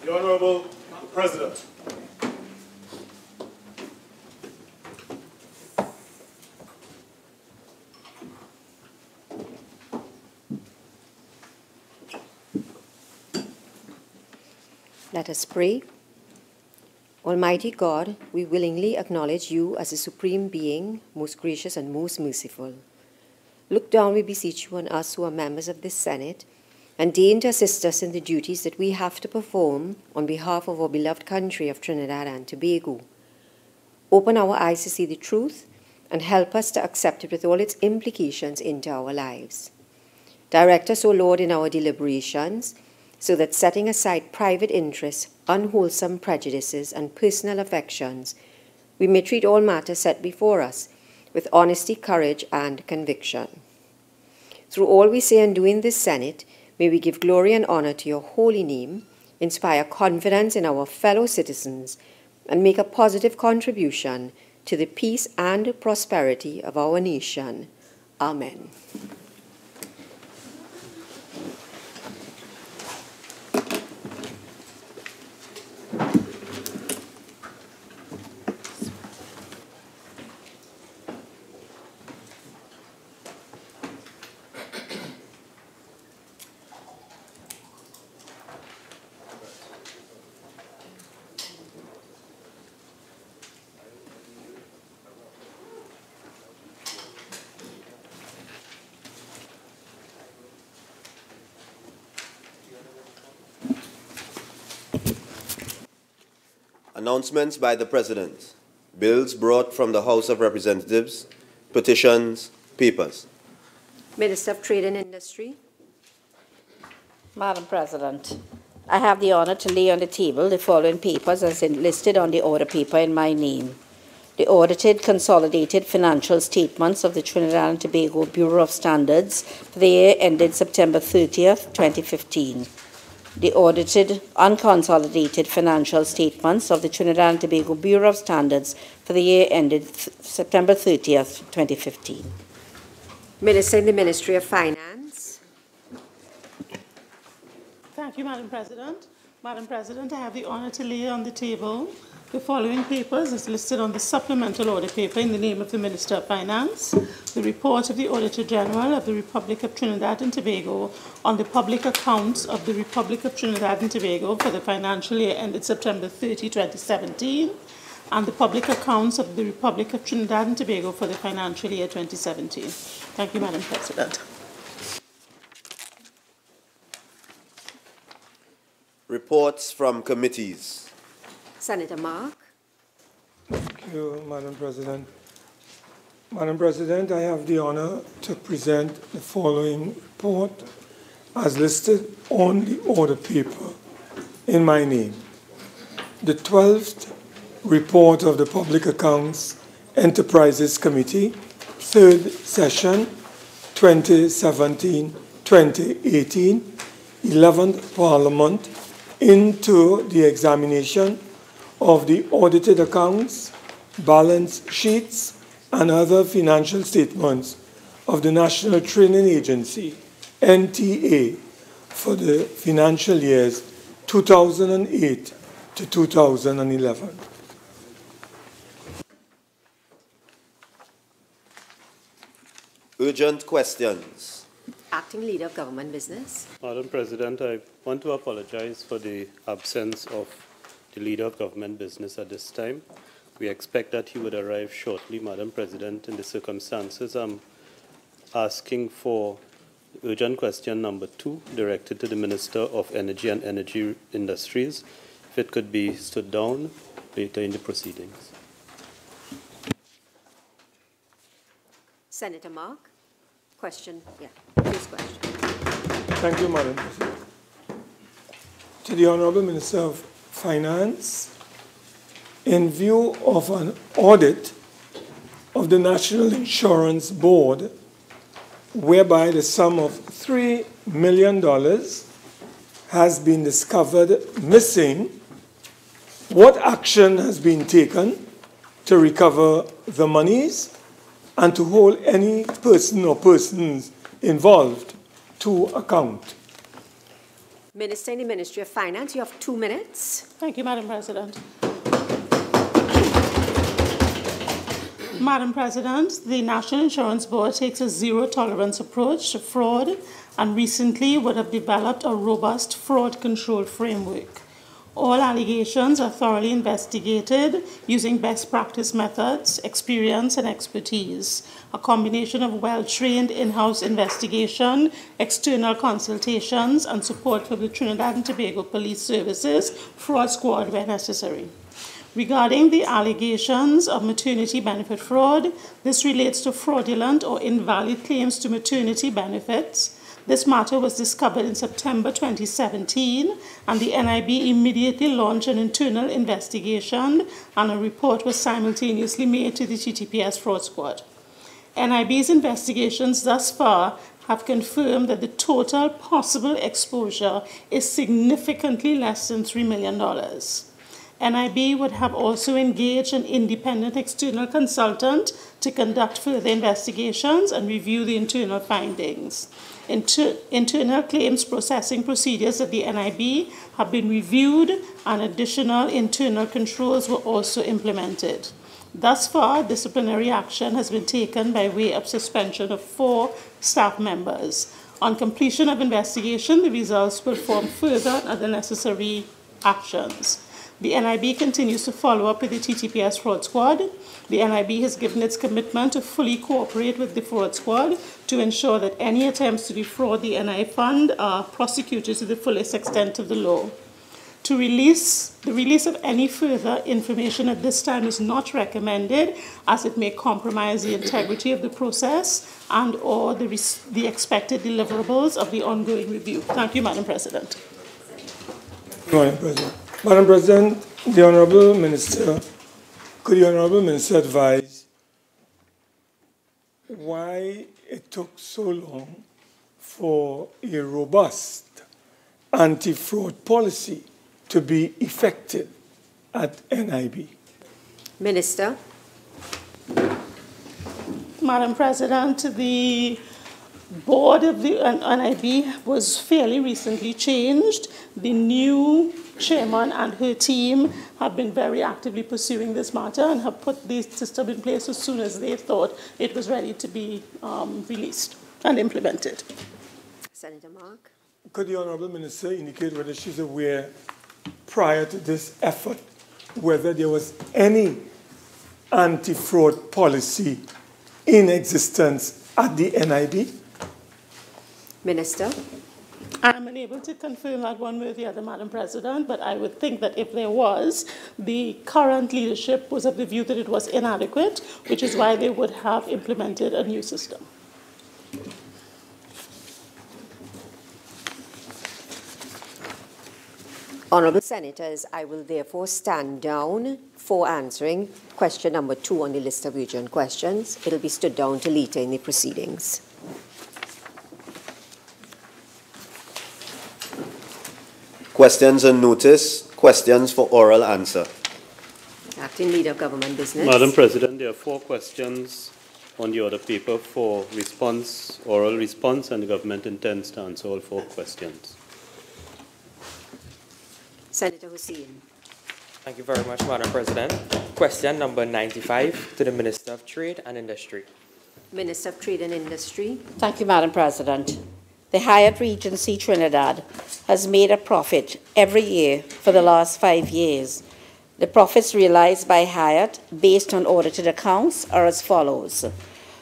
The Honourable President. Let us pray. Almighty God, we willingly acknowledge you as the Supreme Being, most gracious and most merciful. Look down, we beseech you, on us who are members of this Senate, and deign to assist us in the duties that we have to perform on behalf of our beloved country of Trinidad and Tobago. Open our eyes to see the truth and help us to accept it with all its implications into our lives. Direct us, O Lord, in our deliberations, so that setting aside private interests, unwholesome prejudices, and personal affections, we may treat all matters set before us with honesty, courage, and conviction. Through all we say and do in this Senate, may we give glory and honor to your holy name, inspire confidence in our fellow citizens, and make a positive contribution to the peace and prosperity of our nation. Amen. Announcements by the President. Bills brought from the House of Representatives. Petitions. Papers. Minister of Trade and Industry. Madam President, I have the honour to lay on the table the following papers as listed on the order paper in my name. The audited consolidated financial statements of the Trinidad and Tobago Bureau of Standards for the year ended September 30th, 2015. The audited unconsolidated financial statements of the Trinidad and Tobago Bureau of Standards for the year ended September 30th, 2015. Minister in the Ministry of Finance. Thank you, Madam President. Madam President, I have the honour to lay on the table the following papers as listed on the supplemental order paper in the name of the Minister of Finance. The report of the Auditor General of the Republic of Trinidad and Tobago on the public accounts of the Republic of Trinidad and Tobago for the financial year ended September 30, 2017, and the public accounts of the Republic of Trinidad and Tobago for the financial year 2017. Thank you, Madam President. Reports from committees. Senator Mark. Thank you, Madam President. Madam President, I have the honor to present the following report as listed on the order paper in my name. The 12th report of the Public Accounts Enterprises Committee, 3rd session, 2017-2018, 11th Parliament, into the examination of the audited accounts, balance sheets, and other financial statements of the National Training Agency, NTA, for the financial years 2008 to 2011. Urgent questions. Acting Leader of Government Business. Madam President, I want to apologize for the absence of the Leader of Government Business at this time. We expect that he would arrive shortly, Madam President. In the circumstances, I'm asking for urgent question number 2, directed to the Minister of Energy and Energy Industries. If it could be stood down later in the proceedings. Senator Mark. Question, please question. Thank you, Madam President. To the Honourable Minister of Finance, in view of an audit of the National Insurance Board, whereby the sum of $3 million has been discovered missing, what action has been taken to recover the monies and to hold any person or persons involved to account? Minister in the Ministry of Finance, you have 2 minutes. Thank you, Madam President. Madam President, the National Insurance Board takes a zero-tolerance approach to fraud and recently would have developed a robust fraud control framework. All allegations are thoroughly investigated using best practice methods, experience, and expertise. A combination of well-trained in-house investigation, external consultations, and support from the Trinidad and Tobago Police Services Fraud Squad where necessary. Regarding the allegations of maternity benefit fraud, this relates to fraudulent or invalid claims to maternity benefits. This matter was discovered in September 2017, and the NIB immediately launched an internal investigation, and a report was simultaneously made to the TTPS Fraud Squad. NIB's investigations thus far have confirmed that the total possible exposure is significantly less than $3 million. NIB would have also engaged an independent external consultant to conduct further investigations and review the internal findings. Internal claims processing procedures at the NIB have been reviewed, and additional internal controls were also implemented. Thus far, disciplinary action has been taken by way of suspension of 4 staff members. On completion of investigation, the results will form further and other necessary actions. The NIB continues to follow up with the TTPS Fraud Squad. The NIB has given its commitment to fully cooperate with the Fraud Squad to ensure that any attempts to defraud the NI Fund are prosecuted to the fullest extent of the law. The release of any further information at this time is not recommended, as it may compromise the integrity of the process and or the expected deliverables of the ongoing review. Thank you, Madam President. Madam President. Madam President, the Honourable Minister, could the Honourable Minister advise why it took so long for a robust anti-fraud policy to be effected at NIB? Minister. Madam President, the board of the NIB was fairly recently changed. The new chairman and her team have been very actively pursuing this matter and have put the system in place as soon as they thought it was ready to be released and implemented. Senator Mark. Could the Honourable Minister indicate whether she's aware, prior to this effort, whether there was any anti-fraud policy in existence at the NIB? Minister. I'm unable to confirm that one way or the other, Madam President, but I would think that if there was, the current leadership was of the view that it was inadequate, which is why they would have implemented a new system. Honourable Senators, I will therefore stand down for answering question number 2 on the list of urgent questions. It will be stood down till later in the proceedings. Questions on notice, questions for oral answer. Acting Leader of Government Business. Madam President, there are 4 questions on the order paper for response, oral response, and the government intends to answer all 4 questions. Senator Hussain. Thank you very much, Madam President. Question number 95 to the Minister of Trade and Industry. Minister of Trade and Industry. Thank you, Madam President. The Hyatt Regency Trinidad has made a profit every year for the last 5 years. The profits realized by Hyatt, based on audited accounts, are as follows.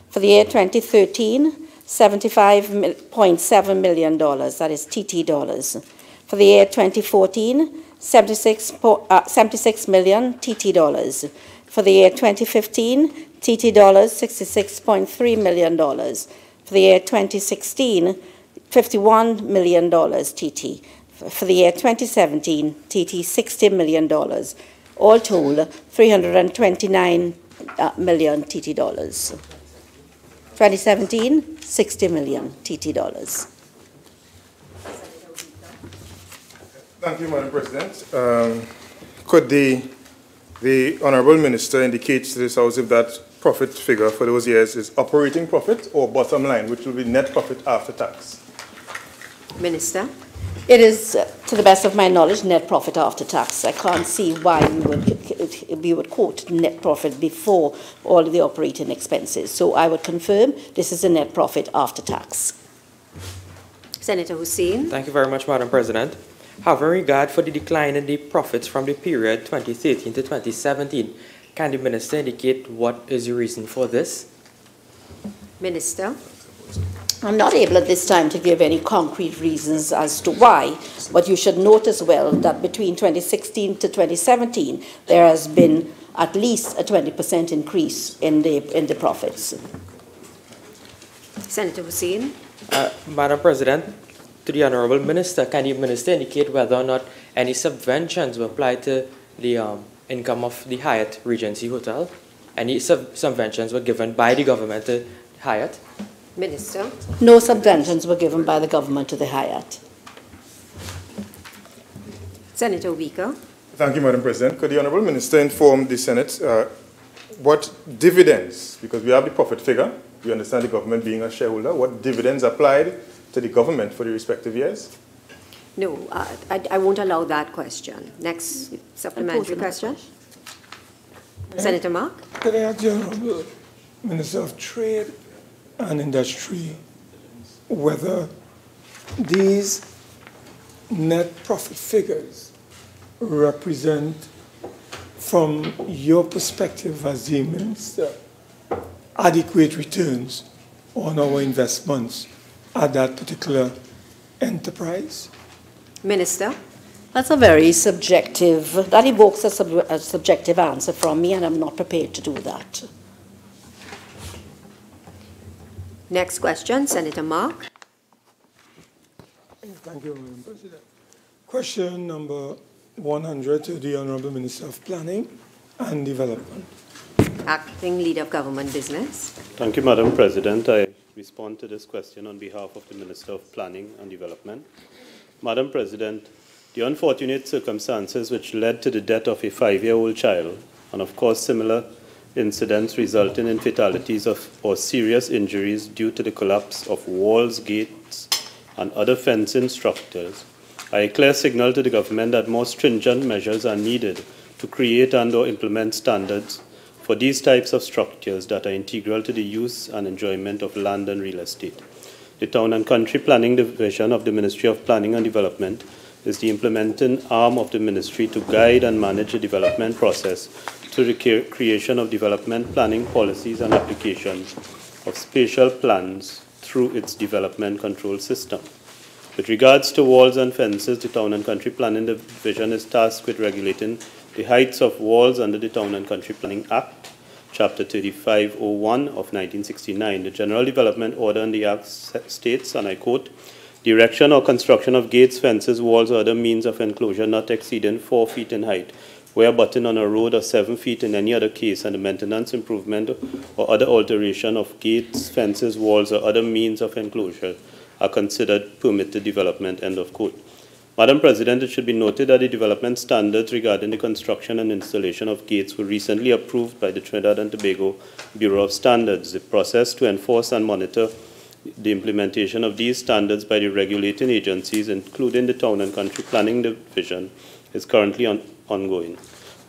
For the year 2013, $75.7 million, that is TT dollars. For the year 2014, 76 million TT dollars. For the year 2015, TT dollars, $66.3 million. For the year 2016, $51 million TT. For the year 2017, TT $60 million. All told, $329 million TT dollars. 2017, $60 million TT dollars. Thank you, Madam President. Could the Honourable Minister indicate to this House if that profit figure for those years is operating profit or bottom line, which will be net profit after tax? Minister. It is, to the best of my knowledge, net profit after tax. I can't see why we would quote net profit before all of the operating expenses. So I would confirm this is a net profit after tax. Senator Hussain. Thank you very much, Madam President. Having regard for the decline in the profits from the period 2013 to 2017, can the Minister indicate what is the reason for this? Minister. I'm not able at this time to give any concrete reasons as to why, but you should note as well that between 2016 to 2017, there has been at least a 20% increase in the profits. Senator Hussain. Madam President, to the Honourable Minister, can the Minister indicate whether or not any subventions were applied to the income of the Hyatt Regency Hotel? Any subventions were given by the government to Hyatt? Minister. No subventions were given by the government to the Hyatt. Senator Weaker. Thank you, Madam President. Could the Honourable Minister inform the Senate what dividends, because we have the profit figure, we understand the government being a shareholder, what dividends applied to the government for the respective years? No, I won't allow that question. Next supplementary question. Senator Mark. Could I ask the Honourable Minister of Trade and Industry whether these net profit figures represent, from your perspective as the Minister, adequate returns on our investments at that particular enterprise? Minister. That's a very subjective, that evokes a subjective answer from me, and I'm not prepared to do that. Next question, Senator Mark. Thank you, Madam President. Question number 100 to the Honourable Minister of Planning and Development. Acting Leader of Government Business. Thank you, Madam President. I respond to this question on behalf of the Minister of Planning and Development. Madam President, the unfortunate circumstances which led to the death of a 5-year-old child, and of course similar incidents resulting in fatalities or serious injuries due to the collapse of walls, gates, and other fencing structures, are a clear signal to the government that more stringent measures are needed to create and/or implement standards for these types of structures that are integral to the use and enjoyment of land and real estate. The Town and Country Planning Division of the Ministry of Planning and Development is the implementing arm of the ministry to guide and manage the development process through the creation of development planning policies and applications of spatial plans through its development control system. With regards to walls and fences, the Town and Country Planning Division is tasked with regulating the heights of walls under the Town and Country Planning Act, Chapter 3501 of 1969. The General Development Order in the Act states, and I quote, "The erection or construction of gates, fences, walls, or other means of enclosure not exceeding 4 feet in height, where abutting on a road, or 7 feet in any other case, and the maintenance, improvement, or other alteration of gates, fences, walls, or other means of enclosure are considered permitted development," end of quote. Madam President, it should be noted that the development standards regarding the construction and installation of gates were recently approved by the Trinidad and Tobago Bureau of Standards. The process to enforce and monitor the implementation of these standards by the regulating agencies, including the Town and Country Planning Division, is currently ongoing.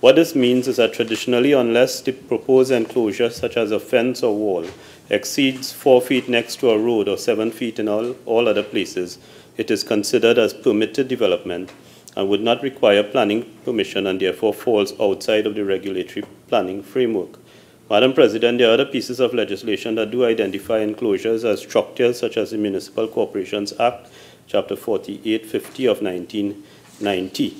What this means is that traditionally, unless the proposed enclosure, such as a fence or wall, exceeds 4 feet next to a road or 7 feet in all other places, it is considered as permitted development and would not require planning permission and therefore falls outside of the regulatory planning framework. Madam President, there are other pieces of legislation that do identify enclosures as structures, such as the Municipal Corporations Act, Chapter 4850 of 1990.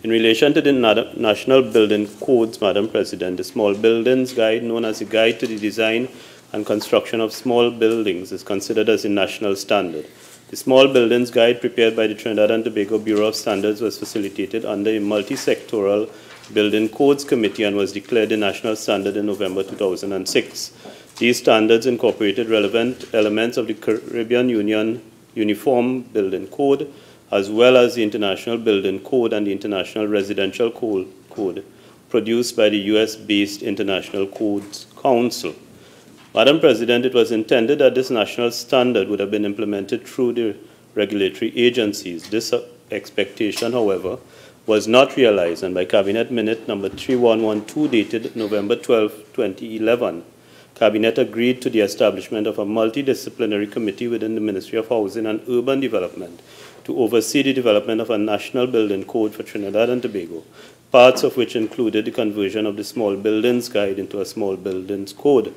In relation to the National Building Codes, Madam President, the Small Buildings Guide, known as the Guide to the Design and Construction of Small Buildings, is considered as a national standard. The Small Buildings Guide, prepared by the Trinidad and Tobago Bureau of Standards, was facilitated under a multi-sectoral Building Codes Committee and was declared a national standard in November 2006. These standards incorporated relevant elements of the Caribbean Union Uniform Building Code, as well as the International Building Code and the International Residential Code, produced by the US-based International Codes Council. Madam President, it was intended that this national standard would have been implemented through the regulatory agencies. This expectation, however, was not realized, and by Cabinet Minute number 3112 dated November 12, 2011, Cabinet agreed to the establishment of a multidisciplinary committee within the Ministry of Housing and Urban Development to oversee the development of a national building code for Trinidad and Tobago, parts of which included the conversion of the Small Buildings Guide into a Small Buildings Code.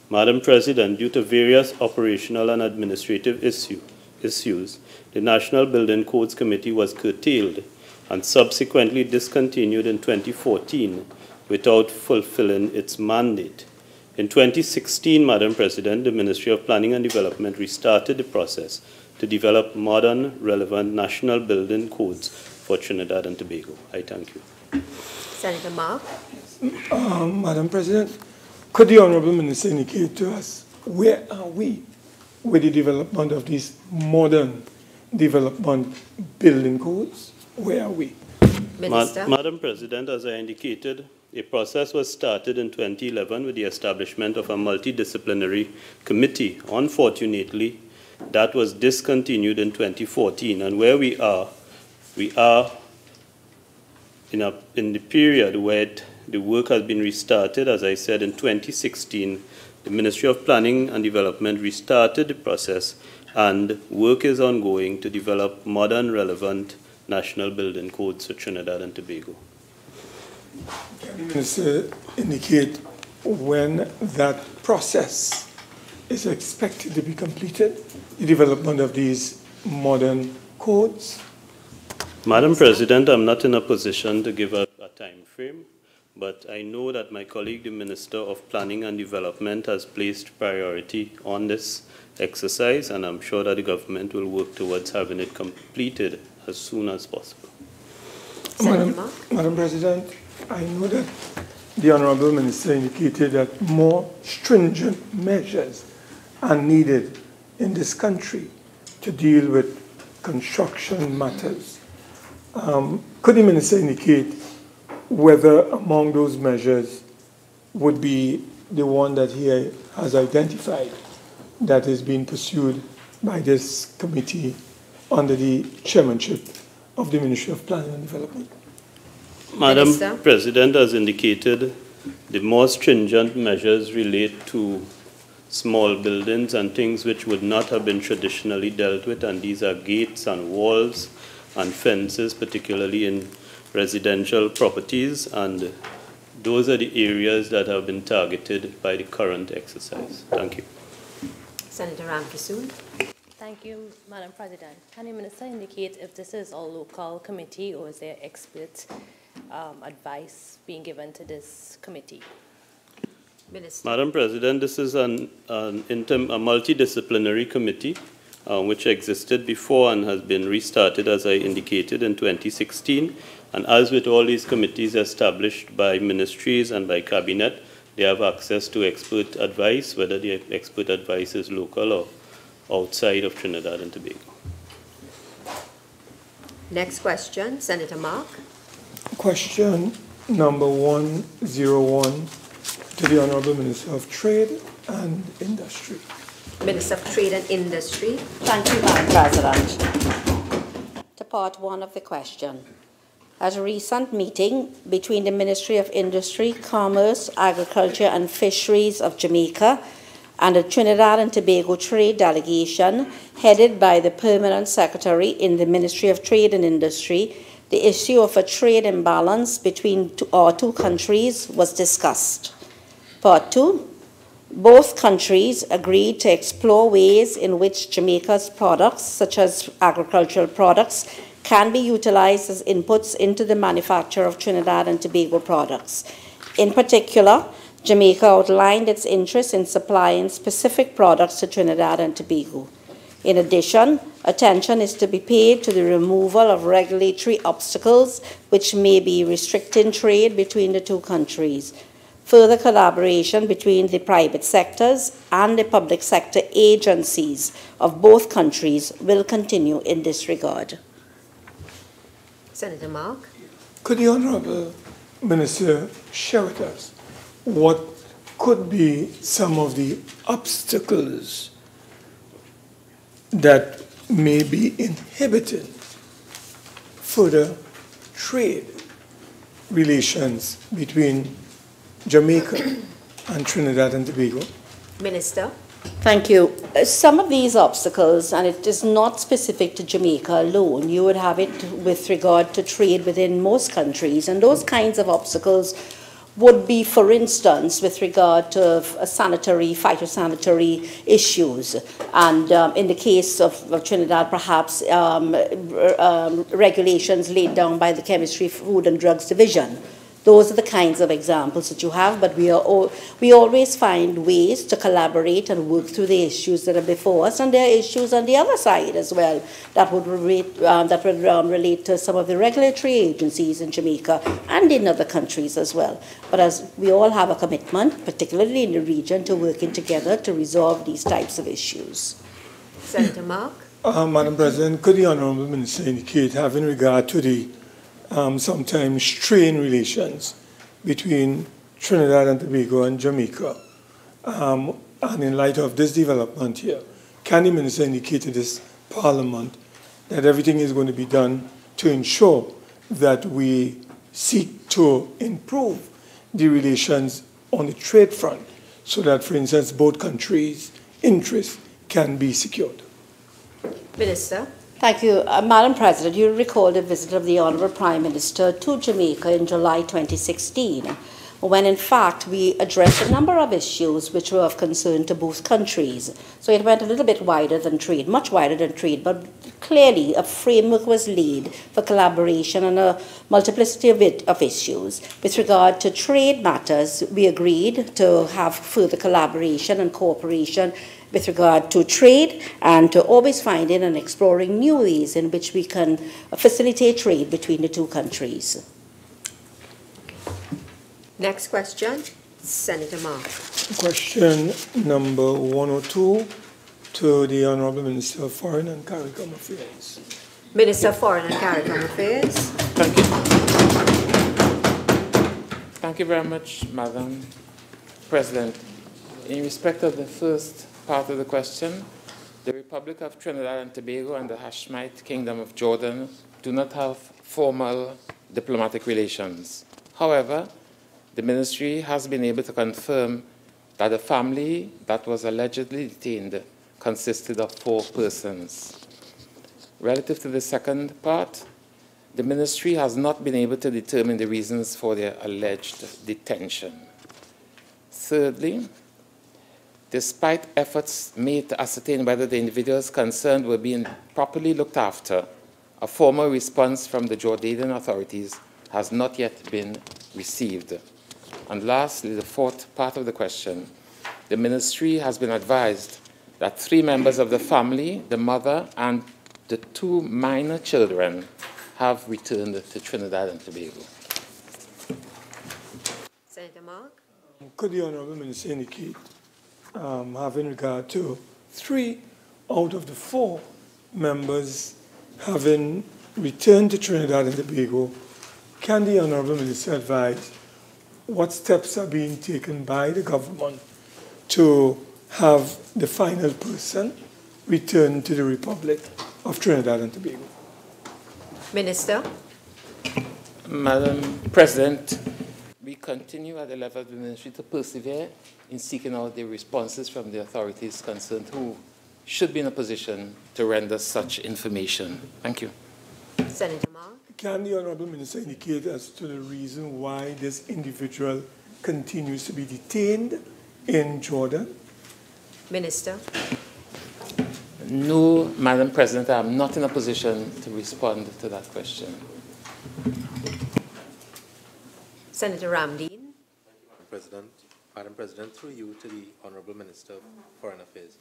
Madam President, due to various operational and administrative issues, the National Building Codes Committee was curtailed and subsequently discontinued in 2014 without fulfilling its mandate. In 2016, Madam President, the Ministry of Planning and Development restarted the process to develop modern, relevant national building codes for Trinidad and Tobago. I thank you. Senator Mark. Madam President, could the Honourable Minister indicate to us where are we with the development of these modern development building codes? Where are we? Minister. Madam President, as I indicated, a process was started in 2011 with the establishment of a multidisciplinary committee. Unfortunately, that was discontinued in 2014, and where we are in the period where the work has been restarted. As I said, in 2016, the Ministry of Planning and Development restarted the process, and work is ongoing to develop modern, relevant national building codes for Trinidad and Tobago. Can the Minister indicate when that process is expected to be completed, the development of these modern codes? Madam President, I'm not in a position to give a time frame, but I know that my colleague, the Minister of Planning and Development, has placed priority on this exercise, and I'm sure that the government will work towards having it completed as soon as possible. Madam President, I know that the Honourable Minister indicated that more stringent measures are needed in this country to deal with construction matters. Could the Minister indicate whether among those measures would be the one that he has identified that is being pursued by this committee under the chairmanship of the Ministry of Planning and Development? Madam Minister. President, as indicated, the more stringent measures relate to small buildings and things which would not have been traditionally dealt with, and these are gates and walls and fences, particularly in residential properties, and those are the areas that have been targeted by the current exercise. Thank you. Senator Ramkisoon. Thank you, Madam President. Can the Minister indicate if this is a local committee or is there expert advice being given to this committee? Minister. Madam President, this is a multidisciplinary committee which existed before and has been restarted, as I indicated, in 2016. And as with all these committees established by ministries and by cabinet, they have access to expert advice, whether the expert advice is local or outside of Trinidad and Tobago. Next question, Senator Mark. Question number 101 to the Honourable Minister of Trade and Industry. Minister of Trade and Industry. Thank you, Madam President. To part one of the question. At a recent meeting between the Ministry of Industry, Commerce, Agriculture and Fisheries of Jamaica and the Trinidad and Tobago Trade Delegation, headed by the Permanent Secretary in the Ministry of Trade and Industry, the issue of a trade imbalance between our two countries was discussed. Part two. Both countries agreed to explore ways in which Jamaica's products, such as agricultural products, can be utilized as inputs into the manufacture of Trinidad and Tobago products. In particular, Jamaica outlined its interest in supplying specific products to Trinidad and Tobago. In addition, attention is to be paid to the removal of regulatory obstacles which may be restricting trade between the two countries. Further collaboration between the private sectors and the public sector agencies of both countries will continue in this regard. Senator Mark. Could the Honourable Minister share with us what could be some of the obstacles that may be inhibiting further trade relations between Jamaica and Trinidad and Tobago? Minister. Thank you. Some of these obstacles, and it is not specific to Jamaica alone, you would have it with regard to trade within most countries, and those kinds of obstacles would be, for instance, with regard to phytosanitary issues, and in the case of Trinidad, perhaps regulations laid down by the Chemistry, Food and Drugs Division. Those are the kinds of examples that you have, but we always find ways to collaborate and work through the issues that are before us, and there are issues on the other side as well that would relate to some of the regulatory agencies in Jamaica and in other countries as well. But as we all have a commitment, particularly in the region, to working together to resolve these types of issues. Senator Mark. Madam President, could the Honourable Minister indicate, having regard to the sometimes strained relations between Trinidad and Tobago and Jamaica, and in light of this development here, can the Minister indicate to this Parliament that everything is going to be done to ensure that we seek to improve the relations on the trade front so that, for instance, both countries' interests can be secured? Minister. Thank you. Madam President, you recall the visit of the Honourable Prime Minister to Jamaica in July 2016, when in fact we addressed a number of issues which were of concern to both countries. So it went a little bit wider than trade, much wider than trade, but clearly a framework was laid for collaboration on a multiplicity of issues. With regard to trade matters, we agreed to have further collaboration and cooperation with regard to trade, and to always finding and exploring new ways in which we can facilitate trade between the two countries. Next question, Senator Mark. Question number 102 to the Honourable Minister of Foreign and CARICOM Affairs. Minister of Foreign and CARICOM Affairs. Thank you. Thank you very much, Madam President. In respect of the first part of the question, the Republic of Trinidad and Tobago and the Hashemite Kingdom of Jordan do not have formal diplomatic relations. However, the ministry has been able to confirm that the family that was allegedly detained consisted of 4 persons. Relative to the second part, the ministry has not been able to determine the reasons for their alleged detention. Thirdly, despite efforts made to ascertain whether the individuals concerned were being properly looked after, a formal response from the Jordanian authorities has not yet been received. And lastly, the fourth part of the question, the ministry has been advised that 3 members of the family, the mother and the 2 minor children, have returned to Trinidad and Tobago. Senator Mark. Could the Honourable Minister indicate, having regard to 3 out of the 4 members having returned to Trinidad and Tobago, can the Honourable Minister advise what steps are being taken by the government to have the final person return to the Republic of Trinidad and Tobago? Minister. Madam President, we continue at the level of the ministry to persevere in seeking out the responses from the authorities concerned who should be in a position to render such information. Thank you. Senator Mark. Can the Honourable Minister indicate as to the reason why this individual continues to be detained in Jordan? Minister. No, Madam President, I am not in a position to respond to that question. Senator Ramdeen. Thank you, Madam President. Madam President, through you to the Honourable Minister of Foreign Affairs.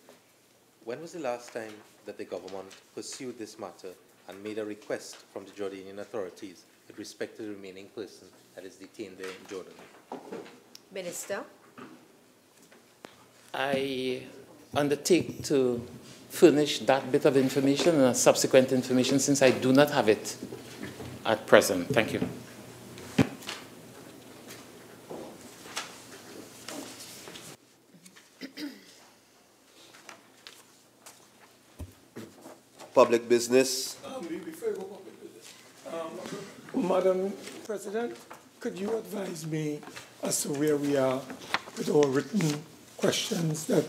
When was the last time that the government pursued this matter and made a request from the Jordanian authorities with respect to the remaining person that is detained there in Jordan? Minister. I undertake to furnish that bit of information and subsequent information since I do not have it at present. Thank you. Public business. Before you go public business, Madam President, could you advise me as to where we are with our written questions that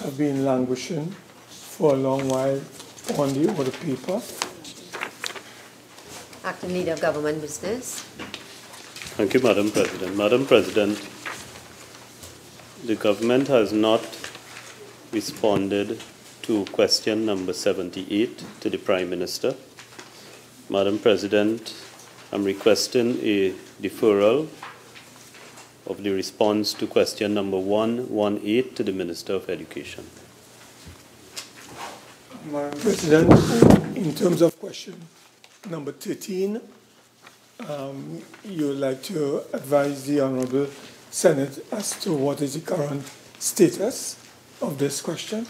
have been languishing for a long while on the order paper? Acting Leader of Government Business. Thank you, Madam President. Madam President, the government has not responded to question number 78 to the Prime Minister. Madam President, I'm requesting a deferral of the response to question number 118 to the Minister of Education. Madam President, in terms of question number 13, you would like to advise the Honourable Senate as to what is the current status of this question?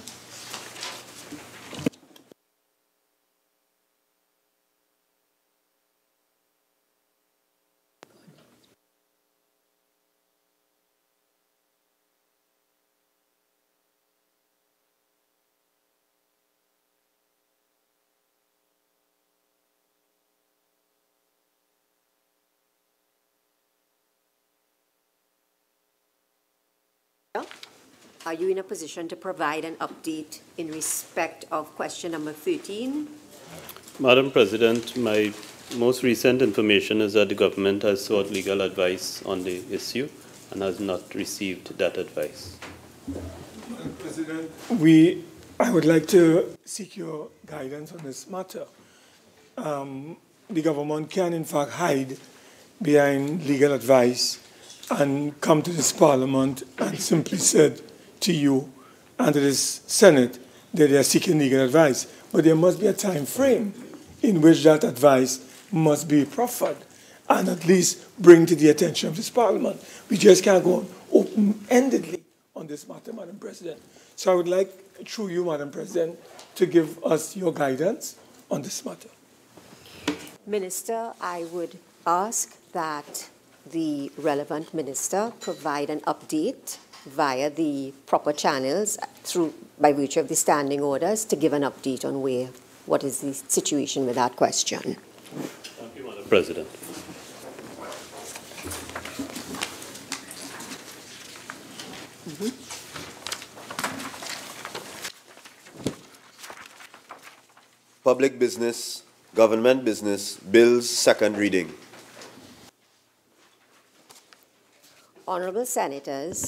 Are you in a position to provide an update in respect of question number 13? Madam President, my most recent information is that the government has sought legal advice on the issue and has not received that advice. Madam President, I would like to seek your guidance on this matter. The government can, in fact, hide behind legal advice and come to this Parliament and simply said to you and to this Senate that they are seeking legal advice. But there must be a time frame in which that advice must be proffered and at least bring to the attention of this Parliament. We just can't go on open-endedly on this matter, Madam President. So I would like, through you, Madam President, to give us your guidance on this matter. Minister, I would ask that the relevant minister provide an update via the proper channels by virtue of the standing orders to give an update on what is the situation with that question. Thank you, Madam President. Public business, government business, bills, second reading. Honourable Senators,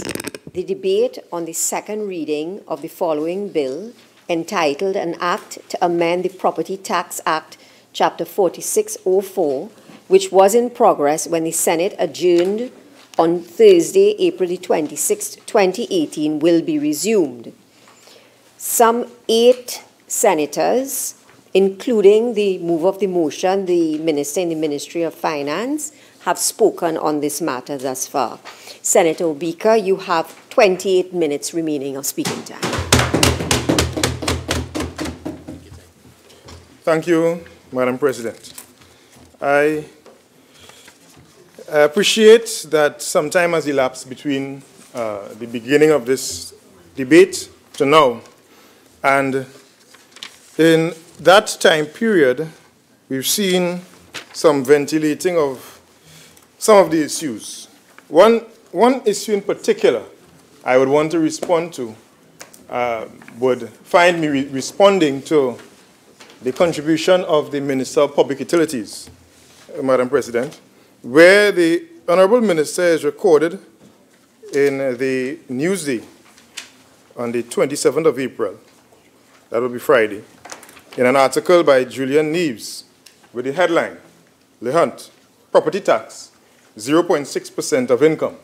the debate on the second reading of the following bill, entitled An Act to Amend the Property Tax Act, Chapter 4604, which was in progress when the Senate adjourned on Thursday, April the 26th, 2018, will be resumed. Some 8 senators, including the mover of the motion, the Minister in the Ministry of Finance, have spoken on this matter thus far. Senator Obika, you have 28 minutes remaining of speaking time. Thank you, Madam President. I appreciate that some time has elapsed between the beginning of this debate to now. And in that time period, we've seen some ventilating of some of the issues. One issue in particular I would want to respond to would find me responding to the contribution of the Minister of Public Utilities, Madam President, where the Honourable Minister is recorded in the Newsday on the 27th of April, that will be Friday, in an article by Julian Neves with the headline, Lehunt, Property Tax, 0.6% of income.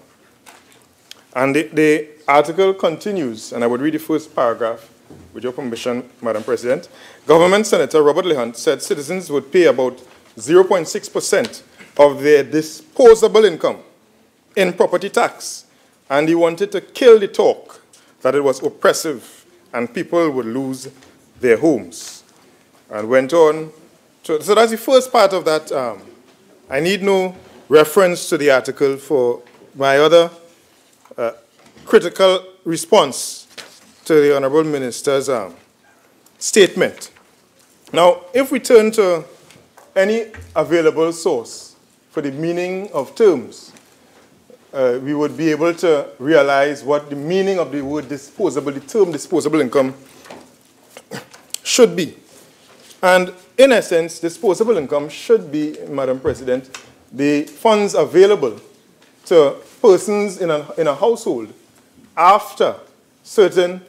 And the article continues, and I would read the first paragraph, with your permission, Madam President. Government Senator Robert Lehunt said citizens would pay about 0.6% of their disposable income in property tax, and he wanted to kill the talk that it was oppressive and people would lose their homes. And went on. So that's the first part of that. I need no reference to the article for my other critical response to the Honourable Minister's statement. Now, if we turn to any available source for the meaning of terms, we would be able to realize what the meaning of the word disposable, the term disposable income, should be. And in essence, disposable income should be, Madam President, the funds available to persons in a household after certain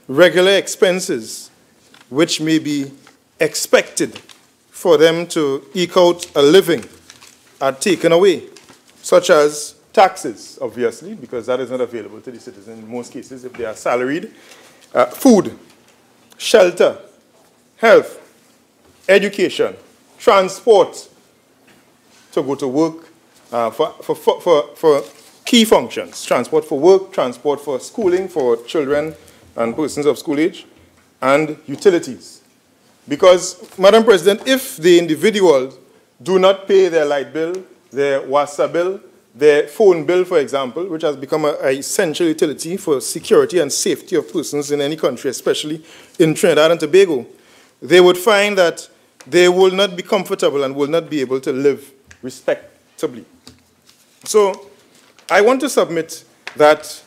regular expenses which may be expected for them to eke out a living are taken away, such as taxes, obviously, because that is not available to the citizen in most cases if they are salaried, food, shelter, health, education, transport to go to work for key functions, transport for work, transport for schooling for children and persons of school age, and utilities. Because, Madam President, if the individuals do not pay their light bill, their water bill, their phone bill, for example, which has become an essential utility for security and safety of persons in any country, especially in Trinidad and Tobago, they would find that they will not be comfortable and will not be able to live respectably. So I want to submit that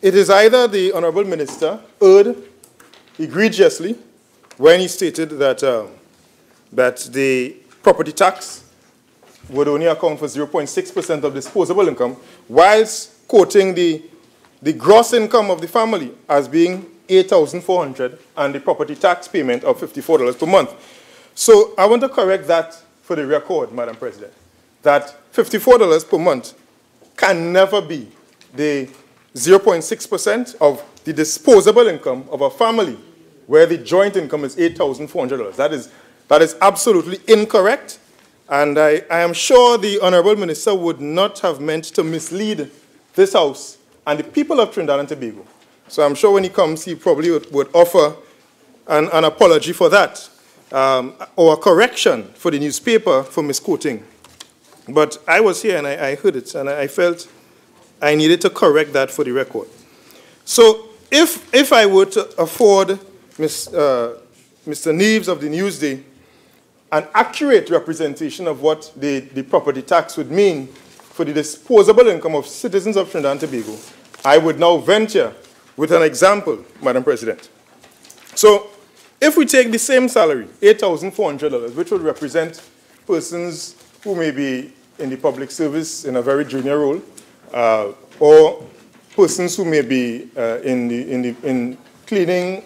it is either the Honourable Minister erred egregiously when he stated that, that the property tax would only account for 0.6% of disposable income, whilst quoting the gross income of the family as being $8,400 and the property tax payment of $54 per month. So I want to correct that for the record, Madam President, that $54 per month can never be the 0.6% of the disposable income of a family where the joint income is $8,400. That is absolutely incorrect, and I am sure the Honourable Minister would not have meant to mislead this House and the people of Trinidad and Tobago. So I'm sure when he comes, he probably would offer an apology for that, or a correction for the newspaper for misquoting. But I was here and I heard it, and I felt I needed to correct that for the record. So if I were to afford Mr. Neves of the Newsday an accurate representation of what the property tax would mean for the disposable income of citizens of Trinidad and Tobago, I would now venture with an example, Madam President. So if we take the same salary, $8,400, which would represent persons who may be in the public service in a very junior role, or persons who may be in cleaning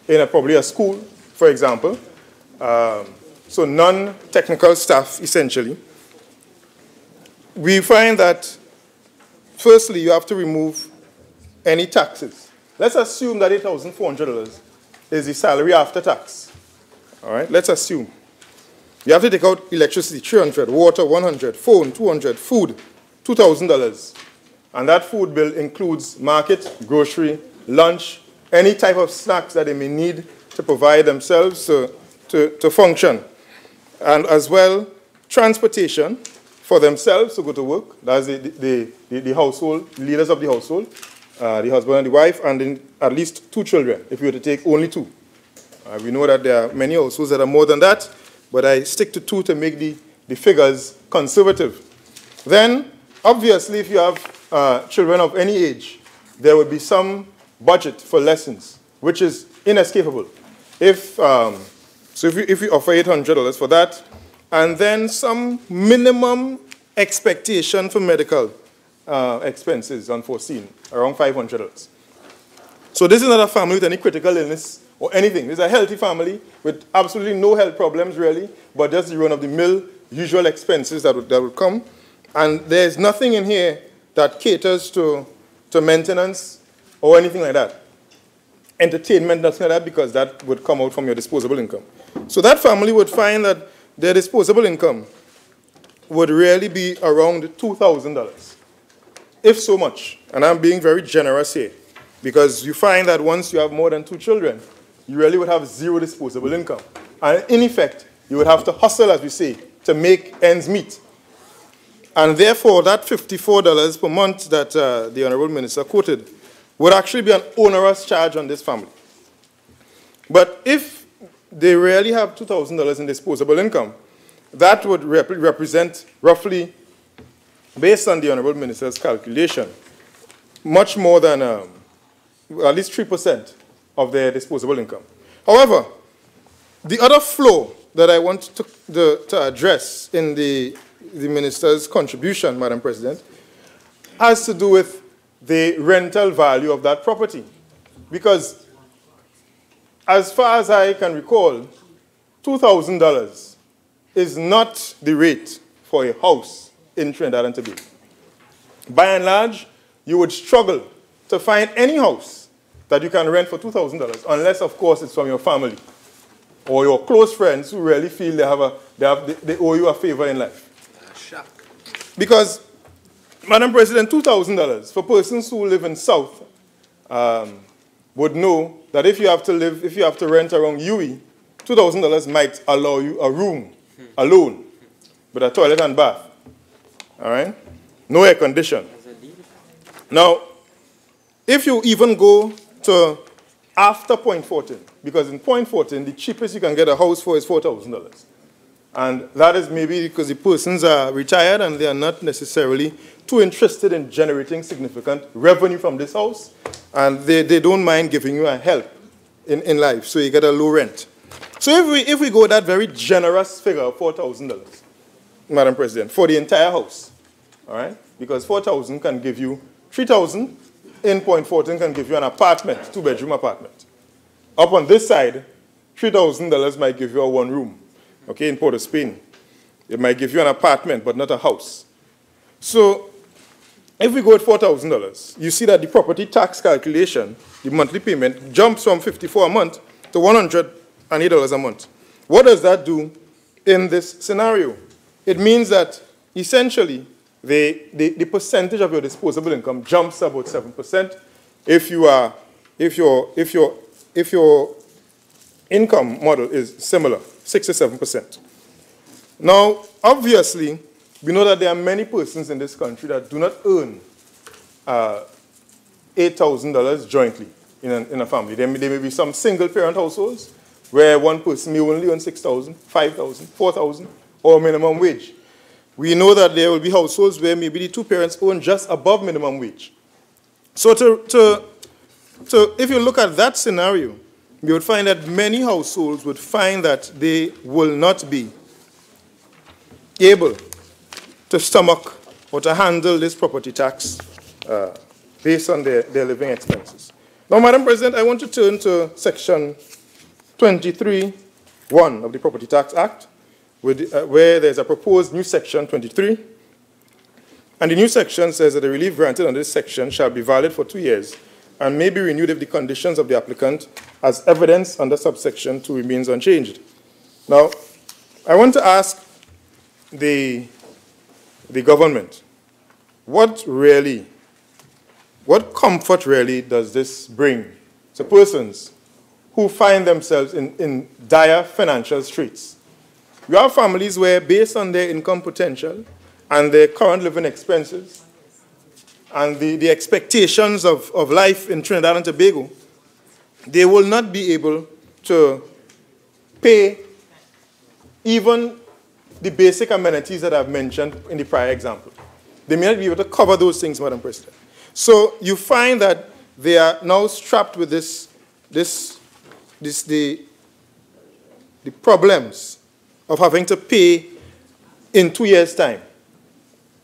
in probably a school, for example, so non-technical staff, essentially, we find that, firstly, you have to remove any taxes. Let's assume that $8,400 is the salary after tax. All right, let's assume. You have to take out electricity, $300, water, $100, phone, $200, food, $2,000. And that food bill includes market, grocery, lunch, any type of snacks that they may need to provide themselves to function. And as well, transportation for themselves to go to work. That's the household, leaders of the household, the husband and the wife, and then at least 2 children, if you were to take only 2. We know that there are many households that are more than that, but I stick to 2 to make the figures conservative. Then, obviously, if you have children of any age, there would be some budget for lessons, which is inescapable. If we offer $800 for that, and then some minimum expectation for medical expenses unforeseen, around $500. So this is not a family with any critical illness or anything. This is a healthy family with absolutely no health problems, really, but just the run-of-the-mill usual expenses that would come. And there's nothing in here that caters to maintenance or anything like that. Entertainment, nothing like that, because that would come out from your disposable income. So that family would find that their disposable income would really be around $2,000, if so much. And I'm being very generous here, because you find that once you have more than 2 children, you really would have 0 disposable income. And in effect, you would have to hustle, as we say, to make ends meet. And therefore, that $54 per month that the Honourable Minister quoted would actually be an onerous charge on this family. But if they rarely have $2,000 in disposable income. That would represent roughly, based on the Honorable Minister's calculation, much more than at least 3% of their disposable income. However, the other flow that I want to address in the Minister's contribution, Madam President, has to do with the rental value of that property. Because as far as I can recall, $2,000 is not the rate for a house in Trinidad and Tobago. By and large, you would struggle to find any house that you can rent for $2,000, unless, of course, it's from your family or your close friends who really feel they owe you a favor in life. Because, Madam President, $2,000 for persons who live in South would know that if you have to rent around UE, $2,000 might allow you a room alone with a toilet and bath. All right? No air condition. Now, if you even go to after point 14, because in point 14, the cheapest you can get a house for is $4,000. And that is maybe because the persons are retired and they are not necessarily too interested in generating significant revenue from this house, and they don't mind giving you a help in life, so you get a low rent. So if we go with that very generous figure of $4,000, Madam President, for the entire house, all right, because $4,000 can give you $3,000 in point 14 can give you an apartment, 2-bedroom apartment. Up on this side, $3,000 might give you a 1-room, okay, in Port of Spain. It might give you an apartment, but not a house. So if we go at $4,000, you see that the property tax calculation, the monthly payment, jumps from $54 a month to $108 a month. What does that do in this scenario? It means that essentially the percentage of your disposable income jumps about 7% if your income model is similar, 6 to 7%. Now, obviously, we know that there are many persons in this country that do not earn $8,000 jointly in a family. There may be some single-parent households where one person may only earn $6,000, $5,000, $4,000, or minimum wage. We know that there will be households where maybe the 2 parents earn just above minimum wage. So if you look at that scenario, you would find that many households would find that they will not be able to stomach or to handle this property tax based on their living expenses. Now, Madam President, I want to turn to Section 23(1) of the Property Tax Act, where there's a proposed new Section 23. And the new section says that the relief granted under this section shall be valid for 2 years and may be renewed if the conditions of the applicant as evidenced under subsection 2 remains unchanged. Now, I want to ask the government, what comfort really does this bring to persons who find themselves in dire financial straits? You have families where, based on their income potential and their current living expenses and the expectations of life in Trinidad and Tobago, they will not be able to pay even the basic amenities that I've mentioned in the prior example. They may not be able to cover those things, Madam President. So you find that they are now strapped with the problems of having to pay in 2 years' time.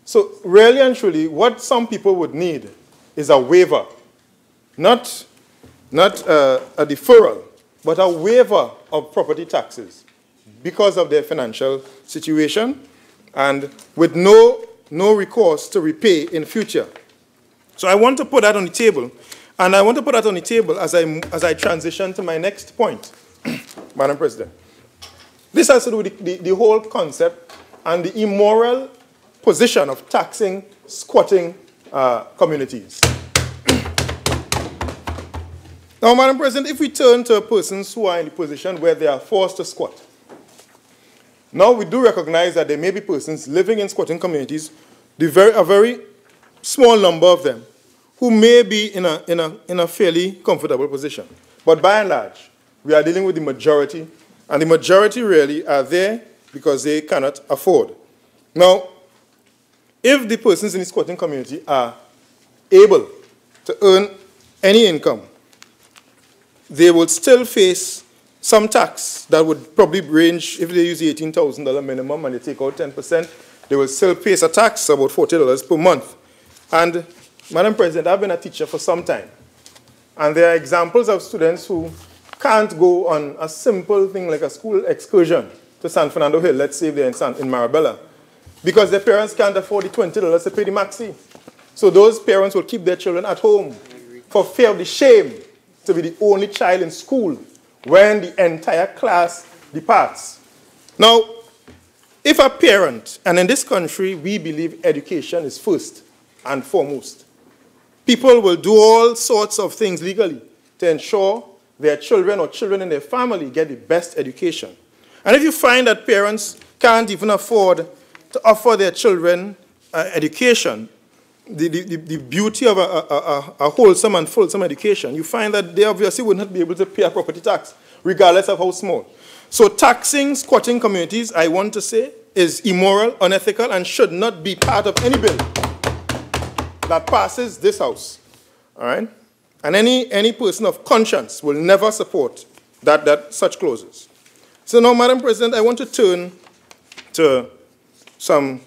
So really and truly, what some people would need is a waiver, not a deferral, but a waiver of property taxes because of their financial situation and with no recourse to repay in future. So I want to put that on the table, and I want to put that on the table as I transition to my next point, Madam President. This has to do with the whole concept and the immoral position of taxing squatting communities. Now, Madam President, if we turn to persons who are in the position where they are forced to squat, now we do recognize that there may be persons living in squatting communities, a very small number of them, who may be in a fairly comfortable position. But by and large, we are dealing with the majority And the majority really are there because they cannot afford. Now, if the persons in the squatting community are able to earn any income, they will still face some tax that would probably range, if they use the $18,000 minimum and they take out 10%, they will still face a tax of about $40 per month. And, Madam President, I've been a teacher for some time. And there are examples of students who can't go on a simple thing like a school excursion to San Fernando Hill, let's say they're in Marabella, because their parents can't afford the $20 to pay the maxi. So those parents will keep their children at home for fear of the shame to be the only child in school when the entire class departs. Now, if a parent, and in this country we believe education is first and foremost, people will do all sorts of things legally to ensure their children or children in their family get the best education. And if you find that parents can't even afford to offer their children education, the beauty of a wholesome and fulsome education, you find that they obviously would not be able to pay a property tax, regardless of how small. So taxing squatting communities, I want to say, is immoral, unethical, and should not be part of any bill that passes this House. All right? And any person of conscience will never support such clauses. So now, Madam President, I want to turn to some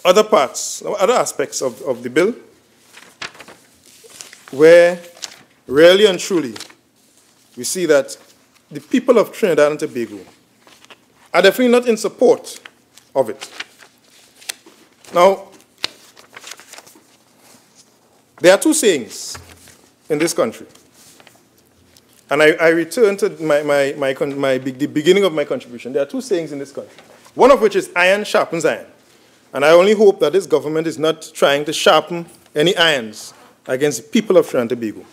other parts, other aspects of the bill, where really and truly we see that the people of Trinidad and Tobago are definitely not in support of it. Now, there are two sayings in this country, and I return to the beginning of my contribution. There are two sayings in this country, one of which is iron sharpens iron. And I only hope that this government is not trying to sharpen any irons against the people of Trinidad and Tobago.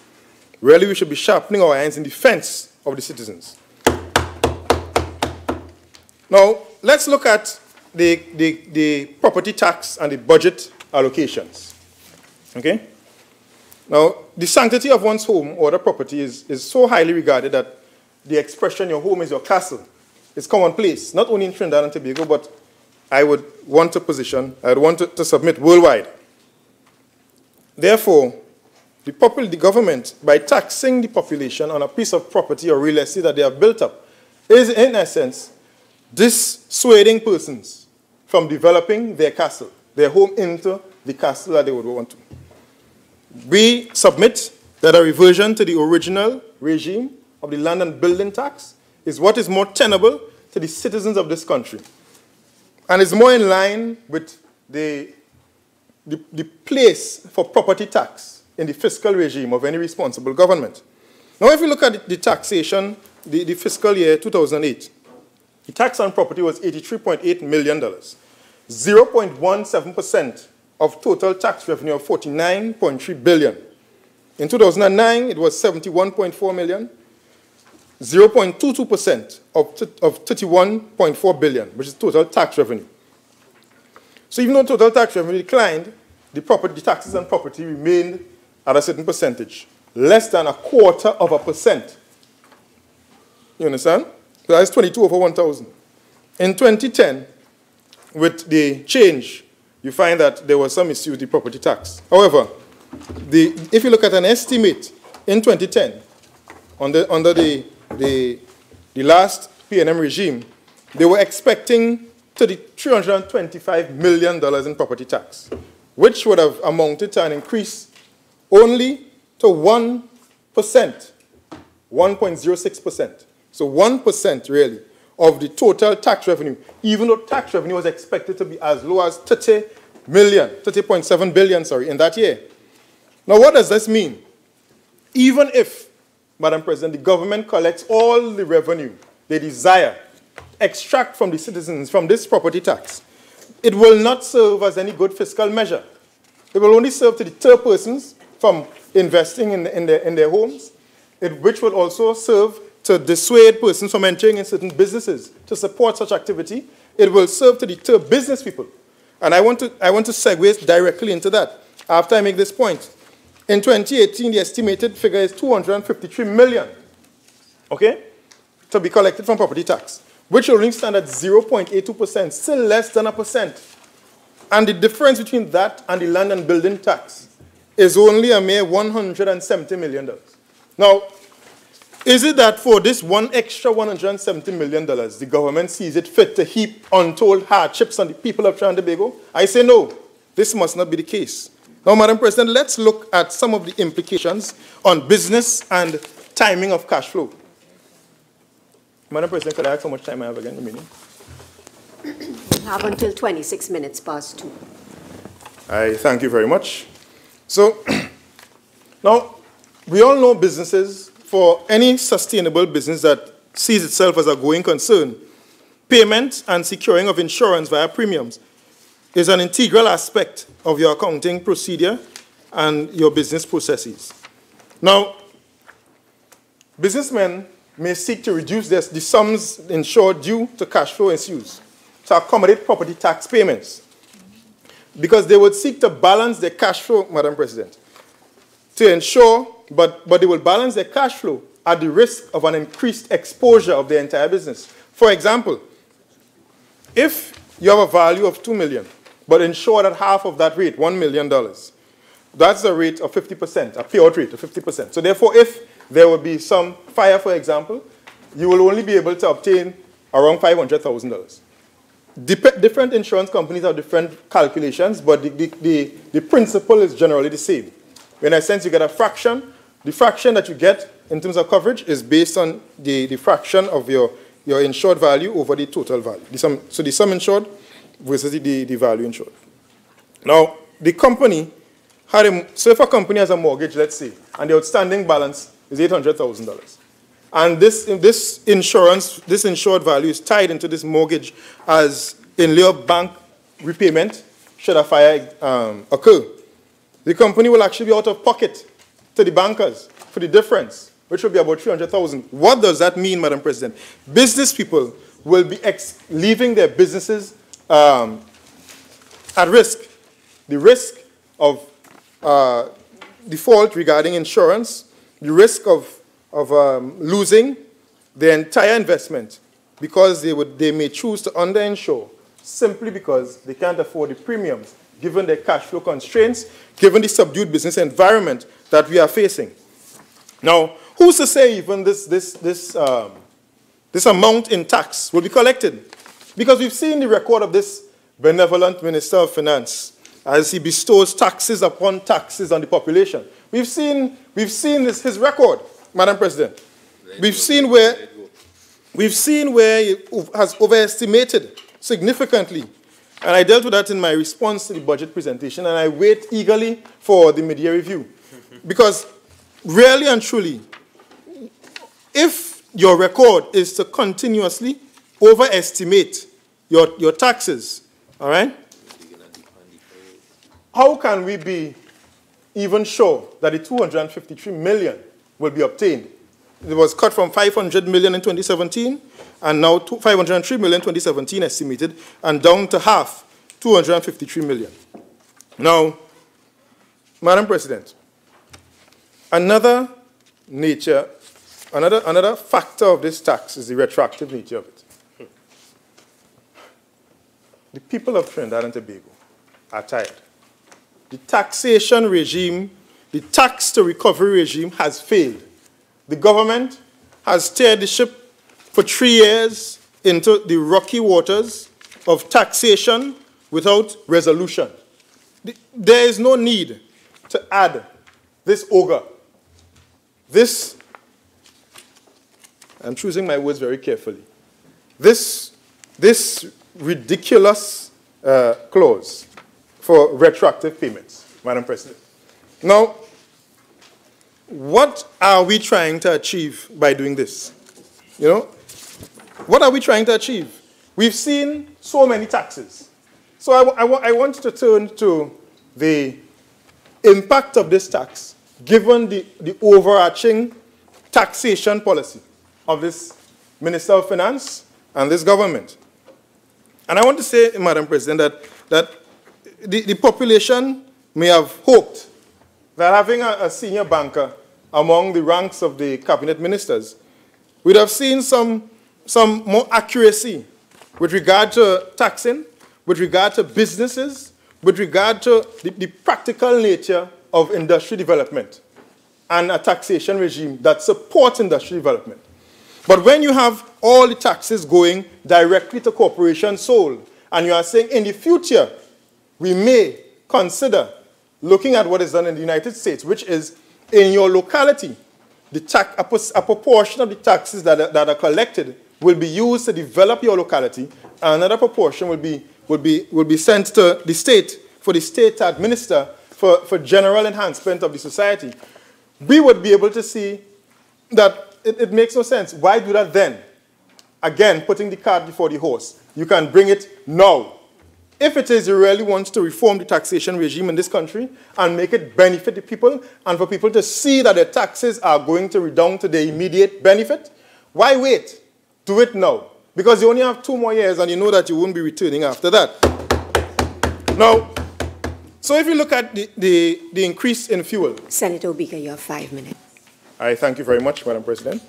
Really, we should be sharpening our irons in defense of the citizens. Now, let's look at the property tax and the budget allocations. Okay? Now, the sanctity of one's home or the property is so highly regarded that the expression, your home is your castle, is commonplace, not only in Trinidad and Tobago, but I would want to submit worldwide. Therefore, the government, by taxing the population on a piece of property or real estate that they have built up, is in essence dissuading persons from developing their castle, their home into the castle that they would want to. We submit that a reversion to the original regime of the land and building tax is what is more tenable to the citizens of this country, and is more in line with the place for property tax in the fiscal regime of any responsible government. Now, if you look at the taxation, the fiscal year 2008, the tax on property was $83.8 million, 0.17% of total tax revenue of $49.3 billion. In 2009, it was $71.4 million, 0.22% of $31.4 billion, which is total tax revenue. So even though total tax revenue declined, the taxes on property remained at a certain percentage, less than 0.25%. You understand? So that's 22 over 1,000. In 2010, with the change, you find that there was some issue with the property tax. However, if you look at an estimate in 2010, under the last PNM regime, they were expecting $325 million in property tax, which would have amounted to an increase only to 1%, 1.06%. So 1% really of the total tax revenue, even though tax revenue was expected to be as low as $30.7 billion in that year. Now, what does this mean? Even if, Madam President, the government collects all the revenue they desire, extract from the citizens from this property tax, it will not serve as any good fiscal measure. It will only serve to deter persons from investing in their homes, which will also serve to dissuade persons from entering in certain businesses to support such activity. It will serve to deter business people. And I want to segue directly into that after I make this point. In 2018, the estimated figure is $253 million. Okay? to be collected from property tax, which only stand at 0.82%, still less than 1%. And the difference between that and the land and building tax is only a mere $170 million. Now, is it that for this one extra $170 million, the government sees it fit to heap untold hardships on the people of Trinidad and Tobago? I say no, this must not be the case. Now, Madam President, let's look at some of the implications on business and timing of cash flow. Madam President, could I ask how much time I have again remaining? You have until 26 minutes past 2. I thank you very much. So, now, we all know businesses, for any sustainable business that sees itself as a going concern, payment and securing of insurance via premiums is an integral aspect of your accounting procedure and your business processes. Now, businessmen may seek to reduce the sums insured due to cash flow issues to accommodate property tax payments, because they would seek to balance their cash flow, Madam President, to ensure, but they will balance their cash flow at the risk of an increased exposure of their entire business. For example, if you have a value of $2 million, but insured at half of that rate, $1 million, that's a rate of 50%, a payout rate of 50%. So therefore, if there will be some fire, for example, you will only be able to obtain around $500,000. Different insurance companies have different calculations, but the principle is generally the same. In a sense, you get a fraction. The fraction that you get in terms of coverage is based on the fraction of your insured value over the total value. So the sum insured versus the value insured. Now, the company so if a company has a mortgage, let's say, and the outstanding balance is $800,000, and this insured value is tied into this mortgage as in lieu of bank repayment should a fire occur, the company will actually be out of pocket to the bankers for the difference, which will be about $300,000. What does that mean, Madam President? Business people will be leaving their businesses at risk. The risk of default regarding insurance, the risk of losing their entire investment because they may choose to underinsure simply because they can't afford the premiums, given their cash flow constraints, given the subdued business environment that we are facing. Now, who's to say even this amount in tax will be collected? Because we've seen the record of this benevolent Minister of Finance as he bestows taxes upon taxes on the population. We've seen his record, Madam President. We've seen where he has overestimated significantly. And I dealt with that in my response to the budget presentation, and I wait eagerly for the mid-year review. Because really and truly, if your record is to continuously overestimate your taxes, all right, how can we be even sure that the $253 million will be obtained? It was cut from $500 million in 2017, and now $503 million in 2017 estimated, and down to half, $253 million. Now, Madam President, another factor of this tax is the retroactive nature of it. The people of Trinidad and Tobago are tired. The taxation regime, the tax to recovery regime has failed. The government has steered the ship for 3 years into the rocky waters of taxation without resolution. There is no need to add this ogre, I'm choosing my words very carefully, this ridiculous clause for retroactive payments, Madam President. Now, what are we trying to achieve by doing this? You know, what are we trying to achieve? We've seen so many taxes. So I want to turn to the impact of this tax, given the overarching taxation policy of this Minister of Finance and this government. And I want to say, Madam President, that the population may have hoped that having a senior banker among the ranks of the cabinet ministers we'd have seen some more accuracy with regard to taxing, with regard to businesses, with regard to the practical nature of industry development and a taxation regime that supports industry development. But when you have all the taxes going directly to corporations sold, and you are saying in the future, we may consider looking at what is done in the United States, which is in your locality, a proportion of the taxes that are collected will be used to develop your locality, and another proportion will be sent to the state for the state to administer for general enhancement of the society. We would be able to see that it makes no sense. Why do that then? Again, putting the cart before the horse. You can bring it now. If it is you really want to reform the taxation regime in this country and make it benefit the people, and for people to see that their taxes are going to redound to their immediate benefit, why wait? Do it now. Because you only have 2 more years and you know that you won't be returning after that. Now, so if you look at the increase in fuel. Senator Obika, you have 5 minutes. I thank you very much, Madam President.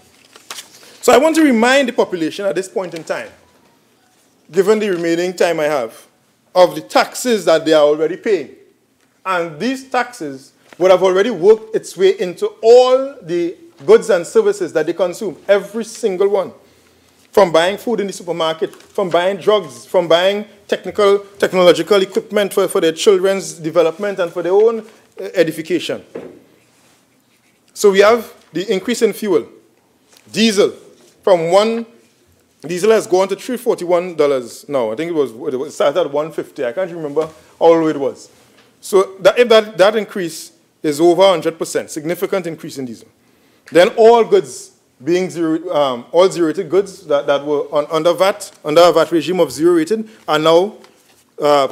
So I want to remind the population at this point in time, given the remaining time I have, of the taxes that they are already paying. And these taxes would have already worked its way into all the goods and services that they consume, every single one. From buying food in the supermarket, from buying drugs, from buying technological equipment for their children's development and for their own edification. So we have the increase in fuel. Diesel, diesel has gone to $341 now. I think it started at $150. I can't remember how low it was. So if that increase is over 100%, significant increase in diesel. Then all goods being all zero-rated goods that were under a VAT regime of zero-rated are now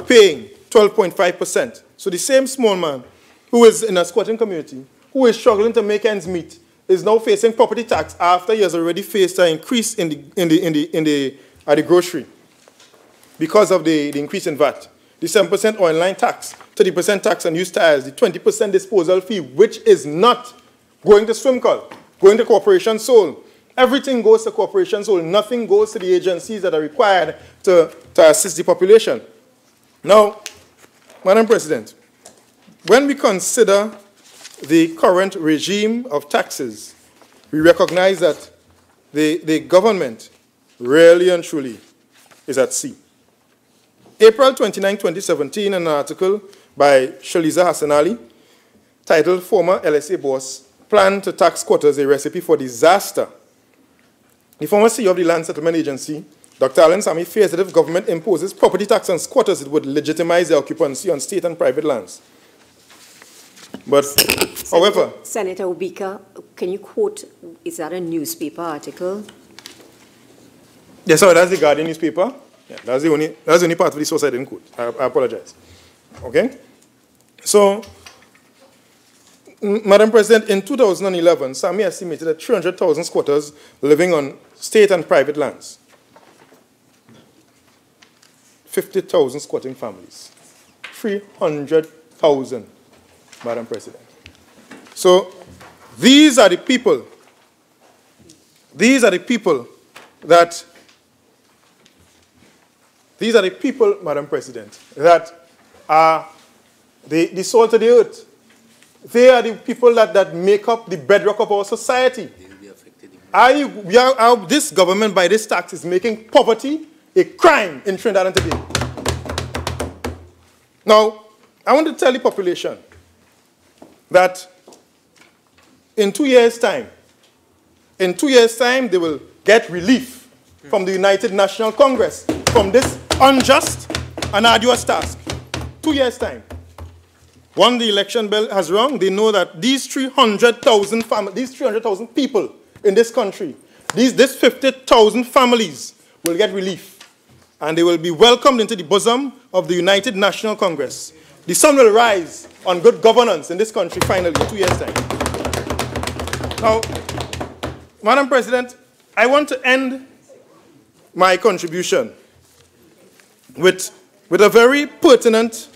paying 12.5%. So the same small man who is in a squatting community, who is struggling to make ends meet, is now facing property tax after he has already faced an increase at the grocery because of the increase in VAT. The 7% oil line tax, 30% tax on used tires, the 20% disposal fee, which is not going to Swimcol, going to corporation sold. Everything goes to corporation sold. Nothing goes to the agencies that are required to assist the population. Now, Madam President, when we consider the current regime of taxes, we recognize that the government really and truly is at sea. April 29, 2017, an article by Shaliza Hassan Ali, titled "Former LSA Boss Plan to Tax Squatters, a Recipe for Disaster." The former CEO of the Land Settlement Agency, Dr. Alan Sami, fears that if government imposes property tax on squatters, it would legitimize their occupancy on state and private lands. But, however... Senator Obika, can you quote, is that a newspaper article? Yes, sorry, that's the Guardian newspaper. Yeah, that's the only part of the source I didn't quote. I apologize. Okay? So, Madam President, in 2011, Sami estimated that 300,000 squatters living on state and private lands. 50,000 squatting families. 300,000, Madam President. So, these are the people Madam President, that are the salt of the earth. They are the people that make up the bedrock of our society. This government, by this tax, is making poverty a crime in Trinidad and Tobago. Now, I want to tell the population that in 2 years' time, they will get relief from the United National Congress from this unjust and arduous task. 2 years' time. Once the election bell has rung, they know that these 300,000 families, these 300,000 people in this country, this 50,000 families will get relief. And they will be welcomed into the bosom of the United National Congress. The sun will rise on good governance in this country finally in 2 years' time. Now, Madam President, I want to end my contribution with a very pertinent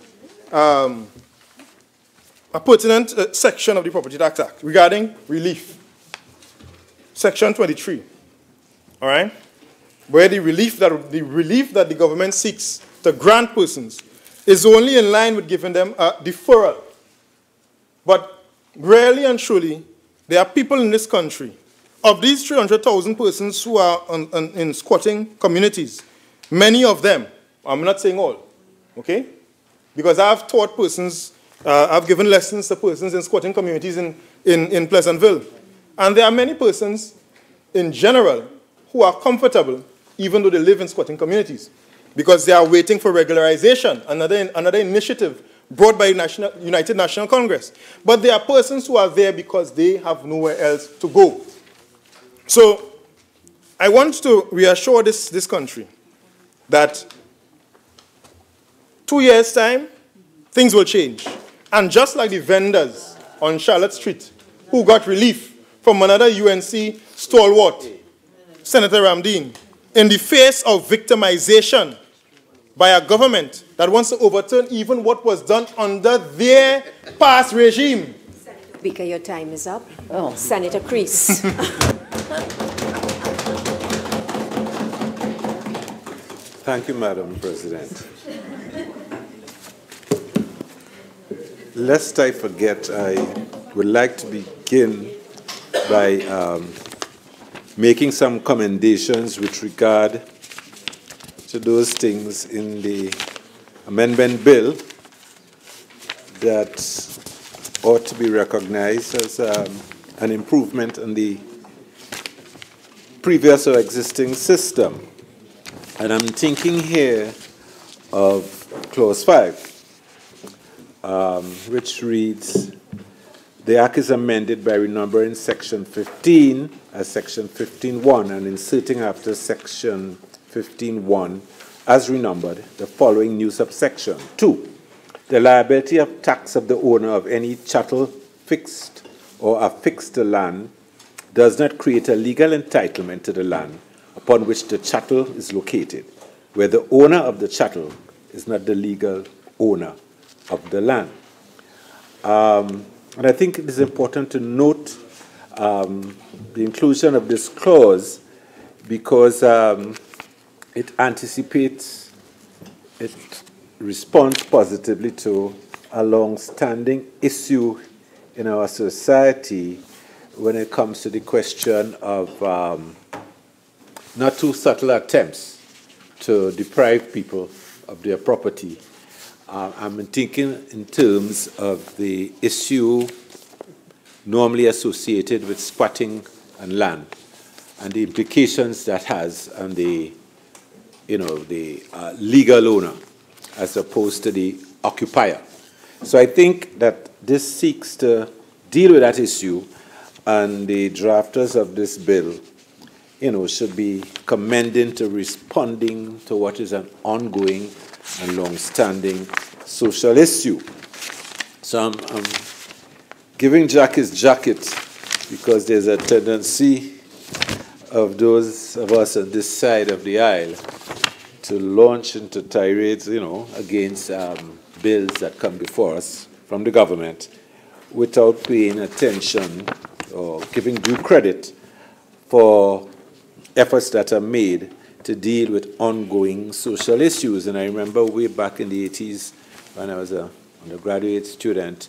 section of the Property Tax Act regarding relief. Section 23. all right, where the relief that the government seeks to grant persons is only in line with giving them a deferral. But really and truly, there are people in this country, of these 300,000 persons who are in squatting communities, many of them, I'm not saying all, okay? Because I've taught persons, I've given lessons to persons in squatting communities in Pleasantville. And there are many persons in general who are comfortable even though they live in squatting communities because they are waiting for regularization, another initiative brought by United National Congress. But there are persons who are there because they have nowhere else to go. So I want to reassure this country that 2 years' time, things will change. And just like the vendors on Charlotte Street who got relief from another UNC stalwart, Senator Ramdeen, in the face of victimization by a government that wants to overturn even what was done under their past regime. Speaker, your time is up. Oh. Senator Crease. Thank you, Madam President. Lest I forget, I would like to begin by making some commendations with regard to those things in the amendment bill that ought to be recognized as an improvement in the previous or existing system. And I'm thinking here of Clause 5, which reads, the Act is amended by renumbering Section 15 as Section 15.1 and inserting after Section 15.1 as renumbered the following new subsection. 2. The liability of tax of the owner of any chattel fixed or affixed to land does not create a legal entitlement to the land upon which the chattel is located, where the owner of the chattel is not the legal owner of the land. And I think it is important to note the inclusion of this clause because it anticipates, it responds positively to a long-standing issue in our society when it comes to the question of not too subtle attempts to deprive people of their property. I'm thinking in terms of the issue normally associated with squatting and land and the implications that has on the, legal owner as opposed to the occupier. So I think that this seeks to deal with that issue, and the drafters of this bill, should be commended to responding to what is an ongoing and long-standing social issue. So I'm giving Jack his jacket because there's a tendency of those of us on this side of the aisle to launch into tirades, against bills that come before us from the government without paying attention or giving due credit for efforts that are made to deal with ongoing social issues. And I remember way back in the 80s when I was an undergraduate student,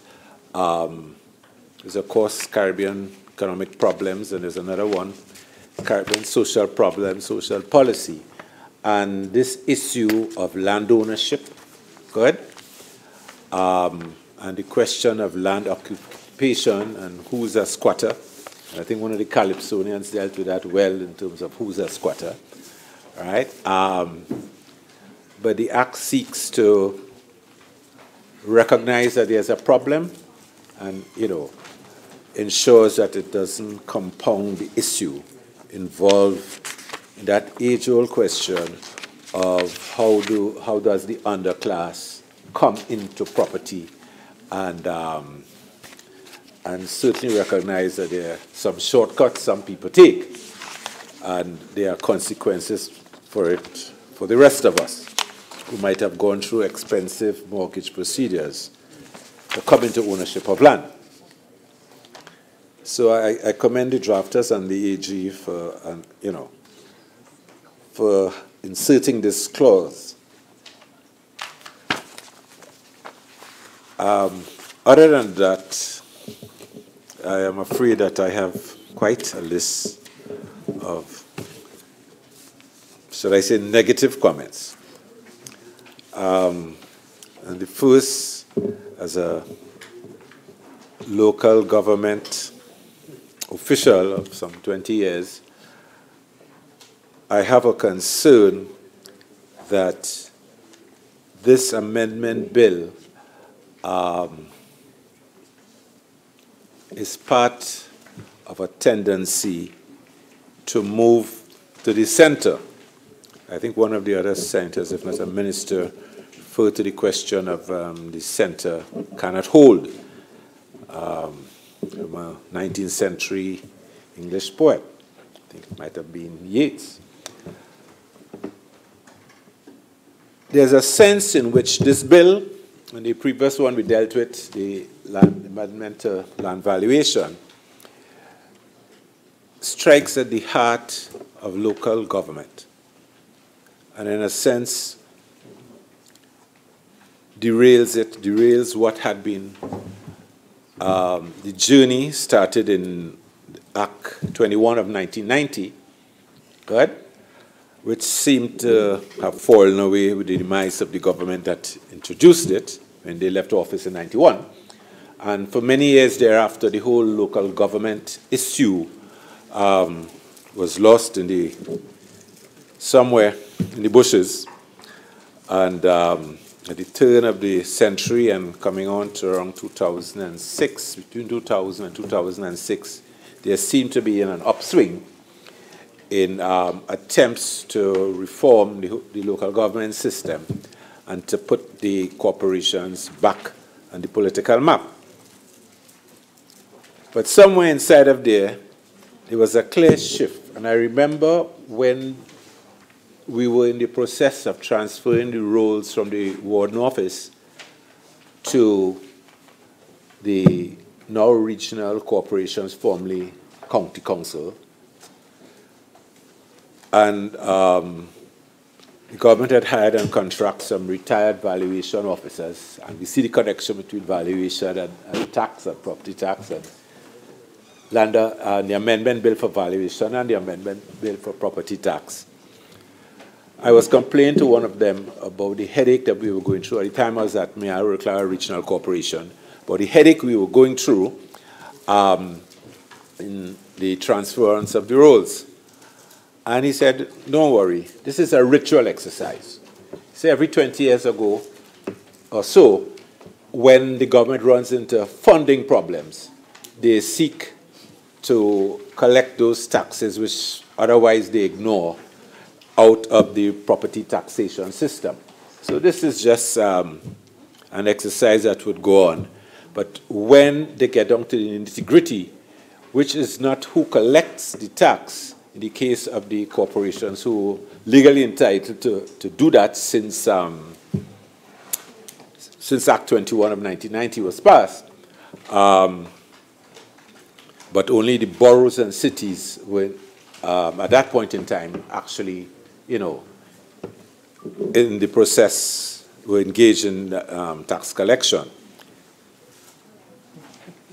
there's a course, Caribbean Economic Problems, and there's another one, Caribbean Social Problems, Social Policy. And this issue of land ownership, and the question of land occupation and who's a squatter. And I think one of the Calypsonians dealt with that well in terms of who's a squatter. Right? But the Act seeks to recognize that there's a problem and, ensures that it doesn't compound the issue involved in that age-old question of how does the underclass come into property, and certainly recognize that there are some shortcuts some people take, and there are consequences for it for the rest of us who might have gone through expensive mortgage procedures to come into ownership of land. So I commend the drafters and the AG for, for inserting this clause. Other than that, I am afraid that I have quite a list of, should I say, negative comments. And the first, as a local government official of some 20 years, I have a concern that this amendment bill is part of a tendency to move to the center. I think one of the other senators, if not a minister, referred to the question of the center cannot hold. From a 19th century English poet. I think it might have been Yeats. There's a sense in which this bill, and the previous one we dealt with, the amendment to land valuation, strikes at the heart of local government, and in a sense derails what had been the journey started in Act 21 of 1990, right, which seemed to have fallen away with the demise of the government that introduced it when they left office in 91. And for many years thereafter, the whole local government issue was lost in the somewhere in the bushes. And at the turn of the century and coming on to around 2006, between 2000 and 2006, there seemed to be an upswing in attempts to reform the local government system and to put the corporations back on the political map. But somewhere inside of there was a clear shift. And I remember when we were in the process of transferring the roles from the warden office to the now regional corporations, formerly county council. And the government had hired and contracted some retired valuation officers. And we see the connection between valuation and tax, and property tax, and the amendment bill for valuation and the amendment bill for property tax. I was complaining to one of them about the headache that we were going through. At the time I was at Mayaro Clara Regional Corporation, about the headache we were going through in the transference of the roles. And he said, don't worry, this is a ritual exercise. He said every 20 years ago or so, when the government runs into funding problems, they seek to collect those taxes which otherwise they ignore out of the property taxation system. So this is just an exercise that would go on. But when they get down to the nitty-gritty, which is not who collects the tax, in the case of the corporations who legally entitled to do that since Act 21 of 1990 was passed, but only the boroughs and cities were, at that point in time, actually, in the process, were engaged in tax collection.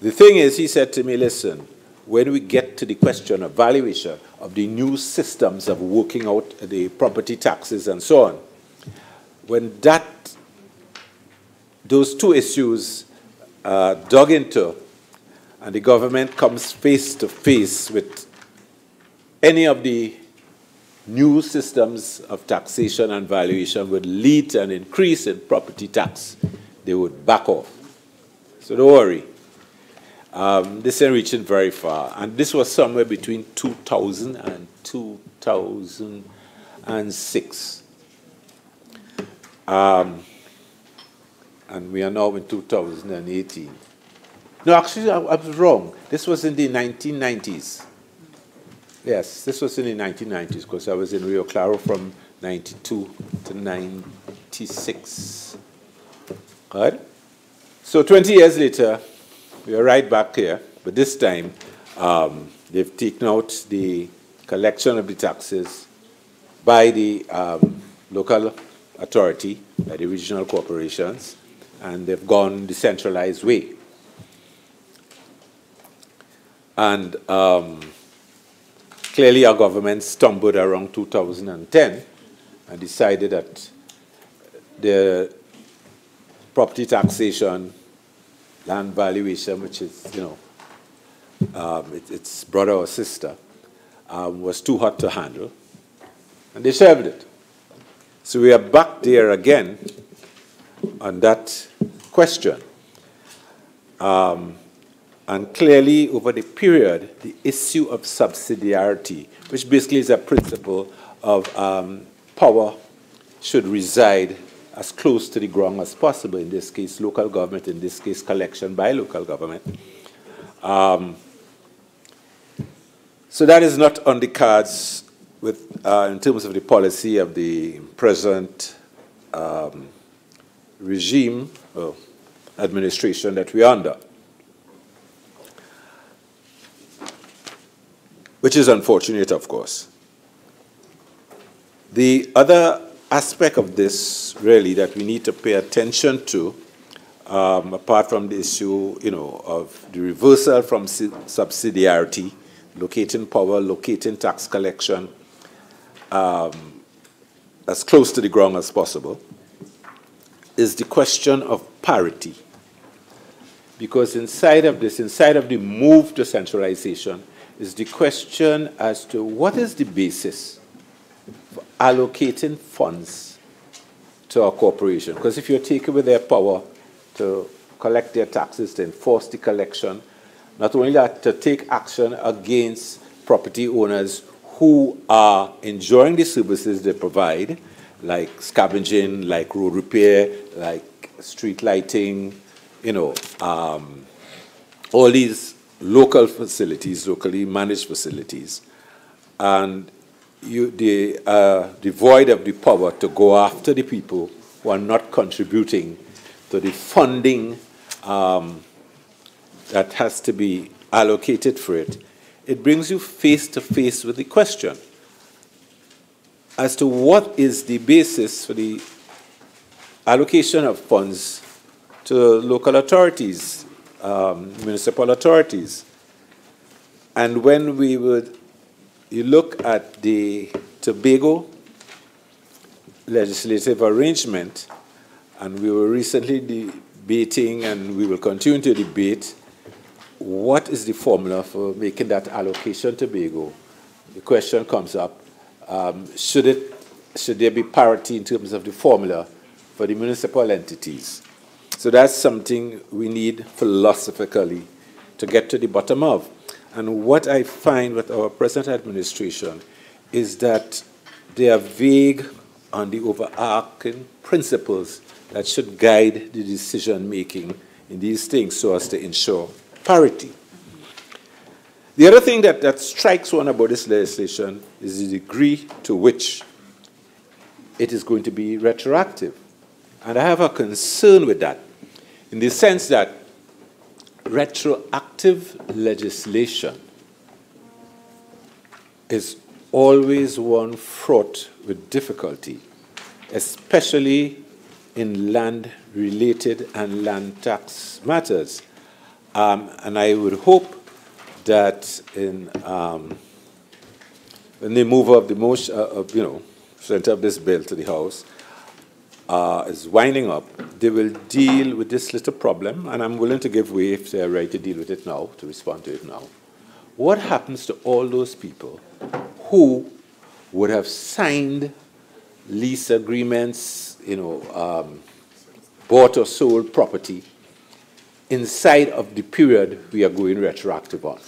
The thing is, he said to me, listen, when we get to the question of valuation of the new systems of working out the property taxes and so on, when those two issues are dug into and the government comes face to face with any of the new systems of taxation and valuation would lead to an increase in property tax, they would back off. So don't worry. This ain't reaching very far. And this was somewhere between 2000 and 2006. And we are now in 2018. No, actually, I was wrong. This was in the 1990s. Yes, this was in the 1990s because I was in Rio Claro from 92 to 96. Right? So 20 years later, we are right back here, but this time they've taken out the collection of the taxes by the local authority, by the regional corporations, and they've gone the centralized way. And clearly our government stumbled around 2010 and decided that the property taxation, land valuation, which is, it's brother or sister, was too hot to handle, and they shelved it. So we are back there again on that question. And clearly, over the period, the issue of subsidiarity, which basically is a principle of power should reside as close to the ground as possible, in this case, local government, in this case, collection by local government. So that is not on the cards with, in terms of the policy of the present regime or administration that we are under, which is unfortunate, of course. The other aspect of this, really, that we need to pay attention to, apart from the issue, of the reversal from subsidiarity, locating power, locating tax collection as close to the ground as possible, is the question of parity. Because inside of this, inside of the move to centralization, is the question as to what is the basis for allocating funds to our corporation. Because if you take away their power to collect their taxes, to enforce the collection, not only that, to take action against property owners who are enjoying the services they provide, like scavenging, like road repair, like street lighting, all these local facilities, locally managed facilities, and they are devoid of the power to go after the people who are not contributing to the funding that has to be allocated for it. It brings you face to face with the question as to what is the basis for the allocation of funds to local authorities, municipal authorities. And when you look at the Tobago legislative arrangement, and we were recently debating, and we will continue to debate, what is the formula for making that allocation to Tobago? The question comes up, should there be parity in terms of the formula for the municipal entities? So that's something we need philosophically to get to the bottom of. And what I find with our present administration is that they are vague on the overarching principles that should guide the decision-making in these things so as to ensure parity. The other thing that strikes one about this legislation is the degree to which it is going to be retroactive. And I have a concern with that, in the sense that retroactive legislation is always one fraught with difficulty, especially in land-related and land tax matters. And I would hope that when the mover of the motion, center of this bill to the House is winding up, they will deal with this little problem, and I'm willing to give way if they're ready to deal with it now, to respond to it now. What happens to all those people who would have signed lease agreements, bought or sold property inside of the period we are going retroactive on?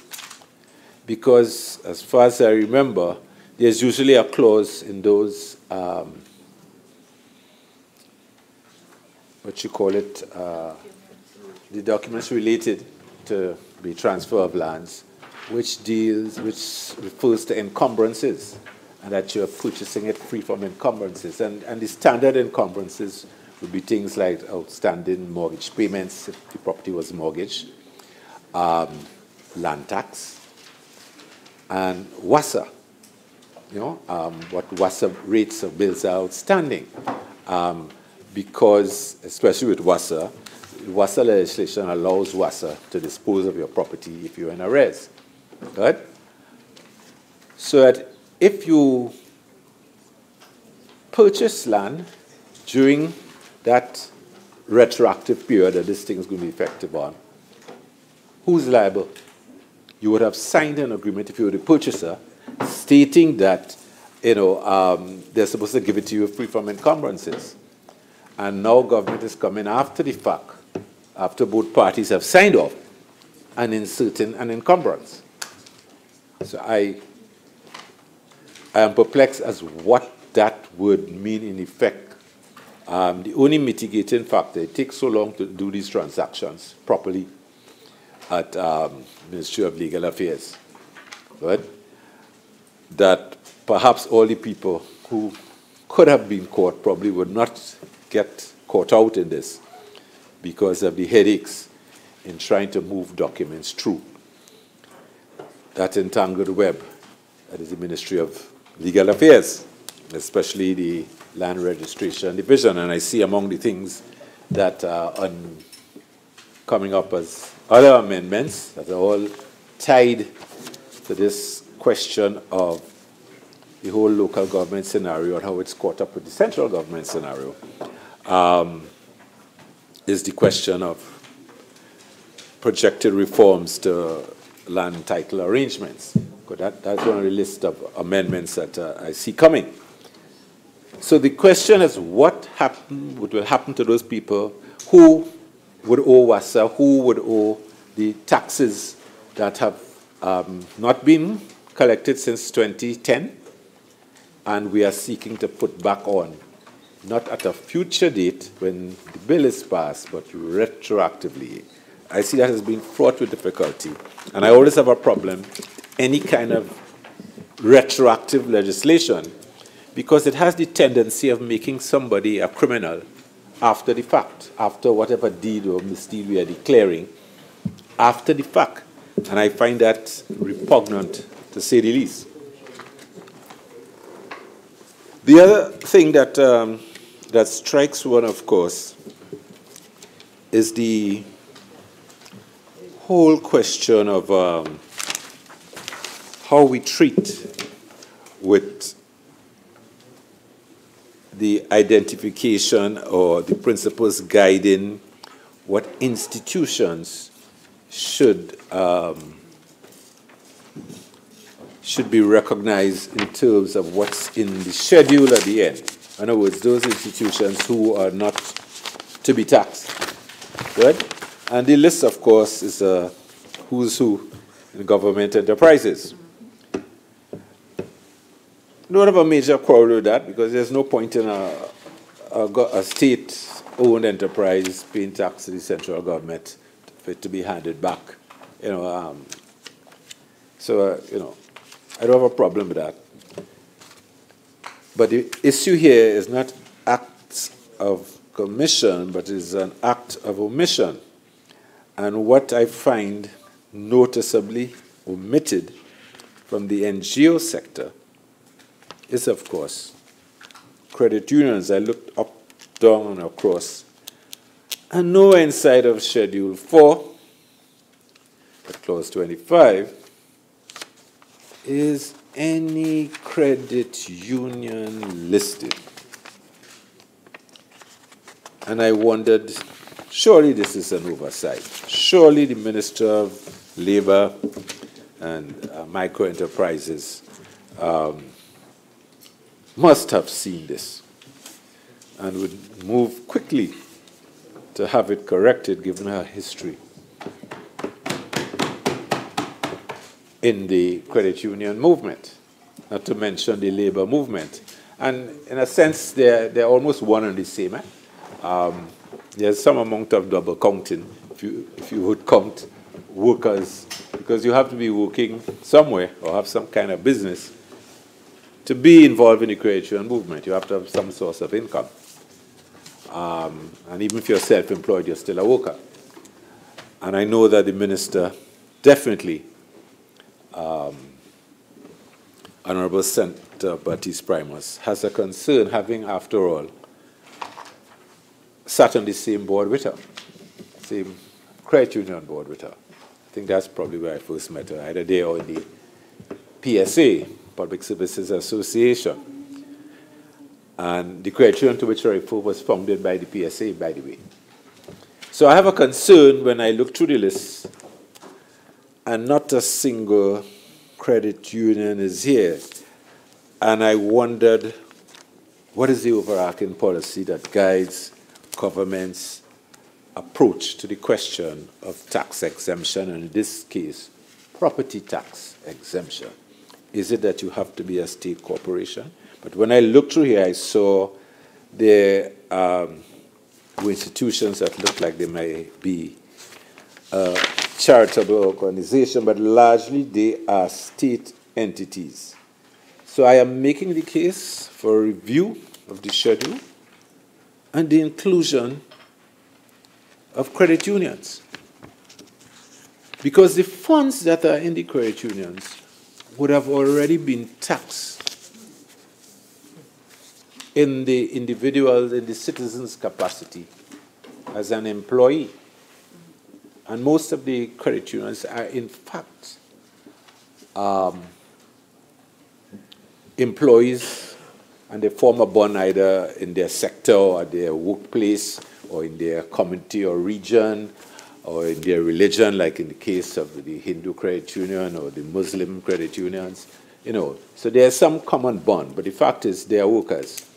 Because as far as I remember, there's usually a clause in those, the documents related to the transfer of lands, which refers to encumbrances, and that you're purchasing it free from encumbrances. And the standard encumbrances would be things like outstanding mortgage payments if the property was mortgaged, land tax, and WASA. what WASA rates of bills are outstanding. Because, especially with WASA legislation allows WASA to dispose of your property if you're in arrears, right? So that if you purchase land during that retroactive period that this thing is going to be effective on, who's liable? You would have signed an agreement if you were the purchaser stating that, they're supposed to give it to you free from encumbrances. And now government is coming after the fact, after both parties have signed off, and inserting an encumbrance. So I am perplexed as what that would mean in effect. The only mitigating factor, it takes so long to do these transactions properly at Ministry of Legal Affairs, right? That perhaps all the people who could have been caught probably would not get caught out in this because of the headaches in trying to move documents through that entangled web that is the Ministry of Legal Affairs, especially the Land Registration Division. And I see among the things that are coming up as other amendments that are all tied to this question of the whole local government scenario and how it's caught up with the central government scenario, is the question of projected reforms to land title arrangements. That's one of the list of amendments that I see coming. So the question is what will happen to those people who would owe WASA, who would owe the taxes that have not been collected since 2010, and we are seeking to put back on, not at a future date when the bill is passed, but retroactively. I see that as being fraught with difficulty. And I always have a problem, any kind of retroactive legislation, because it has the tendency of making somebody a criminal after the fact, after whatever deed or misdeed we are declaring, after the fact. And I find that repugnant, to say the least. The other thing that, that strikes one, of course, is the whole question of how we treat with the identification or the principles guiding what institutions should be recognized in terms of what's in the schedule at the end. In other words, those institutions who are not to be taxed, right? And the list, of course, is a who's who in government enterprises. Don't have a major quarrel with that because there's no point in a state-owned enterprise paying tax to the central government for it to be handed back. I don't have a problem with that. But the issue here is not acts of commission, but is an act of omission. And what I find noticeably omitted from the NGO sector is, of course, credit unions. I looked up, down, and across, and nowhere inside of Schedule 4, at Clause 25, is any credit union listed. And I wondered, surely this is an oversight. Surely the Minister of Labor and Microenterprises must have seen this and would move quickly to have it corrected given her history in the credit union movement, not to mention the labor movement. And in a sense, they're almost one and the same. There's some amount of double counting, if you would count workers, because you have to be working somewhere or have some kind of business to be involved in the credit union movement. You have to have some source of income. And even if you're self-employed, you're still a worker. And I know that the minister definitely Honorable Senator Baptiste Primus has a concern, having, after all, sat on the same board with her, same credit union board with her. I think that's probably where I first met her, either there or in the PSA, Public Services Association. And the credit union to which I refer was founded by the PSA, by the way. So I have a concern when I look through the list, and not a single credit union is here. And I wondered, what is the overarching policy that guides government's approach to the question of tax exemption, and in this case, property tax exemption? Is it that you have to be a state corporation? But when I looked through here, I saw there were institutions that looked like they may be charitable organization, but largely they are state entities. So I am making the case for a review of the schedule and the inclusion of credit unions. Because the funds that are in the credit unions would have already been taxed in the individual, in the citizen's capacity as an employee. And most of the credit unions are, in fact, employees, and they form a bond either in their sector or their workplace or in their community or region or in their religion, like in the case of the Hindu credit union or the Muslim credit unions. You know, so there's some common bond, but the fact is they are workers.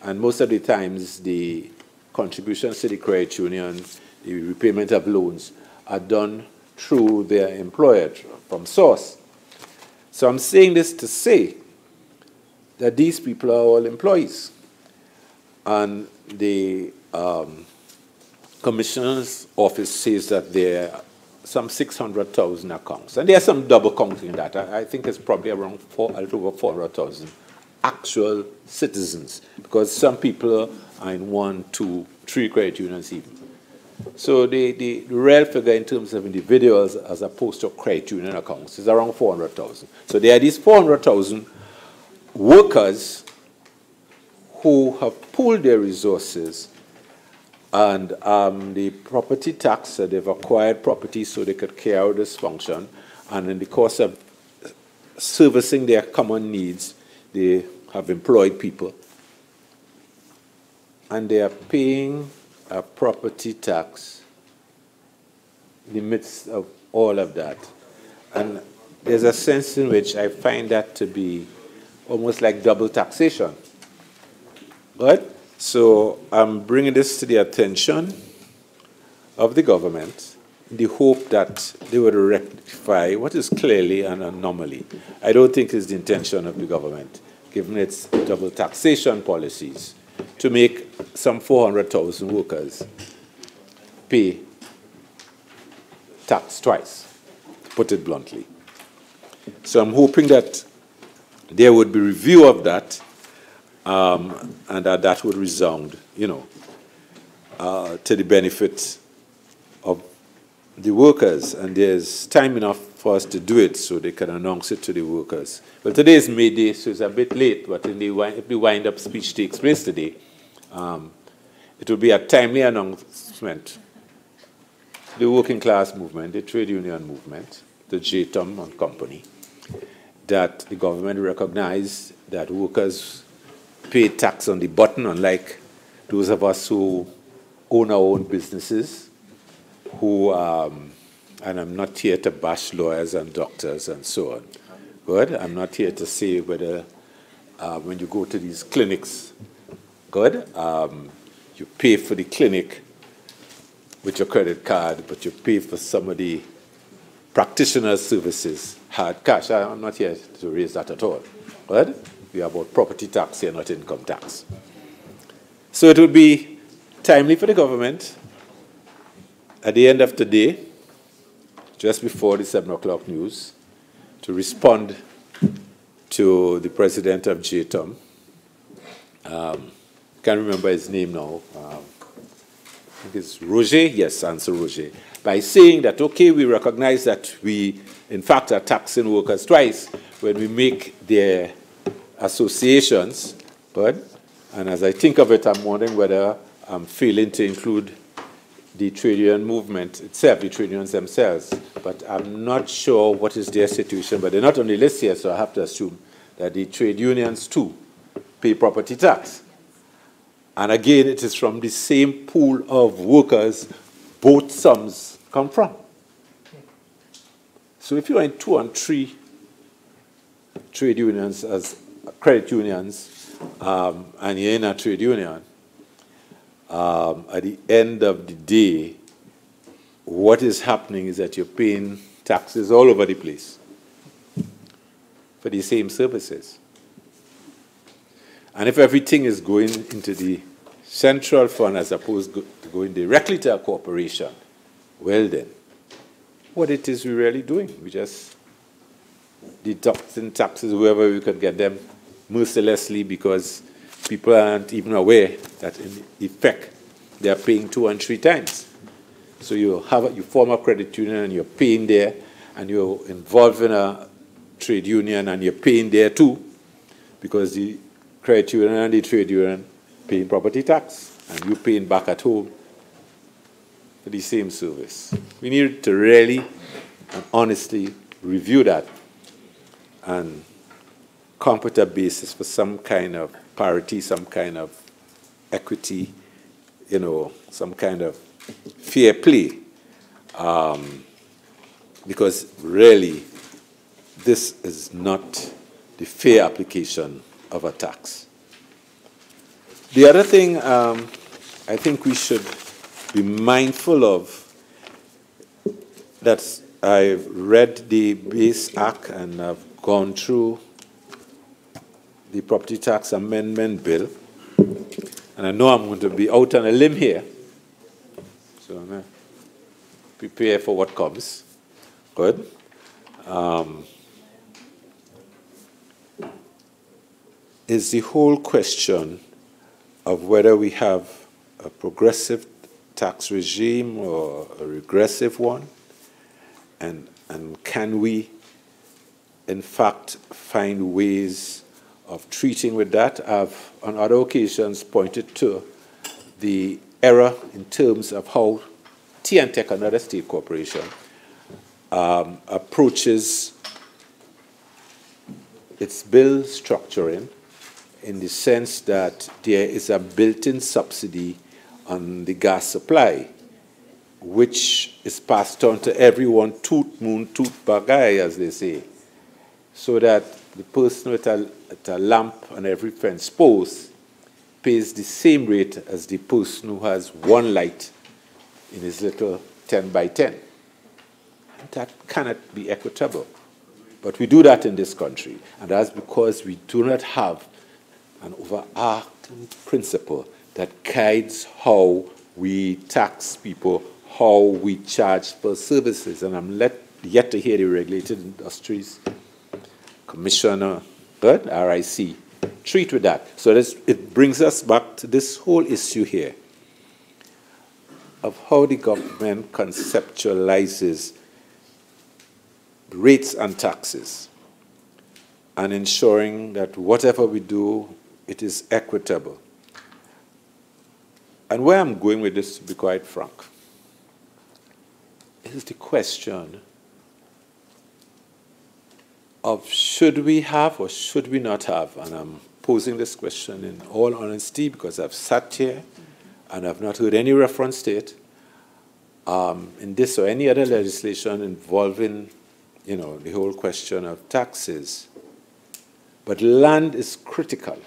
And most of the times the contributions to the credit union, the repayment of loans, are done through their employer, from source. So I'm saying this to say that these people are all employees. And the Commissioner's office says that there are some 600,000 accounts. And there's some double counting in that. I think it's probably around a little over 400,000 actual citizens, because some people are in 1, 2, 3 credit unions even. So the real figure in terms of individuals as opposed to credit union accounts is around 400,000. So there are these 400,000 workers who have pooled their resources, and the property tax, they've acquired property so they could carry out this function, and in the course of servicing their common needs, they have employed people, and they are paying a property tax in the midst of all of that. And there's a sense in which I find that to be almost like double taxation. Right? So I'm bringing this to the attention of the government in the hope that they would rectify what is clearly an anomaly. I don't think it's the intention of the government, given its double taxation policies, to make some 400,000 workers pay tax twice, to put it bluntly. So I'm hoping that there would be review of that, and that would resound, you know, to the benefit of the workers. And there's time enough for us to do it so they can announce it to the workers. Well, today is May Day, so it's a bit late, but if the wind-up speech takes place today, it will be a timely announcement. The working class movement, the trade union movement, the JTOM and company, that the government recognized that workers pay tax on the button, unlike those of us who own our own businesses, who, and I'm not here to bash lawyers and doctors and so on. Good? I'm not here to say whether when you go to these clinics, good, you pay for the clinic with your credit card, but you pay for some of the practitioner's services, hard cash. I'm not here to raise that at all. Right? We are about property tax here, not income tax. So it would be timely for the government at the end of the day, just before the 7 o'clock news, to respond to the president of JTOM. Can't remember his name now. think it's Roger, yes, answer Roger, by saying that, okay, we recognize that we, in fact, are taxing workers twice when we make their associations, but, and as I think of it, I'm wondering whether I'm failing to include the trade union movement itself, the trade unions themselves, but I'm not sure what is their situation, but they're not on the list here, so I have to assume that the trade unions too pay property tax. And again, it is from the same pool of workers both sums come from. So if you're in 2 and 3 trade unions as credit unions, and you're in a trade union, at the end of the day, what is happening is that you're paying taxes all over the place for the same services. And if everything is going into the central fund as opposed to going directly to a corporation, well then, what it is we're really doing? We just deducting taxes wherever we could get them mercilessly because people aren't even aware that in effect they are paying 2 and 3 times. So you form a credit union and you're paying there, and you're involved in a trade union and you're paying there too, because the credit union and the trade union paying property tax, and you're paying back at home for the same service. We need to really and honestly review that and come up with a basis for some kind of parity, some kind of equity, you know, some kind of fair play. Because really, this is not the fair application of a tax. The other thing I think we should be mindful of, that I've read the base act and I've gone through the property tax amendment bill, and I know I'm going to be out on a limb here, so I'm going to prepare for what comes. Good. Is the whole question of whether we have a progressive tax regime or a regressive one, and can we, in fact, find ways of treating with that. I've, on other occasions, pointed to the error in terms of how TNTech, another state corporation, approaches its bill structuring, in the sense that there is a built-in subsidy on the gas supply, which is passed on to everyone, toot moon, toot bagay, as they say, so that the person with a lamp on every fence post pays the same rate as the person who has one light in his little 10 by 10. And that cannot be equitable. But we do that in this country, and that's because we do not have an overarching principle that guides how we tax people, how we charge for services. And I'm yet to hear the Regulated Industries Commissioner, but RIC, treat with that. So it brings us back to this whole issue here of how the government conceptualizes rates and taxes, and ensuring that whatever we do, it is equitable. And where I'm going with this, to be quite frank, is the question of should we have or should we not have, and I'm posing this question in all honesty because I've sat here and I've not heard any reference to it in this or any other legislation involving, you know, the whole question of taxes. But land is critical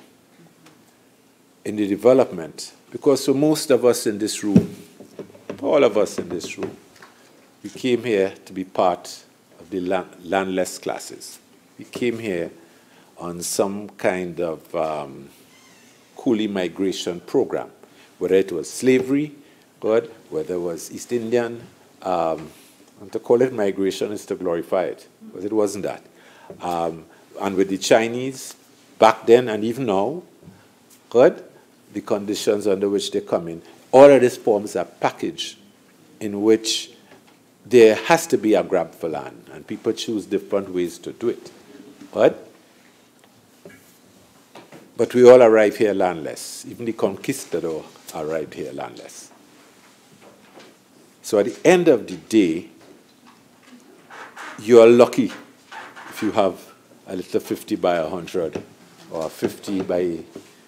in the development, because for most of us in this room, all of us in this room, we came here to be part of the landless classes. We came here on some kind of coolie migration program, whether it was slavery, whether it was East Indian, and to call it migration is to glorify it, because it wasn't that. And with the Chinese, back then and even now, the conditions under which they come in, all of this forms a package in which there has to be a grab for land, and people choose different ways to do it. But we all arrive here landless. Even the conquistador arrived here landless. So at the end of the day, you are lucky if you have a little 50 by 100 or 50 by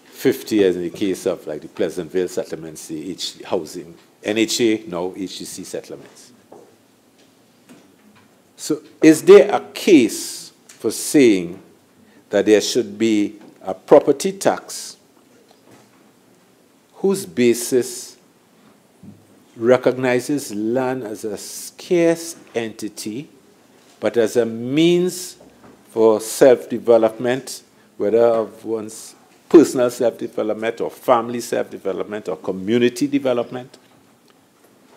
50, as in the case of like the Pleasantville settlements, the housing, NHA, now HGC settlements. So is there a case for saying that there should be a property tax whose basis recognizes land as a scarce entity, but as a means for self-development, whether of one's personal self-development or family self-development or community development,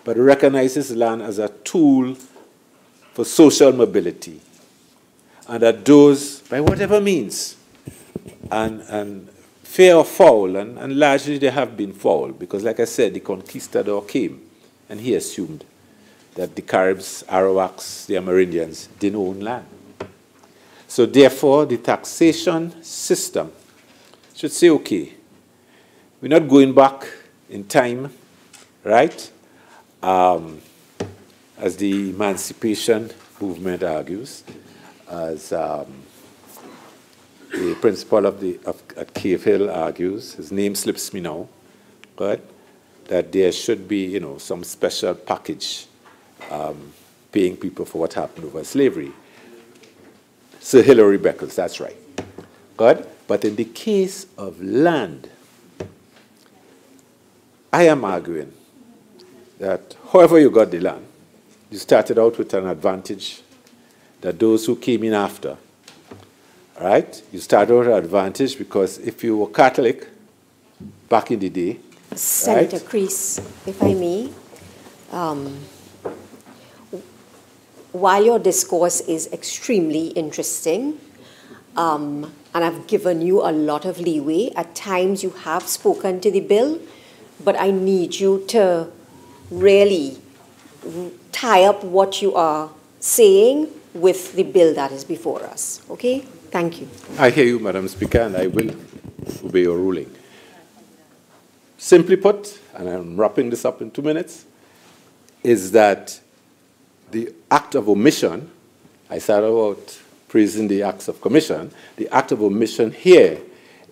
but recognizes land as a tool for social mobility, and that those, by whatever means, and fair or foul, and largely they have been foul, because like I said, the conquistador came, and he assumed that the Caribs, Arawaks, the Amerindians didn't own land. So therefore, the taxation system should say, okay, we're not going back in time, right? As the emancipation movement argues, as the principal at Cave Hill argues, his name slips me now, but that there should be, some special package paying people for what happened over slavery. Sir Hilary Beckles, that's right. Good? But in the case of land, I am arguing that however you got the land, you started out with an advantage that those who came in after, right? You started out with an advantage because if you were Catholic back in the day, Senator right? Crease, if I may, while your discourse is extremely interesting, and I've given you a lot of leeway, at times you have spoken to the bill, but I need you to really tie up what you are saying with the bill that is before us. Okay? Thank you. I hear you, Madam Speaker, and I will obey your ruling. Simply put, and I'm wrapping this up in 2 minutes, is that the act of omission, I started about praising the acts of commission, the act of omission here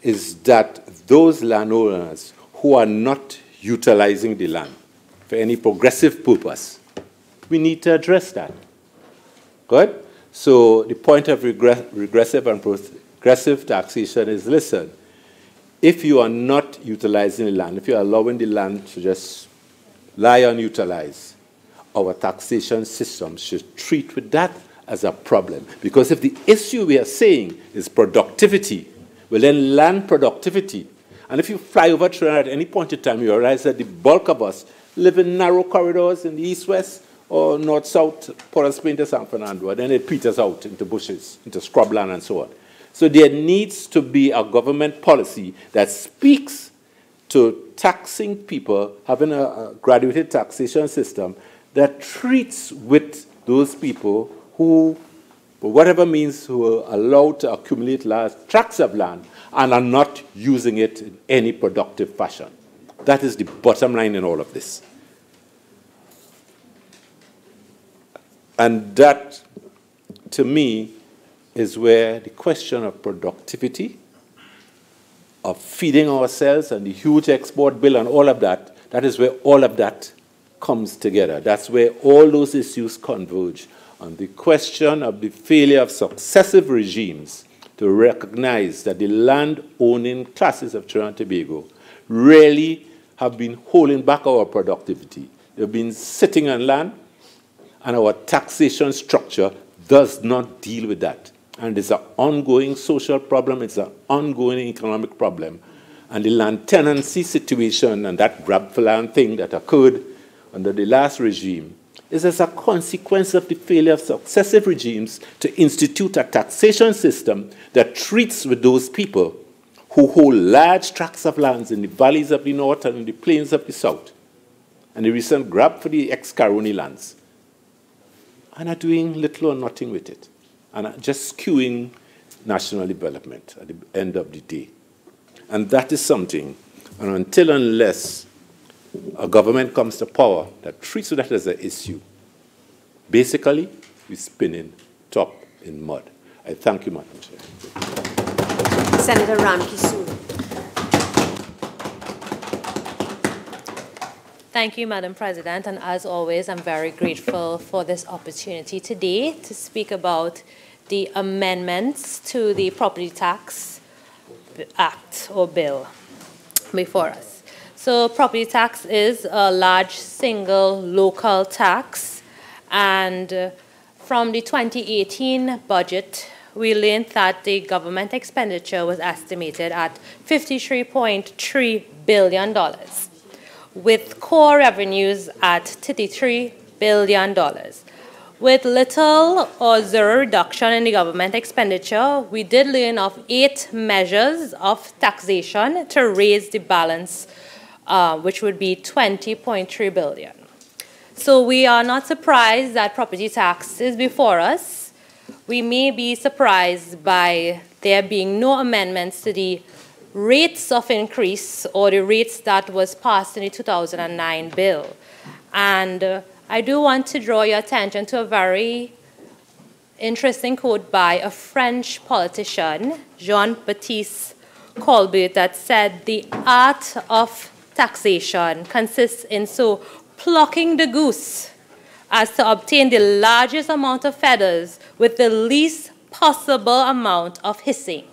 is that those landowners who are not utilizing the land for any progressive purpose, we need to address that. Good? So the point of regressive and progressive taxation is, listen, if you are not utilizing the land, if you are allowing the land to just lie unutilized, our taxation system should treat with that as a problem. Because if the issue we are saying is productivity, well then land productivity. And if you fly over Trinidad at any point in time, you realize that the bulk of us live in narrow corridors in the east-west or north-south, Port of Spain to San Fernando, and then it peters out into bushes, into scrubland and so on. So there needs to be a government policy that speaks to taxing people, having a graduated taxation system that treats with those people who, for whatever means, who are allowed to accumulate large tracts of land and are not using it in any productive fashion. That is the bottom line in all of this. And that, to me, is where the question of productivity, of feeding ourselves and the huge export bill and all of that, that is where all of that comes together. That's where all those issues converge on the question of the failure of successive regimes to recognize that the land-owning classes of Trinidad and Tobago really have been holding back our productivity. They've been sitting on land, and our taxation structure does not deal with that. And it's an ongoing social problem, it's an ongoing economic problem. And the land tenancy situation and that grab for land thing that occurred under the last regime is as a consequence of the failure of successive regimes to institute a taxation system that treats with those people who hold large tracts of lands in the valleys of the north and in the plains of the south and the recent grab for the ex-Caroni lands, and are doing little or nothing with it, and are just skewing national development at the end of the day. And that is something, and until unless a government comes to power that treats that as an issue, basically, we're spinning top in mud. I thank you, Madam Chair. Senator Ramkissoon. Thank you, Madam President, and as always, I'm very grateful for this opportunity today to speak about the amendments to the Property Tax Act or bill before us. So property tax is a large single local tax, and from the 2018 budget, we learned that the government expenditure was estimated at $53.3 billion, with core revenues at $33 billion. With little or zero reduction in the government expenditure, we did learn of 8 measures of taxation to raise the balance, which would be $20.3 billion. So we are not surprised that property tax is before us. We may be surprised by there being no amendments to the rates of increase or the rates that was passed in the 2009 bill. And I do want to draw your attention to a very interesting quote by a French politician, Jean-Baptiste Colbert, that said, "The art of taxation consists in so plucking the goose as to obtain the largest amount of feathers with the least possible amount of hissing."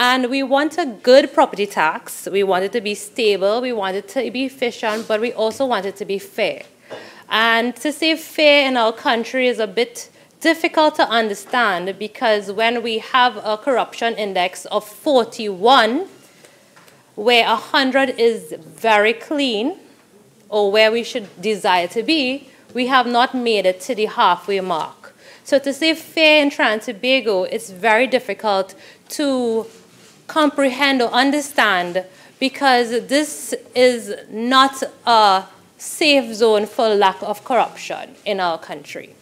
And we want a good property tax. We want it to be stable. We want it to be efficient, but we also want it to be fair. And to say fair in our country is a bit difficult to understand, because when we have a corruption index of 41, where 100 is very clean, or where we should desire to be, we have not made it to the halfway mark. So to say fair in Trinidad and Tobago, it's very difficult to comprehend or understand, because this is not a safe zone for lack of corruption in our country.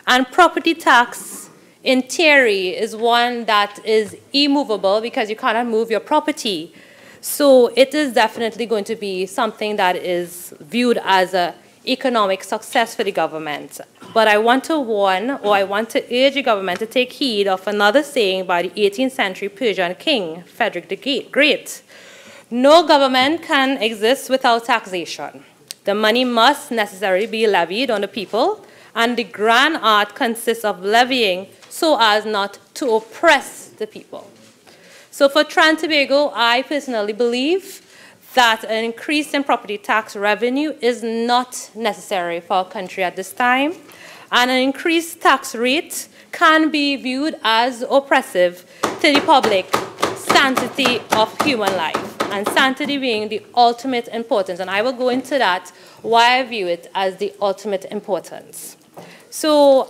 And property tax, in theory, is one that is immovable because you cannot move your property. So it is definitely going to be something that is viewed as an economic success for the government. But I want to warn, or I want to urge the government to take heed of another saying by the 18th century Persian king, Frederick the Great. No government can exist without taxation. The money must necessarily be levied on the people, and the grand art consists of levying so as not to oppress the people. So for Trinidad and Tobago, I personally believe that an increase in property tax revenue is not necessary for our country at this time, and an increased tax rate can be viewed as oppressive to the public sanctity of human life, and sanctity being the ultimate importance. And I will go into that, why I view it as the ultimate importance. So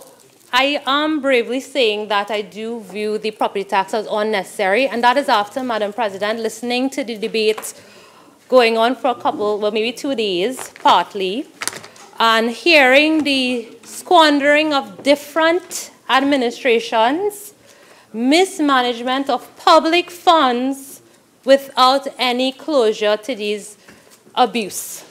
I am bravely saying that I do view the property tax as unnecessary, and that is after, Madam President, listening to the debate going on for a couple, well, maybe 2 days, partly, and hearing the squandering of different administrations, mismanagement of public funds without any closure to these abuse.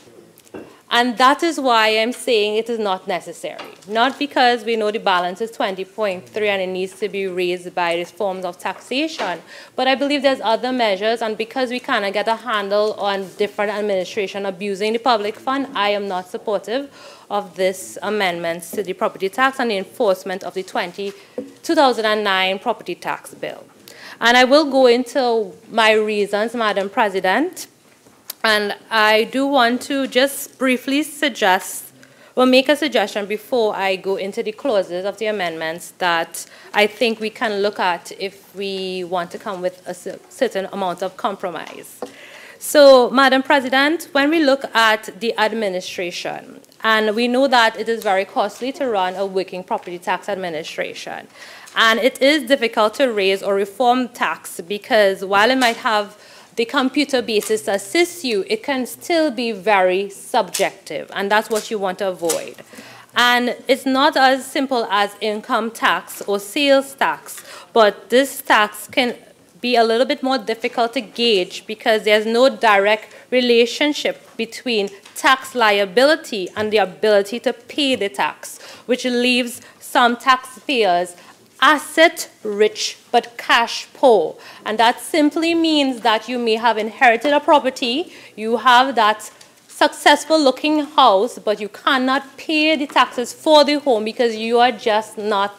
And that is why I'm saying it is not necessary. Not because we know the balance is 20.3 and it needs to be raised by these forms of taxation, but I believe there's other measures, and because we cannot get a handle on different administration abusing the public fund, I am not supportive of this amendments to the property tax and the enforcement of the 2009 property tax bill. And I will go into my reasons, Madam President. And I do want to just briefly suggest, or make a suggestion before I go into the clauses of the amendments that I think we can look at if we want to come with a certain amount of compromise. So, Madam President, when we look at the administration, and we know that it is very costly to run a working property tax administration, and it is difficult to raise or reform tax because while it might have the computer basis assists you, it can still be very subjective, and that's what you want to avoid. And it's not as simple as income tax or sales tax, but this tax can be a little bit more difficult to gauge because there's no direct relationship between tax liability and the ability to pay the tax, which leaves some taxpayers asset rich but cash poor. And that simply means that you may have inherited a property, you have that successful looking house, but you cannot pay the taxes for the home because you are just not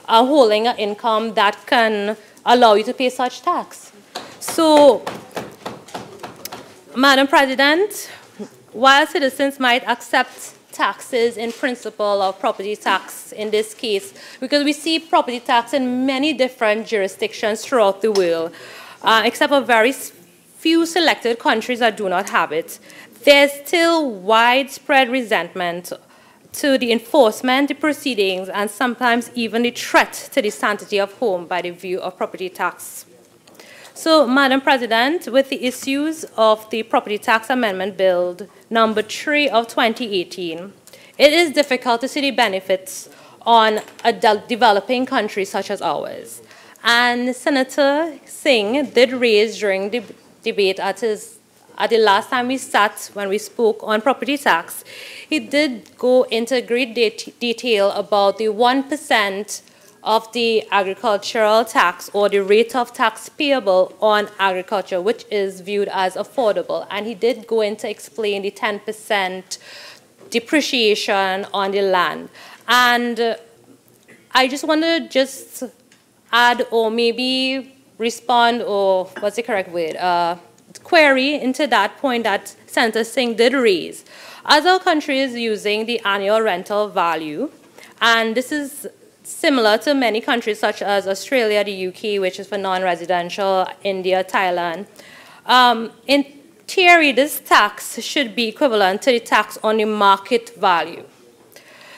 holding an income that can allow you to pay such tax. So, Madam President, while citizens might accept taxes in principle or property tax in this case, because we see property tax in many different jurisdictions throughout the world, except for very few selected countries that do not have it, there's still widespread resentment to the enforcement, the proceedings, and sometimes even the threat to the sanctity of home by the view of property tax. So, Madam President, with the issues of the Property Tax Amendment Bill number 3 of 2018, it is difficult to see the benefits on a developing country such as ours. And Senator Singh did raise during the debate at the last time we sat when we spoke on property tax, he did go into great detail about the 1% of the agricultural tax or the rate of tax payable on agriculture, which is viewed as affordable. And he did go into explain the 10% depreciation on the land. And I just want to just add or maybe respond, or what's the correct word, query into that point that Senator Singh did raise. As our country is using the annual rental value, and this is similar to many countries such as Australia, the UK, which is for non-residential, India, Thailand. In theory, this tax should be equivalent to the tax on the market value.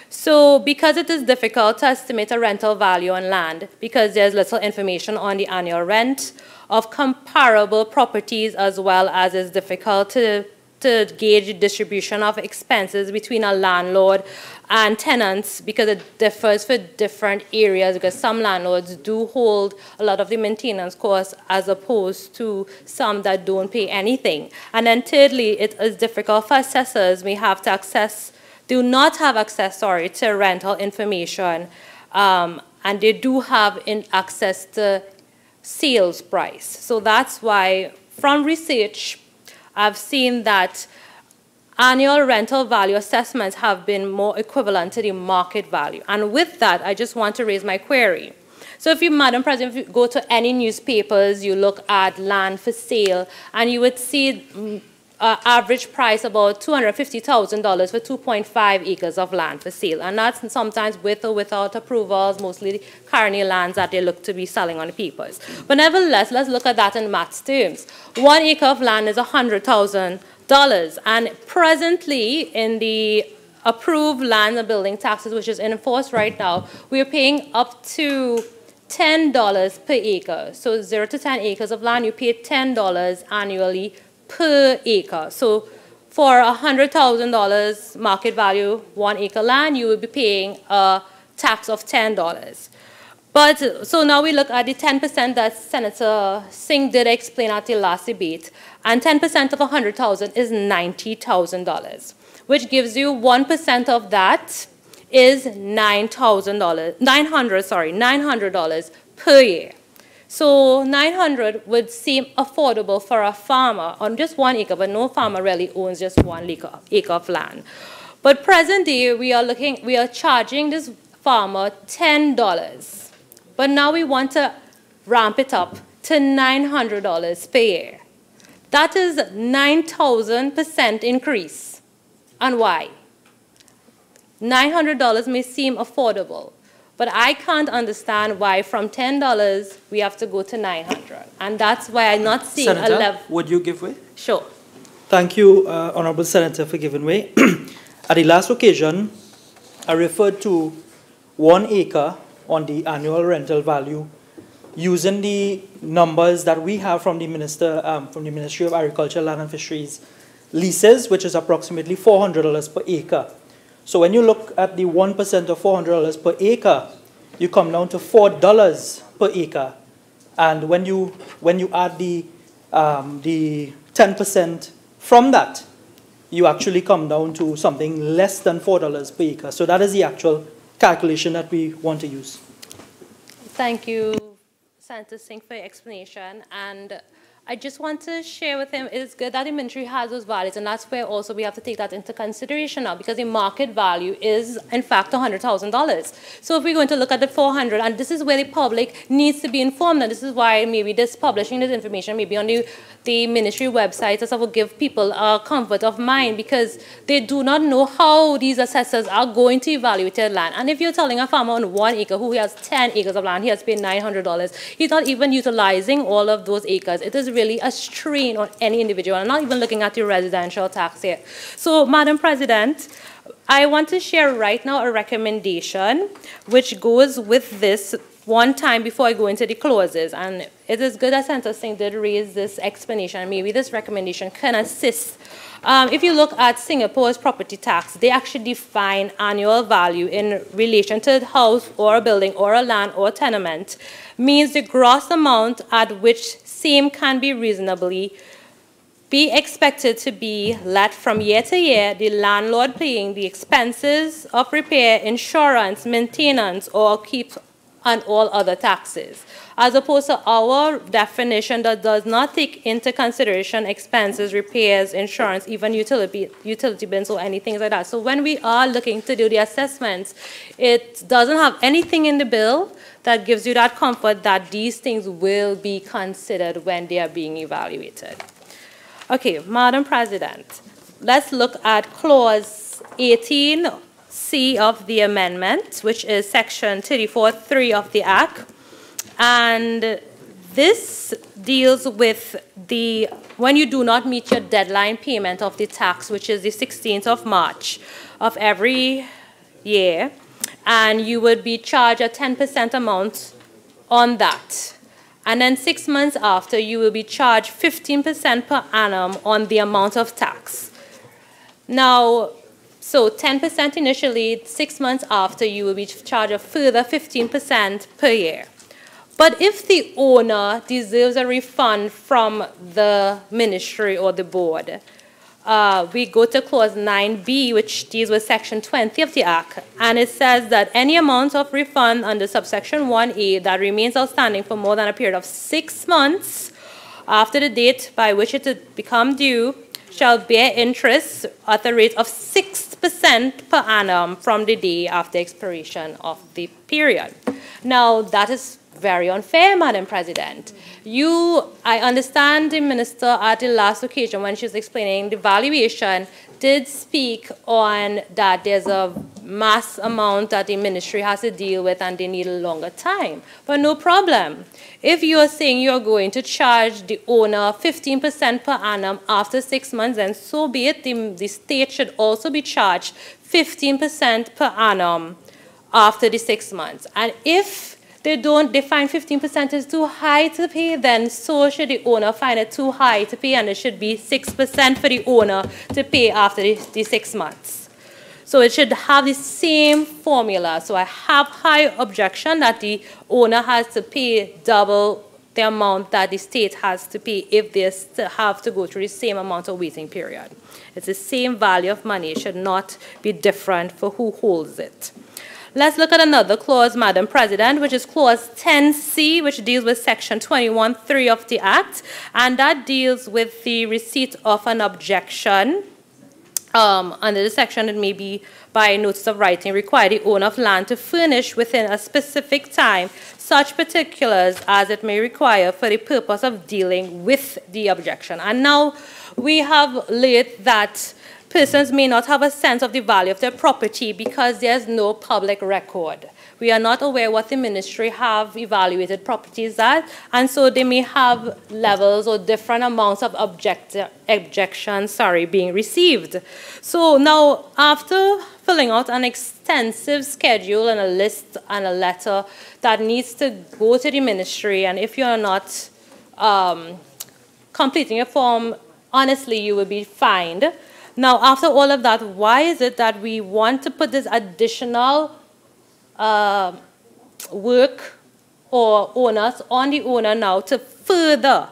So because it is difficult to estimate a rental value on land, because there's little information on the annual rent of comparable properties, as well as it's difficult to gauge the distribution of expenses between a landlord and tenants, because it differs for different areas, because some landlords do hold a lot of the maintenance costs as opposed to some that don't pay anything. And then thirdly, it is difficult for assessors. We have to do not have access, to rental information, and they do have access to sales price. So that's why, from research, I've seen that annual rental value assessments have been more equivalent to the market value. And with that, I just want to raise my query. So if you, Madam President, if you go to any newspapers, you look at land for sale, and you would see average price about $250,000 for 2.5 acres of land for sale. And that's sometimes with or without approvals, mostly carny lands that they look to be selling on the papers. But nevertheless, let's look at that in maths terms. 1 acre of land is $100,000. And presently, in the approved land and building taxes, which is in force right now, we're paying up to $10 per acre. So 0 to 10 acres of land, you pay $10 annually per acre. So for $100,000 market value, 1 acre land, you will be paying a tax of $10. But so now we look at the 10% that Senator Singh did explain at the last debate, and 10% of $100,000 is $90,000, which gives you 1% of that is $900 per year. So $900 would seem affordable for a farmer on just 1 acre, but no farmer really owns just 1 acre of land. But present day, we are charging this farmer $10. But now we want to ramp it up to $900 per year. That is 9,000% increase. And why? $900 may seem affordable, but I can't understand why from $10 we have to go to $900. And that's why I'm not seeing Senator, a level. would you give way? Sure. Thank you, Honorable Senator, for giving way. At the last occasion, I referred to 1 acre on the annual rental value using the numbers that we have from the Ministry of Agriculture, Land and Fisheries leases, which is approximately $400 per acre. So when you look at the 1% of $400 per acre, you come down to $4 per acre. And when you add the 10% from that, you actually come down to something less than $4 per acre. So that is the actual calculation that we want to use. Thank you, Senator Singh, for your explanation. And I just want to share with him, it's good that the ministry has those values, and that's where also we have to take that into consideration now, because the market value is, in fact, $100,000. So if we're going to look at the 400, and this is where the public needs to be informed, and this is why maybe publishing this information maybe on the ministry website will give people a comfort of mind, because they do not know how these assessors are going to evaluate their land. And if you're telling a farmer on 1 acre who has 10 acres of land, he has paid $900, he's not even utilizing all of those acres. It is really a strain on any individual. I'm not even looking at your residential tax here. So, Madam President, I want to share right now a recommendation which goes with this one time before I go into the clauses. And it is good that Senator Singh did raise this explanation. Maybe this recommendation can assist. If you look at Singapore's property tax, they actually define annual value in relation to a house or a building or a land or a tenement, means the gross amount at which same can be reasonably be expected to be let from year to year, the landlord paying the expenses of repair, insurance, maintenance, or upkeep, and all other taxes, as opposed to our definition that does not take into consideration expenses, repairs, insurance, even utility bills or anything like that. So when we are looking to do the assessments, it doesn't have anything in the bill that gives you that comfort that these things will be considered when they are being evaluated. Okay, Madam President, let's look at Clause 18C of the amendment, which is Section 34(3) of the Act. And this deals with when you do not meet your deadline payment of the tax, which is the 16th of March of every year, and you would be charged a 10% amount on that. And then 6 months after, you will be charged 15% per annum on the amount of tax. Now, so 10% initially, 6 months after, you will be charged a further 15% per year. But if the owner deserves a refund from the ministry or the board, we go to Clause 9B, which deals with Section 20 of the Act, and it says that any amount of refund under subsection 1A that remains outstanding for more than a period of 6 months after the date by which it had become due shall bear interest at the rate of 6% per annum from the day after expiration of the period. Now, that is very unfair, Madam President. I understand the minister at the last occasion when she was explaining the valuation did speak on that there's a mass amount that the ministry has to deal with and they need a longer time. But no problem. If you're saying you're going to charge the owner 15% per annum after 6 months, then so be it. The state should also be charged 15% per annum after the 6 months. And if they find 15% is too high to pay, then so should the owner find it too high to pay, and it should be 6% for the owner to pay after the 6 months. So it should have the same formula. So I have high objection that the owner has to pay double the amount that the state has to pay if they have to go through the same amount of waiting period. It's the same value of money. It should not be different for who holds it. Let's look at another clause, Madam President, which is Clause 10C, which deals with Section 21(3) of the Act, and that deals with the receipt of an objection. Under the section, it may be by notice of writing, require the owner of land to furnish within a specific time such particulars as it may require for the purpose of dealing with the objection. And now we have laid that persons may not have a sense of the value of their property because there's no public record. We are not aware what the ministry have evaluated properties at, and so they may have levels or different amounts of objections being received. So now, for filling out an extensive schedule and a list and a letter that needs to go to the ministry. And if you're not completing a form, honestly, you will be fined. Now, after all of that, why is it that we want to put this additional work or onus on the owner now to further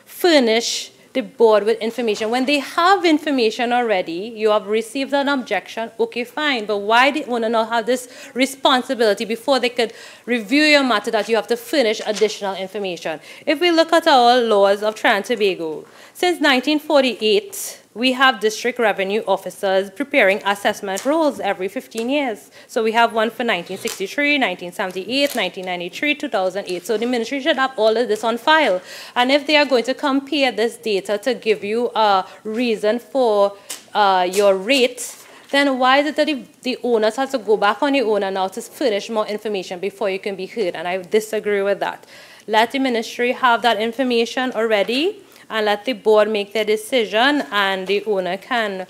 furnish the board with information? When they have information already, you have received an objection, okay, fine, but why the owner now have this responsibility before they could review your matter that you have to furnish additional information? If we look at our laws of Trinidad and Tobago, since 1948, we have district revenue officers preparing assessment rolls every 15 years. So we have one for 1963, 1978, 1993, 2008. So the ministry should have all of this on file. And if they are going to compare this data to give you a reason for your rate, then why is it that the owners have to go back on the owner now to furnish more information before you can be heard? And I disagree with that. Let the ministry have that information already, and let the board make their decision, and the owner can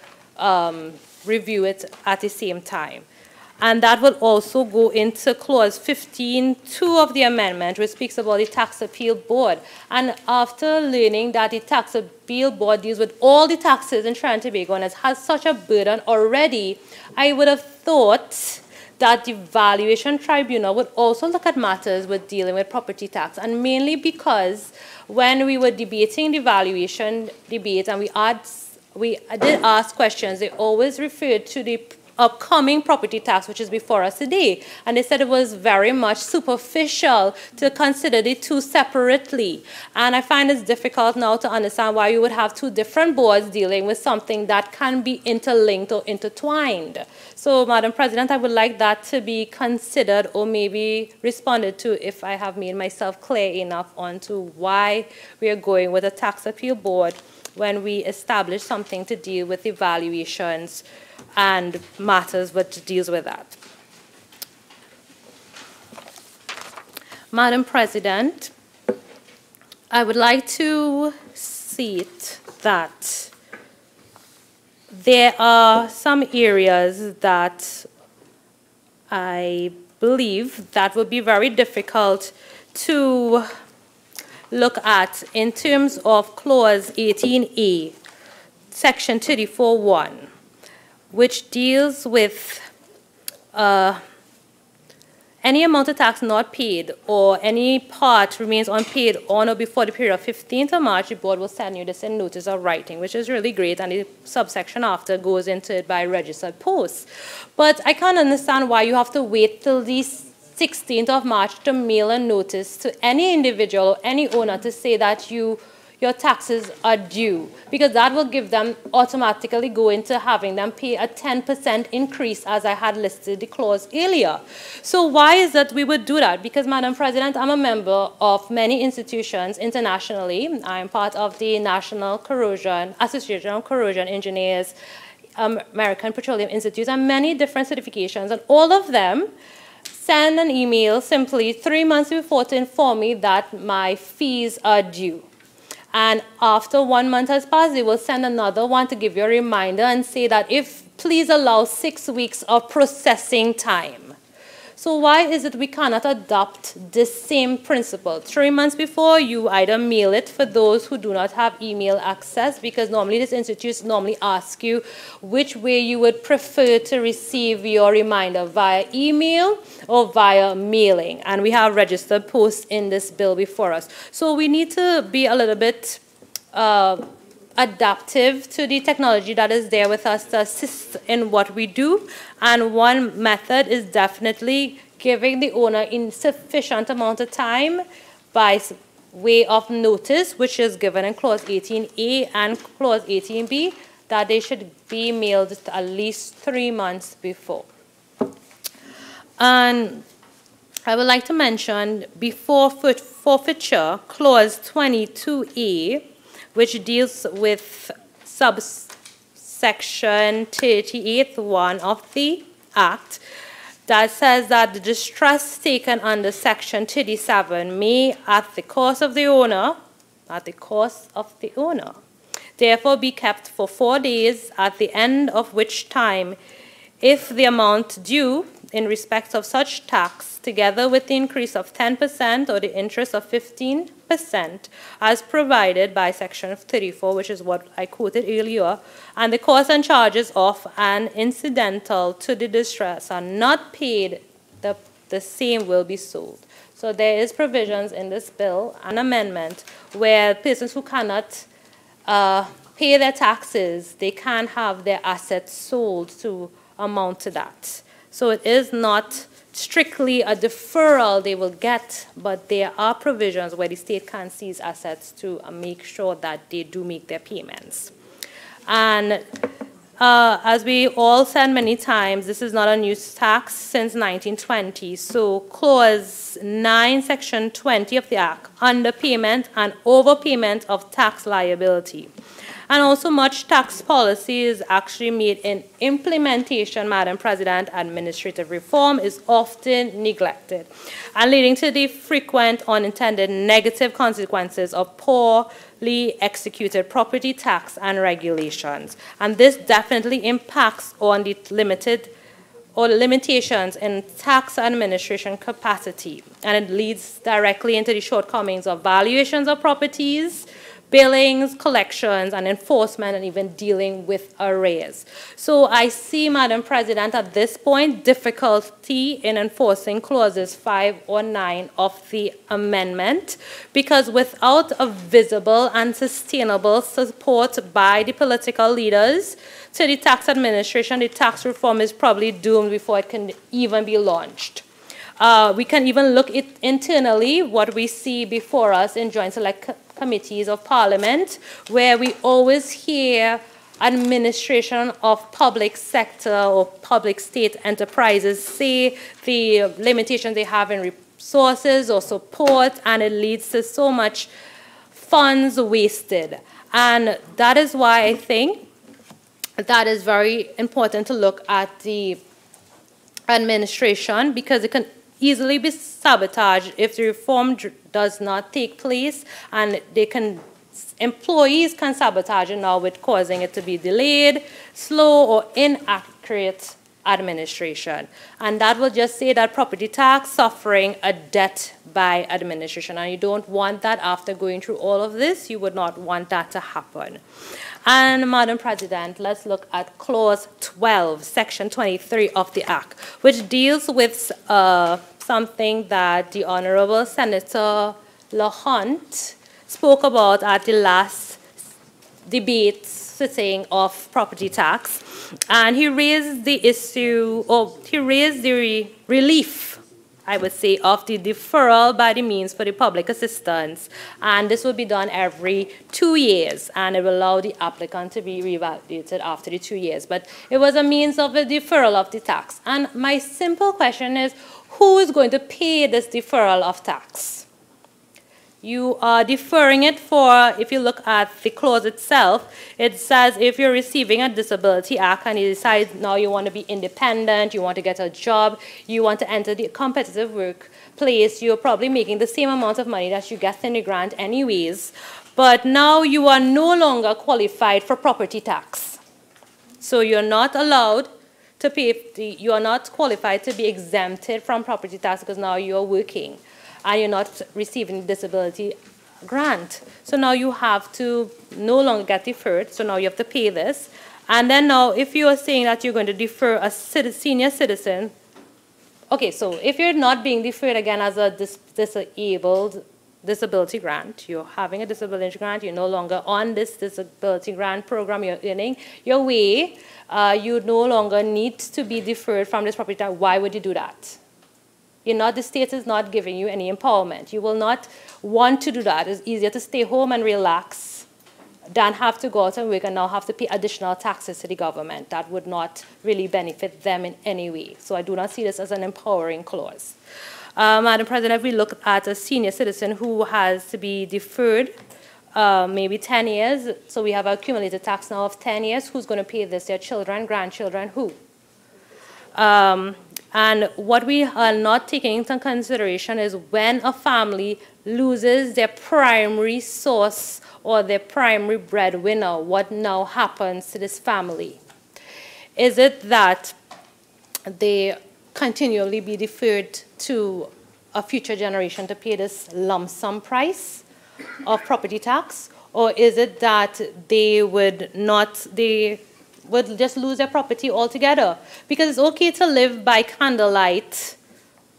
review it at the same time. And that will also go into clause 15.2 of the amendment, which speaks about the tax appeal board. And after learning that the tax appeal board deals with all the taxes in Trinidad and Tobago and has such a burden already, I would have thought that the valuation tribunal would also look at matters with dealing with property tax, and mainly because when we were debating the valuation debate and we did ask questions, they always referred to the upcoming property tax, which is before us today. And they said it was very much superficial to consider the two separately. And I find it's difficult now to understand why you would have two different boards dealing with something that can be interlinked or intertwined. So, Madam President, I would like that to be considered or maybe responded to if I have made myself clear enough on to why we are going with a tax appeal board when we establish something to deal with evaluations and matters which deals with that. Madam President, I would like to state that there are some areas that I believe that would be very difficult to look at in terms of clause 18A, section 34.1, which deals with any amount of tax not paid or any part remains unpaid on or before the period of 15th of March, the board will send you this in notice of writing, which is really great, and the subsection after goes into it by registered post. But I can't understand why you have to wait till the 16th of March to mail a notice to any individual or any owner to say that your taxes are due, because that will give them automatically go into having them pay a 10% increase, as I had listed the clause earlier. So why is that we would do that? Because, Madam President, I'm a member of many institutions internationally. I'm part of the National Association of Corrosion Engineers, American Petroleum Institute, and many different certifications, and all of them send an email simply 3 months before to inform me that my fees are due. And after 1 month has passed, they will send another one to give you a reminder and say that please allow 6 weeks of processing time. So why is it we cannot adopt this same principle? 3 months before, you either mail it for those who do not have email access, because normally these institutes normally ask you which way you would prefer to receive your reminder, via email or via mailing. And we have registered posts in this bill before us. So we need to be a little bit adaptive to the technology that is there with us to assist in what we do. And one method is definitely giving the owner insufficient amount of time by way of notice, which is given in clause 18A and clause 18B, that they should be mailed at least 3 months before. And I would like to mention before forfeiture, clause 22A, which deals with subsection 38(1) of the Act, that says that the distress taken under section 37 may, at the cost of the owner, therefore be kept for 4 days, at the end of which time if the amount due in respect of such tax, together with the increase of 10% or the interest of 15%, as provided by Section 34, which is what I quoted earlier, and the costs and charges of and incidental to the distress are not paid, the same will be sold. So there is provisions in this bill, an amendment, where persons who cannot pay their taxes, they can have their assets sold to amount to that. So it is not strictly a deferral they will get, but there are provisions where the state can seize assets to make sure that they do make their payments. And as we all said many times, this is not a new tax since 1920. So Clause 9, Section 20 of the Act, underpayment and overpayment of tax liability. And also much tax policy is actually made in implementation, Madam President. Administrative reform is often neglected and leading to the frequent unintended negative consequences of poorly executed property tax and regulations. And this definitely impacts on the limitations in tax administration capacity, and it leads directly into the shortcomings of valuations of properties, billings, collections, and enforcement, and even dealing with arrears. So I see, Madam President, at this point, difficulty in enforcing clauses 5 or 9 of the amendment, because without a visible and sustainable support by the political leaders to the tax administration, the tax reform is probably doomed before it can even be launched. We can even look at internally what we see before us in joint select committees of Parliament, where we always hear administration of public sector or public state enterprises say the limitations they have in resources or support, and it leads to so much funds wasted. And that is why I think that is very important to look at the administration, because it can easily be sabotaged if the reform does not take place, and employees can sabotage it now with causing it to be delayed, slow, or inaccurate administration. And that will just say that property tax suffering a debt by administration, and you don't want that. After going through all of this, you would not want that to happen. And Madam President, let's look at Clause 12, Section 23 of the Act, which deals with something that the Honorable Senator LaHunt spoke about at the last debate sitting of property tax. And he raised the issue, or he raised the relief, I would say, of the deferral by the means for the public assistance. And this will be done every 2 years, and it will allow the applicant to be reevaluated after the 2 years. But it was a means of a deferral of the tax. And my simple question is, who is going to pay this deferral of tax? You are deferring it for, if you look at the clause itself, it says if you're receiving a disability act and you decide now you want to be independent, you want to get a job, you want to enter the competitive workplace, you're probably making the same amount of money that you get in the grant anyways, but now you are no longer qualified for property tax. So you're not allowed to pay, you are not qualified to be exempted from property tax because now you're working and you're not receiving the disability grant. So now you have to no longer get deferred, so now you have to pay this. And then now if you are saying that you're going to defer a senior citizen, okay, so if you're not being deferred again as a disabled disability grant, you're having a disability grant, you're no longer on this disability grant program, you're earning your way, you no longer need to be deferred from this property tax. Why would you do that? The state is not giving you any empowerment. You will not want to do that. It's easier to stay home and relax than have to go out and work and now have to pay additional taxes to the government. That would not really benefit them in any way. So I do not see this as an empowering clause. Madam President, if we look at a senior citizen who has to be deferred maybe 10 years, so we have an accumulated tax now of 10 years, who's going to pay this? Their children, grandchildren, who? And what we are not taking into consideration is when a family loses their primary source or their primary breadwinner, what now happens to this family? Is it that they continually be deferred to a future generation to pay this lump sum price of property tax? Or is it that they would just lose their property altogether? Because it's okay to live by candlelight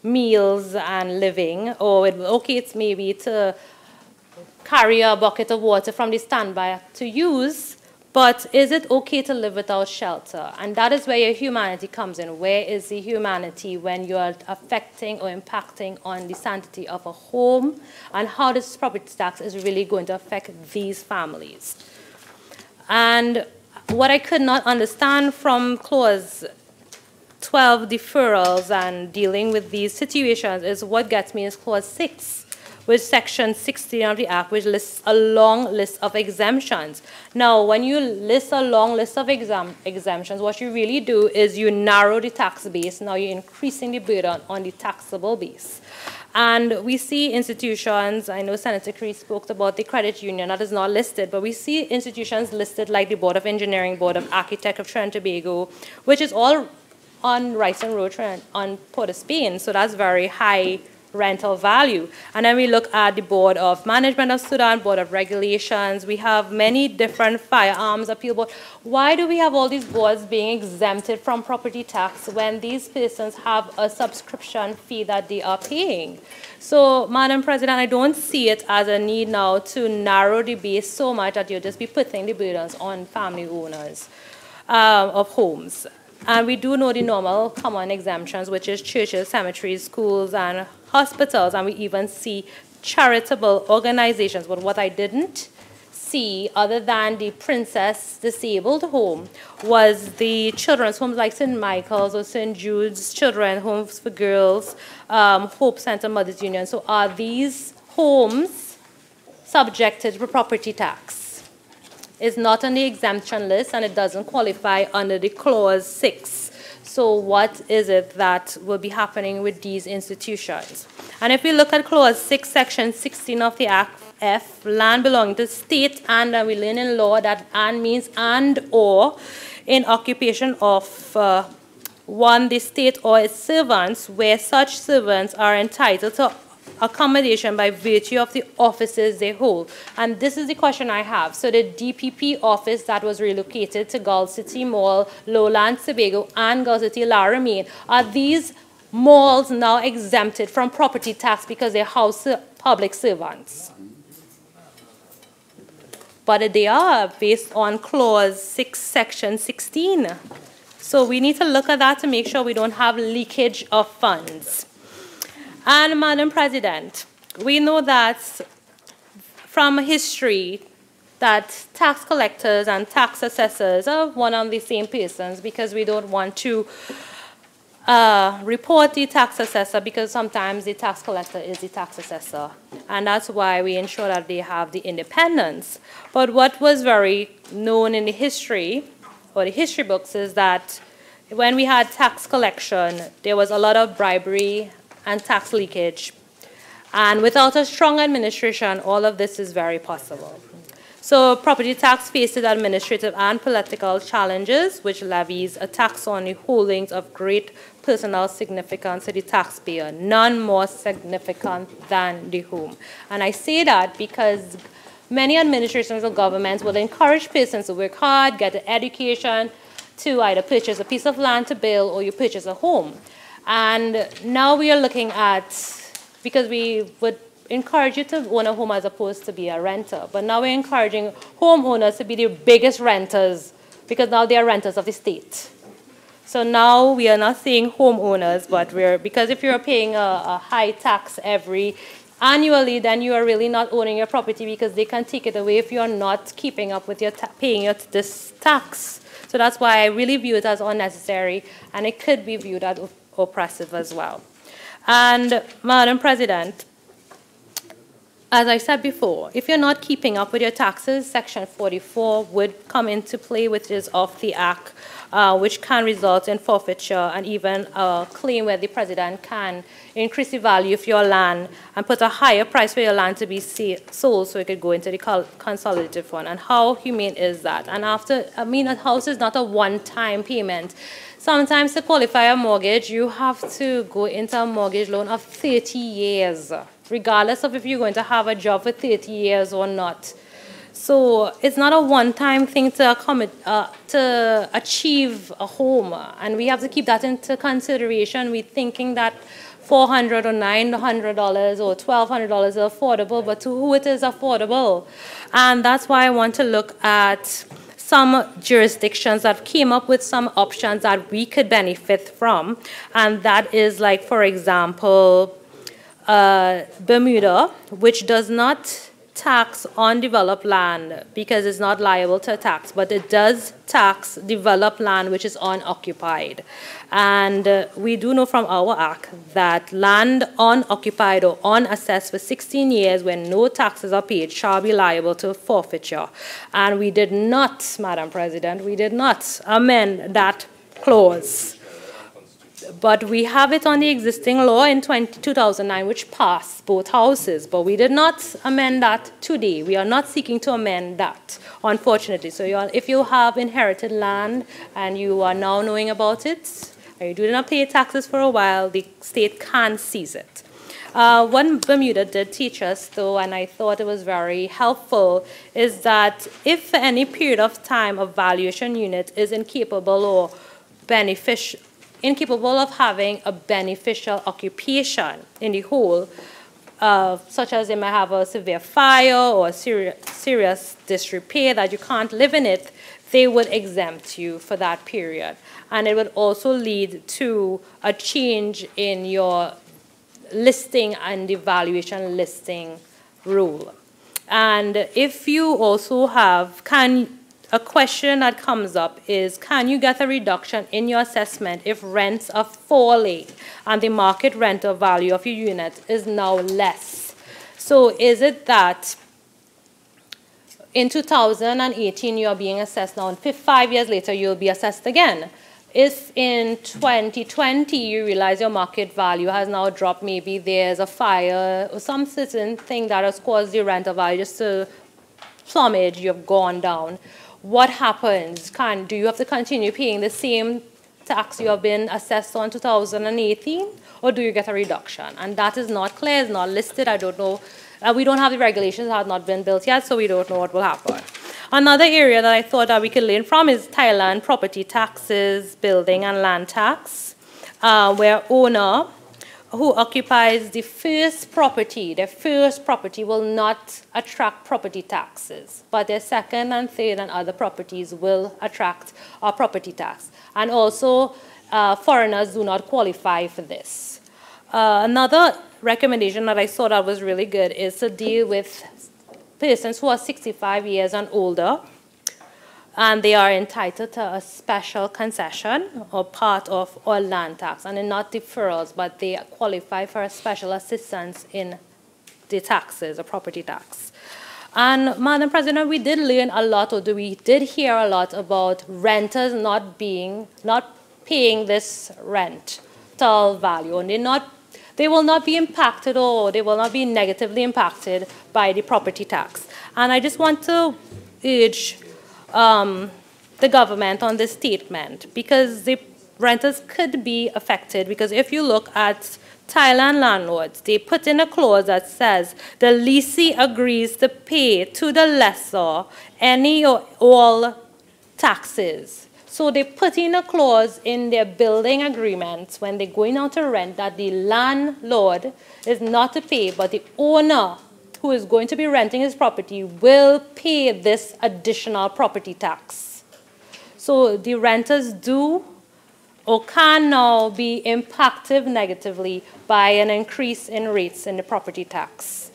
meals and living, or it's maybe to carry a bucket of water from the standby to use, but is it okay to live without shelter? And that is where your humanity comes in. Where is the humanity when you are affecting or impacting on the sanctity of a home, and how this property tax is really going to affect these families? And what I could not understand from Clause 12 deferrals and dealing with these situations is what gets me is Clause 6, which Section 16 of the Act, which lists a long list of exemptions. Now, when you list a long list of exemptions, what you really do is you narrow the tax base. Now you're increasing the burden on the taxable base. And we see institutions, I know Senator Cree spoke about the credit union, that is not listed, but we see institutions listed like the Board of Engineering, Board of Architects of Trinidad and Tobago, which is all on Ryson Road on Port of Spain, so that's very high rental value. And then we look at the Board of Management of Sudan, Board of Regulations. We have many different firearms appeal boards. Why do we have all these boards being exempted from property tax when these persons have a subscription fee that they are paying? So, Madam President, I don't see it as a need now to narrow the base so much that you'll just be putting the burdens on family owners of homes. And we do know the normal common exemptions, which is churches, cemeteries, schools, and hospitals. And we even see charitable organizations. But what I didn't see, other than the Princess Disabled Home, was the children's homes like St. Michael's or St. Jude's, Children's Homes for Girls, Hope Center Mothers Union. So are these homes subjected to property tax? It's not on the exemption list, and it doesn't qualify under the Clause 6. So what is it that will be happening with these institutions? And if we look at Clause 6, Section 16 of the Act F, land belonging to the state, and we learn in law that and means and or in occupation of one, the state or its servants, where such servants are entitled to accommodation by virtue of the offices they hold. And this is the question I have. So the DPP office that was relocated to Gull City Mall, Lowland Sebago, and Gull City Laramie, are these malls now exempted from property tax because they house public servants? But they are based on Clause 6, Section 16. So we need to look at that to make sure we don't have leakage of funds. And Madam President, we know that from history that tax collectors and tax assessors are one and the same persons, because we don't want to report the tax assessor because sometimes the tax collector is the tax assessor. And that's why we ensure that they have the independence. But what was very known in the history, or the history books, is that when we had tax collection, there was a lot of bribery and tax leakage. And without a strong administration, all of this is very possible. So property tax faces administrative and political challenges, which levies a tax on the holdings of great personal significance to the taxpayer, none more significant than the home. And I say that because many administrations or governments will encourage persons to work hard, get an education, to either purchase a piece of land to build or you purchase a home. And now we are looking at, because we would encourage you to own a home as opposed to be a renter, but now we're encouraging homeowners to be the biggest renters because now they are renters of the state. So now we are not saying homeowners, but because if you're paying a high tax annually, then you are really not owning your property because they can take it away if you're not keeping up with your paying this tax. So that's why I really view it as unnecessary, and it could be viewed as oppressive as well. And Madam President, as I said before, if you're not keeping up with your taxes, Section 44 would come into play, which is of the Act which can result in forfeiture and even a claim where the president can increase the value of your land and put a higher price for your land to be sold so it could go into the consolidated fund. And how humane is that? And a house is not a one-time payment. Sometimes to qualify a mortgage, you have to go into a mortgage loan of 30 years, regardless of if you're going to have a job for 30 years or not. So it's not a one-time thing to achieve a home, and we have to keep that into consideration. We're thinking that $400 or $900 or $1,200 is affordable, but to who it is affordable? And that's why I want to look at some jurisdictions that came up with some options that we could benefit from, and that is like, for example, Bermuda, which does not tax undeveloped land because it's not liable to tax, but it does tax developed land which is unoccupied. And we do know from our act that land unoccupied or unassessed for 16 years when no taxes are paid shall be liable to forfeiture. And we did not, Madam President, we did not amend that clause. But we have it on the existing law in 2009, which passed both houses. But we did not amend that today. We are not seeking to amend that, unfortunately. So if you have inherited land and you are now knowing about it, and you do not pay taxes for a while, the state can seize it. What Bermuda did teach us, though, and I thought it was very helpful, is that if for any period of time a valuation unit is incapable of having a beneficial occupation in the whole, such as they might have a severe fire or a serious disrepair that you can't live in it, they would exempt you for that period. And it would also lead to a change in your listing and the valuation listing rule. And if you also have, a question that comes up is, can you get a reduction in your assessment if rents are falling and the market rental value of your unit is now less? So is it that in 2018 you are being assessed now, and 5 years later you'll be assessed again? If in 2020 you realize your market value has now dropped, maybe there's a fire or some certain thing that has caused the rental value just to plummet, you've gone down. What happens? Do you have to continue paying the same tax you have been assessed on 2018, or do you get a reduction? And that is not clear, it's not listed, I don't know. We don't have the regulations, have not been built yet, so we don't know what will happen. Another area that I thought that we could learn from is Thailand property taxes, building and land tax, where owner who occupies the first property, their first property will not attract property taxes, but their second and third and other properties will attract a property tax. And also, foreigners do not qualify for this. Another recommendation that I saw that was really good is to deal with persons who are 65 years and older, and they are entitled to a special concession or part of all land tax, and they're not deferrals, but they qualify for a special assistance in the taxes, or property tax. And Madam President, we did learn a lot, we did hear a lot about renters not paying this rental value, and they will not be impacted, or they will not be negatively impacted by the property tax. And I just want to urge the government on this statement, because the renters could be affected, because if you look at Thailand landlords, they put in a clause that says the lessee agrees to pay to the lessor any or all taxes. So they put in a clause in their building agreements when they're going out to rent that the landlord is not to pay, but the owner who is going to be renting his property will pay this additional property tax. So the renters do or can now be impacted negatively by an increase in rates in the property tax.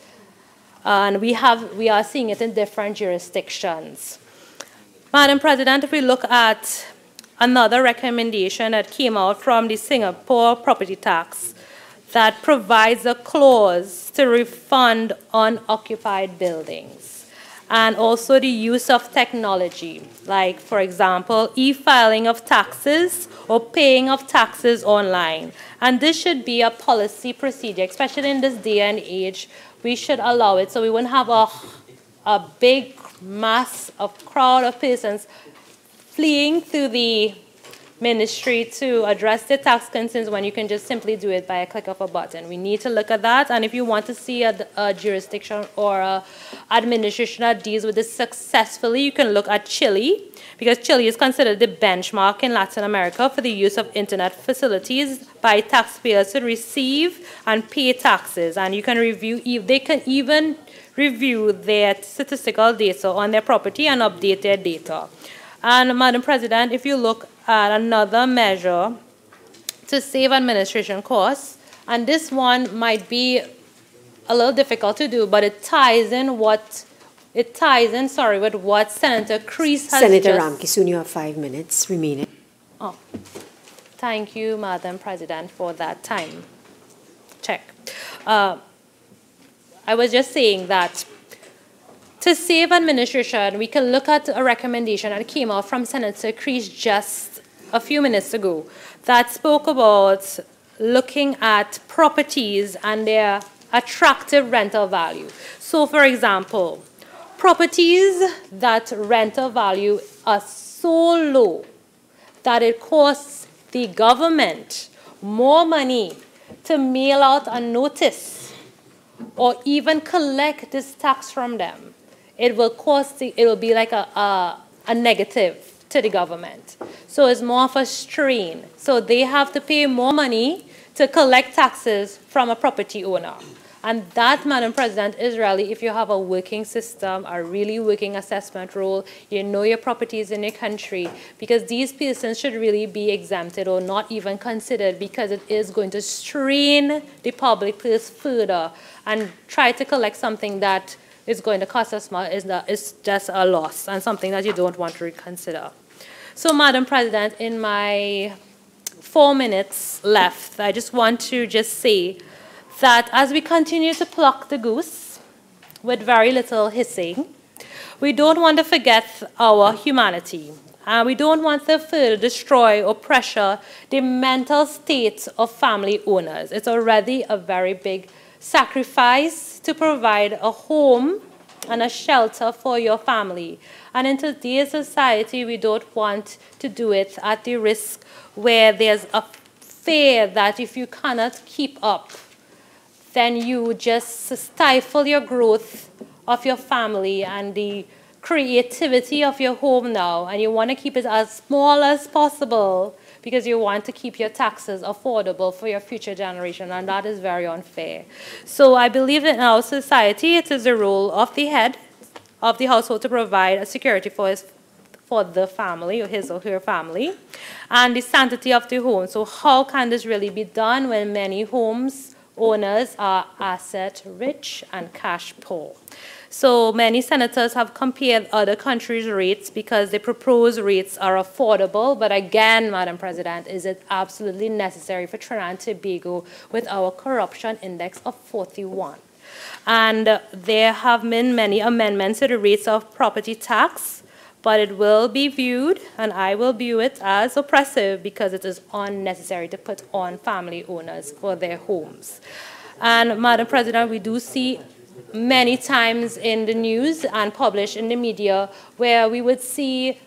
And we are seeing it in different jurisdictions. Madam President, if we look at another recommendation that came out from the Singapore property tax that provides a clause to refund unoccupied buildings. and also the use of technology, like, for example, e-filing of taxes or paying of taxes online. And this should be a policy procedure, especially in this day and age. We should allow it so we wouldn't have a big mass of crowd of persons fleeing through the ministry to address their tax concerns when you can just simply do it by a click of a button. We need to look at that, and if you want to see a jurisdiction or a administration that deals with this successfully, you can look at Chile, because Chile is considered the benchmark in Latin America for the use of internet facilities by taxpayers to receive and pay taxes, and you can review, they can even review their statistical data on their property and update their data. And Madam President, if you look at another measure to save administration costs, and this one might be a little difficult to do, but it ties in with what Senator Creese has Senator Ramkissoon, you have 5 minutes remaining. Oh, thank you, Madam President, for that time check. I was just saying that to save administration, we can look at a recommendation that came out from Senator Creese just a few minutes ago that spoke about looking at properties and their attractive rental value. So, for example, properties that rental value are so low that it costs the government more money to mail out a notice or even collect this tax from them. It will be like a negative to the government. So it's more of a strain. So they have to pay more money to collect taxes from a property owner. And that, Madam President, is really, if you have a working system, a really working assessment rule, you know your properties in your country, because these persons should really be exempted or not even considered, because it is going to strain the public purse further and try to collect something that is going to cost us more is just a loss and something that you don't want to reconsider. So, Madam President, in my 4 minutes left, I just want to just say that as we continue to pluck the goose with very little hissing, we don't want to forget our humanity. And we don't want to further destroy or pressure the mental state of family owners. It's already a very big sacrifice to provide a home and a shelter for your family. And in today's society, we don't want to do it at the risk where there's a fear that if you cannot keep up, then you just stifle your growth of your family and the creativity of your home now, and you want to keep it as small as possible because you want to keep your taxes affordable for your future generation, and that is very unfair. So I believe that in our society, it is the role of the head of the household to provide a security for the family, or his or her family, and the sanctity of the home. So how can this really be done when many homes owners are asset rich and cash poor? So many senators have compared other countries' rates because the proposed rates are affordable. But again, Madam President, is it absolutely necessary for Trinidad and Tobago with our corruption index of 41? And there have been many amendments to the rates of property tax, but it will be viewed, and I will view it as oppressive because it is unnecessary to put on family owners for their homes. And Madam President, we do see many times in the news and published in the media where we would see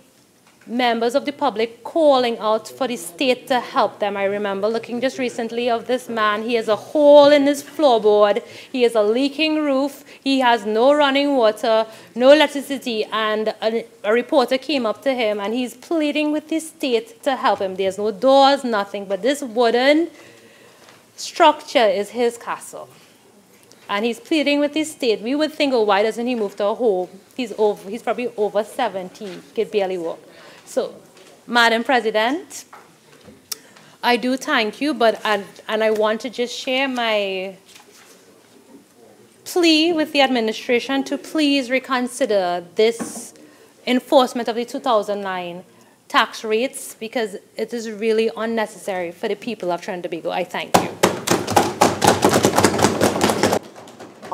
members of the public calling out for the state to help them. I remember looking just recently of this man. He has a hole in his floorboard. He has a leaking roof. He has no running water, no electricity. And a reporter came up to him, and he's pleading with the state to help him. There's no doors, nothing. But this wooden structure is his castle. And he's pleading with the state. We would think, oh, why doesn't he move to a home? He's probably over 70. He could barely walk. So, Madam President, I do thank you, and I want to just share my plea with the administration to please reconsider this enforcement of the 2009 tax rates, because it is really unnecessary for the people of Trinidad and Tobago. I thank you.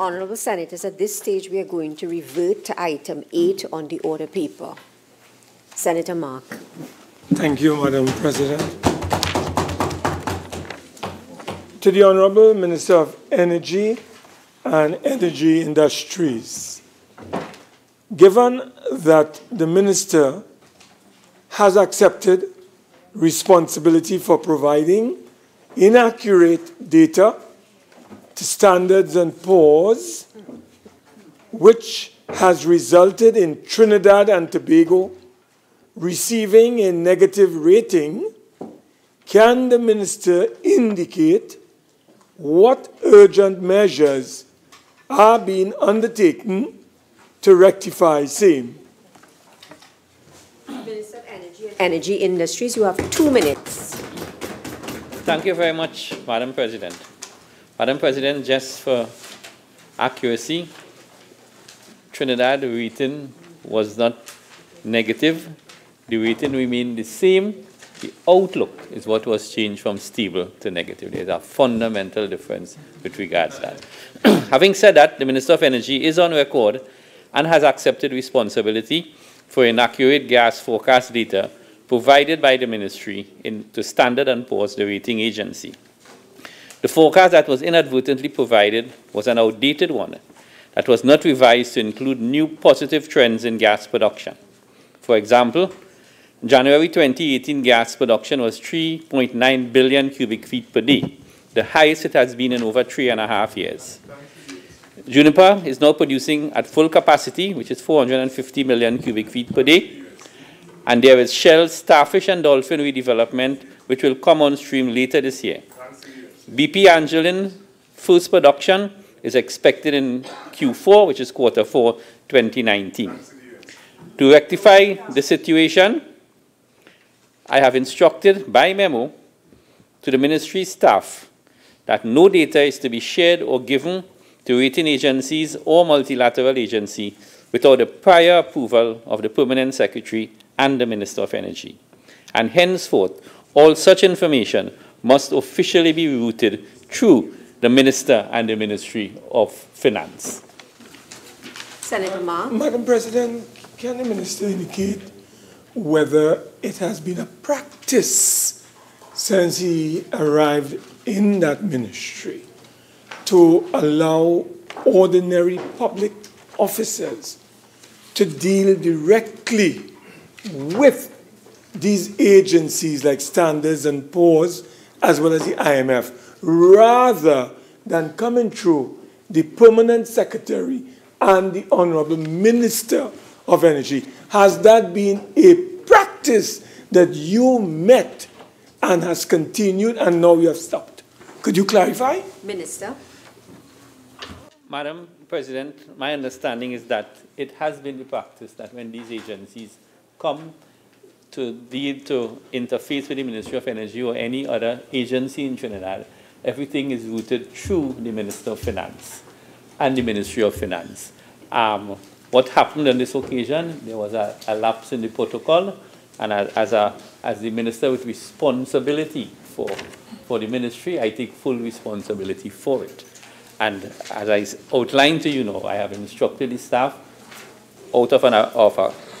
Honourable Senators, at this stage we are going to revert to item 8 on the order paper. Senator Mark. Thank you, Madam President. To the Honourable Minister of Energy and Energy Industries, given that the Minister has accepted responsibility for providing inaccurate data to Standards and Poor's, which has resulted in Trinidad and Tobago receiving a negative rating, can the Minister indicate what urgent measures are being undertaken to rectify same? Minister of Energy and Energy Industries, you have 2 minutes. Thank you very much, Madam President. Madam President, just for accuracy, Trinidad rating was not negative. The rating remained the same. The outlook is what was changed from stable to negative. There's a fundamental difference with regards to that. Having said that, the Minister of Energy is on record and has accepted responsibility for inaccurate gas forecast data provided by the Ministry to Standard & Poor's, the rating agency. The forecast that was inadvertently provided was an outdated one that was not revised to include new positive trends in gas production. For example, January 2018 gas production was 3.9 billion cubic feet per day, the highest it has been in over 3.5 years. Juniper is now producing at full capacity, which is 450 million cubic feet per day. And there is Shell's starfish and dolphin redevelopment, which will come on stream later this year. BP Angeline first production is expected in Q4, which is Q4 2019. To rectify the situation, I have instructed by memo to the Ministry staff that no data is to be shared or given to rating agencies or multilateral agency without the prior approval of the Permanent Secretary and the Minister of Energy. And henceforth, all such information must officially be routed through the Minister and the Ministry of Finance. Senator Ma. Madam President, can the Minister indicate whether it has been a practice since he arrived in that ministry to allow ordinary public officers to deal directly with these agencies like Standards and Poor's as well as the IMF, rather than coming through the Permanent Secretary and the Honourable Minister of Energy? Has that been a practice that you met and has continued and now you have stopped? Could you clarify? Minister. Madam President, my understanding is that it has been the practice that when these agencies come to interface with the Ministry of Energy or any other agency in Trinidad, everything is routed through the Minister of Finance and the Ministry of Finance. What happened on this occasion, there was a lapse in the protocol, and as the Minister with responsibility for the Ministry, I take full responsibility for it. And as I outlined to you now, I have instructed the staff out of an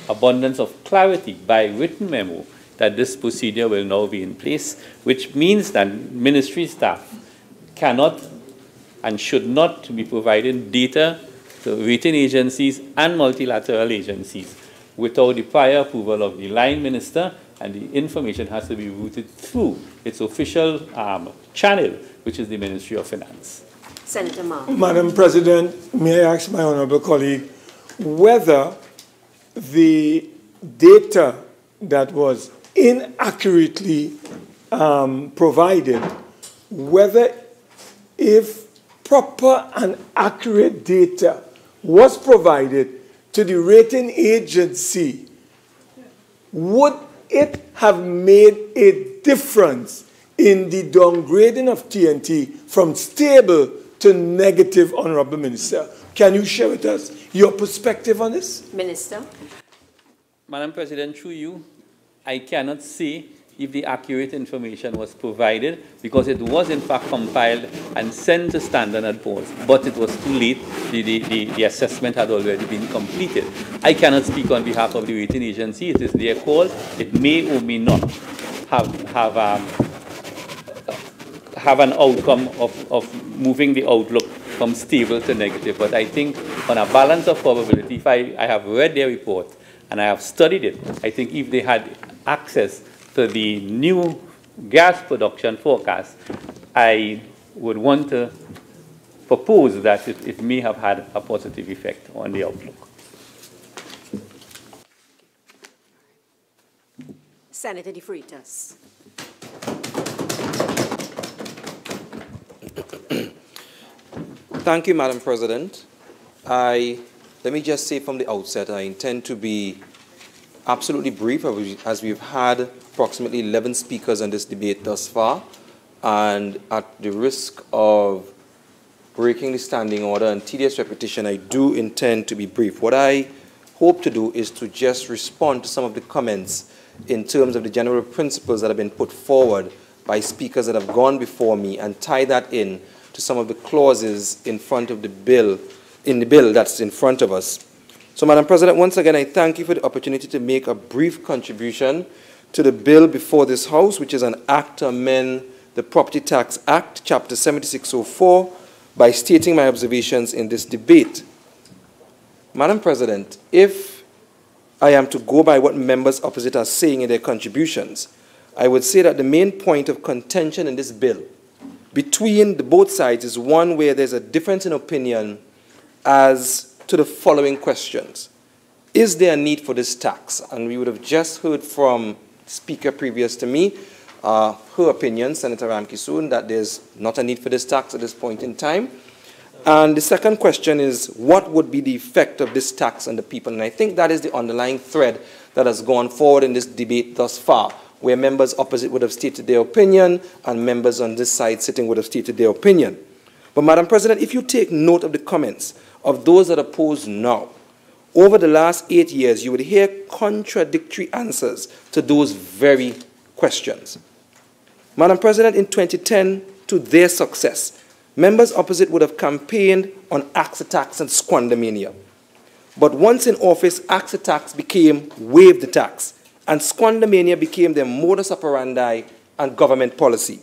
abundance of clarity by written memo that this procedure will now be in place, which means that Ministry staff cannot and should not be providing data to rating agencies and multilateral agencies without the prior approval of the line minister, and the information has to be routed through its official channel, which is the Ministry of Finance. Senator Ma. Madam President, may I ask my honourable colleague whether the data that was inaccurately provided, whether if proper and accurate data was provided to the rating agency, would it have made a difference in the downgrading of TNT from stable to negative, Honourable Minister? Can you share with us your perspective on this? Minister. Madam President, through you, I cannot say if the accurate information was provided, because it was in fact compiled and sent to Standard & Poor's, but it was too late. The assessment had already been completed. I cannot speak on behalf of the rating agency. It is their call. It may or may not have an outcome of moving the outlook from stable to negative. But I think on a balance of probability, if I have read their report and I have studied it, I think if they had access to the new gas production forecast, I would want to propose that it may have had a positive effect on the outlook. Senator De Freitas. Thank you, Madam President. Let me just say from the outset, I intend to be absolutely brief, as we've had approximately 11 speakers on this debate thus far, and at the risk of breaking the standing order and tedious repetition, I do intend to be brief. What I hope to do is to just respond to some of the comments in terms of the general principles that have been put forward by speakers that have gone before me and tie that in to some of the clauses in front of the bill, in the bill that's in front of us. So, Madam President, once again, I thank you for the opportunity to make a brief contribution to the bill before this House, which is an act to amend the Property Tax Act, Chapter 7604, by stating my observations in this debate. Madam President, if I am to go by what members opposite are saying in their contributions, I would say that the main point of contention in this bill between the both sides is one where there's a difference in opinion as to the following questions. Is there a need for this tax? And we would have just heard from the speaker previous to me, her opinion, Senator Ramkisoon, that there's not a need for this tax at this point in time. And the second question is, what would be the effect of this tax on the people? And I think that is the underlying thread that has gone forward in this debate thus far, where members opposite would have stated their opinion and members on this side sitting would have stated their opinion. But, Madam President, if you take note of the comments of those that oppose now, over the last 8 years, you would hear contradictory answers to those very questions. Madam President, in 2010, to their success, members opposite would have campaigned on axe tax and squander mania. But once in office, axe tax became waive the tax, and squander mania became their modus operandi and government policy.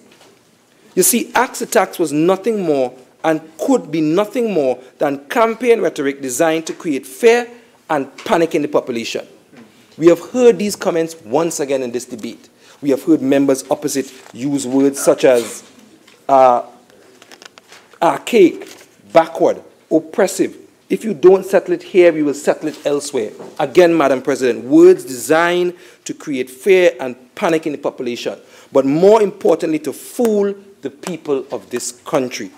You see, axe tax was nothing more and could be nothing more than campaign rhetoric designed to create fear and panic in the population. We have heard these comments once again in this debate. We have heard members opposite use words such as archaic, backward, oppressive. If you don't settle it here, we will settle it elsewhere. Again, Madam President, words designed to create fear and panic in the population, but more importantly, to fool the people of this country.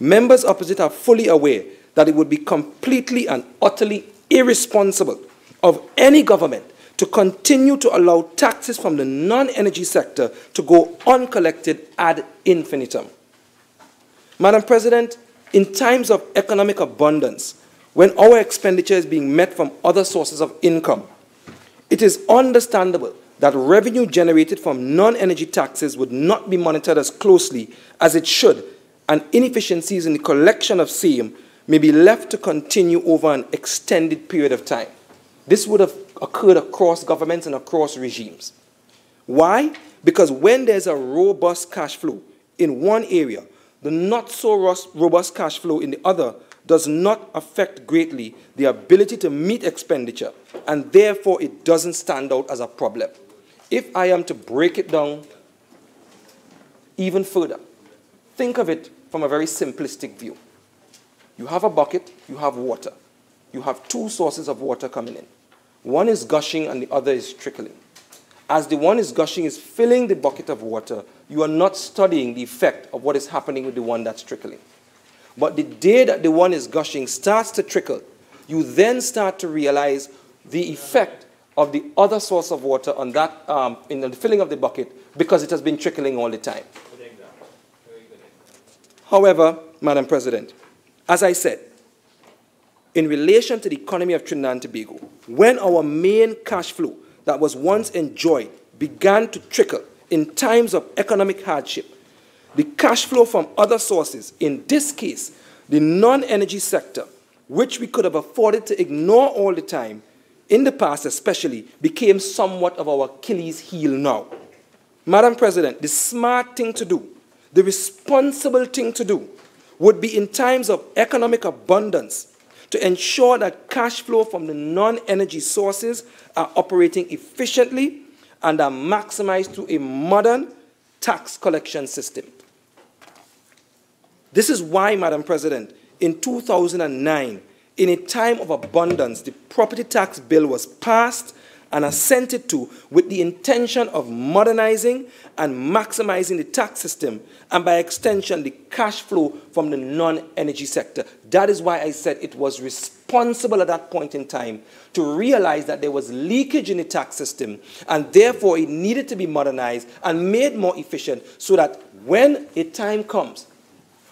Members opposite are fully aware that it would be completely and utterly irresponsible of any government to continue to allow taxes from the non-energy sector to go uncollected ad infinitum. Madam President, in times of economic abundance, when our expenditure is being met from other sources of income, it is understandable that revenue generated from non-energy taxes would not be monitored as closely as it should, and inefficiencies in the collection of same may be left to continue over an extended period of time. This would have occurred across governments and across regimes. Why? Because when there's a robust cash flow in one area, the not so robust cash flow in the other does not affect greatly the ability to meet expenditure, and therefore it doesn't stand out as a problem. If I am to break it down even further, think of it from a very simplistic view. You have a bucket, you have water. You have two sources of water coming in. One is gushing and the other is trickling. As the one is gushing is filling the bucket of water, you are not studying the effect of what is happening with the one that's trickling. But the day that the one is gushing starts to trickle, you then start to realize the effect of the other source of water on that, in the filling of the bucket, because it has been trickling all the time. However, Madam President, as I said, in relation to the economy of Trinidad and Tobago, when our main cash flow that was once enjoyed began to trickle in times of economic hardship, the cash flow from other sources, in this case, the non-energy sector, which we could have afforded to ignore all the time, in the past especially, became somewhat of our Achilles heel now. Madam President, the smart thing to do, the responsible thing to do, would be in times of economic abundance to ensure that cash flow from the non-energy sources are operating efficiently and are maximized through a modern tax collection system. This is why, Madam President, in 2009, in a time of abundance, the property tax bill was passed and assented to with the intention of modernizing and maximizing the tax system and, by extension, the cash flow from the non-energy sector. That is why I said it was responsible at that point in time to realize that there was leakage in the tax system and therefore it needed to be modernized and made more efficient so that when a time comes,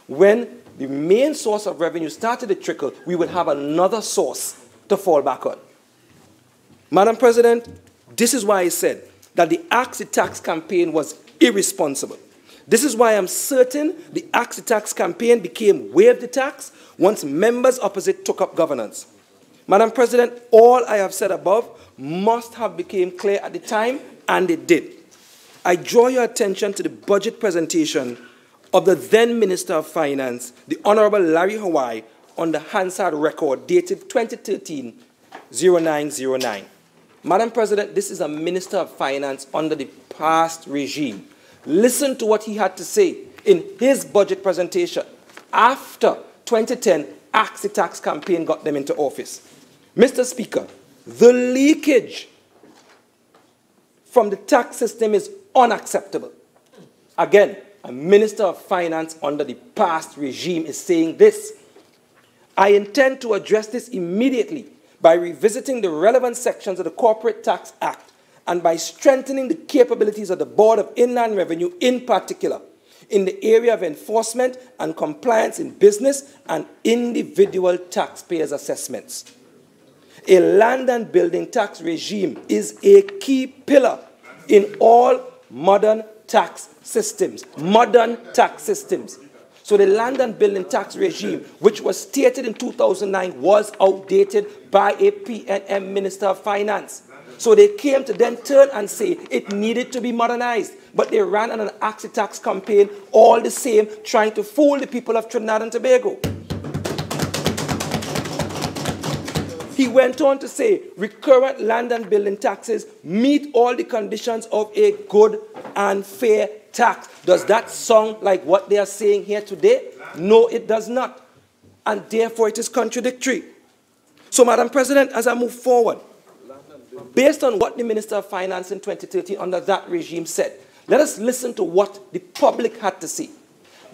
when the main source of revenue started to trickle, we would have another source to fall back on. Madam President, this is why I said that the Axe the Tax campaign was irresponsible. This is why I'm certain the Axe the Tax campaign became Waive the Tax once members opposite took up governance. Madam President, all I have said above must have become clear at the time, and it did. I draw your attention to the budget presentation of the then Minister of Finance, the Honorable Larry Hawaii, on the Hansard record dated 2013-0909. Madam President, this is a Minister of Finance under the past regime. Listen to what he had to say in his budget presentation after 2010 Axe the Tax campaign got them into office. Mr. Speaker, the leakage from the tax system is unacceptable. Again, a Minister of Finance under the past regime is saying this. I intend to address this immediately by revisiting the relevant sections of the Corporate Tax Act and by strengthening the capabilities of the Board of Inland Revenue in particular in the area of enforcement and compliance in business and individual taxpayers' assessments. A land and building tax regime is a key pillar in all modern tax systems. So the land and building tax regime, which was stated in 2009, was outdated by a PNM Minister of Finance. So they came to then turn and say it needed to be modernized. But they ran an Axe the Tax campaign all the same, trying to fool the people of Trinidad and Tobago. He went on to say recurrent land and building taxes meet all the conditions of a good and fair tax. Does that sound like what they are saying here today? No, it does not. And therefore it is contradictory. So, Madam President, as I move forward, based on what the Minister of Finance in 2013 under that regime said, let us listen to what the public had to say.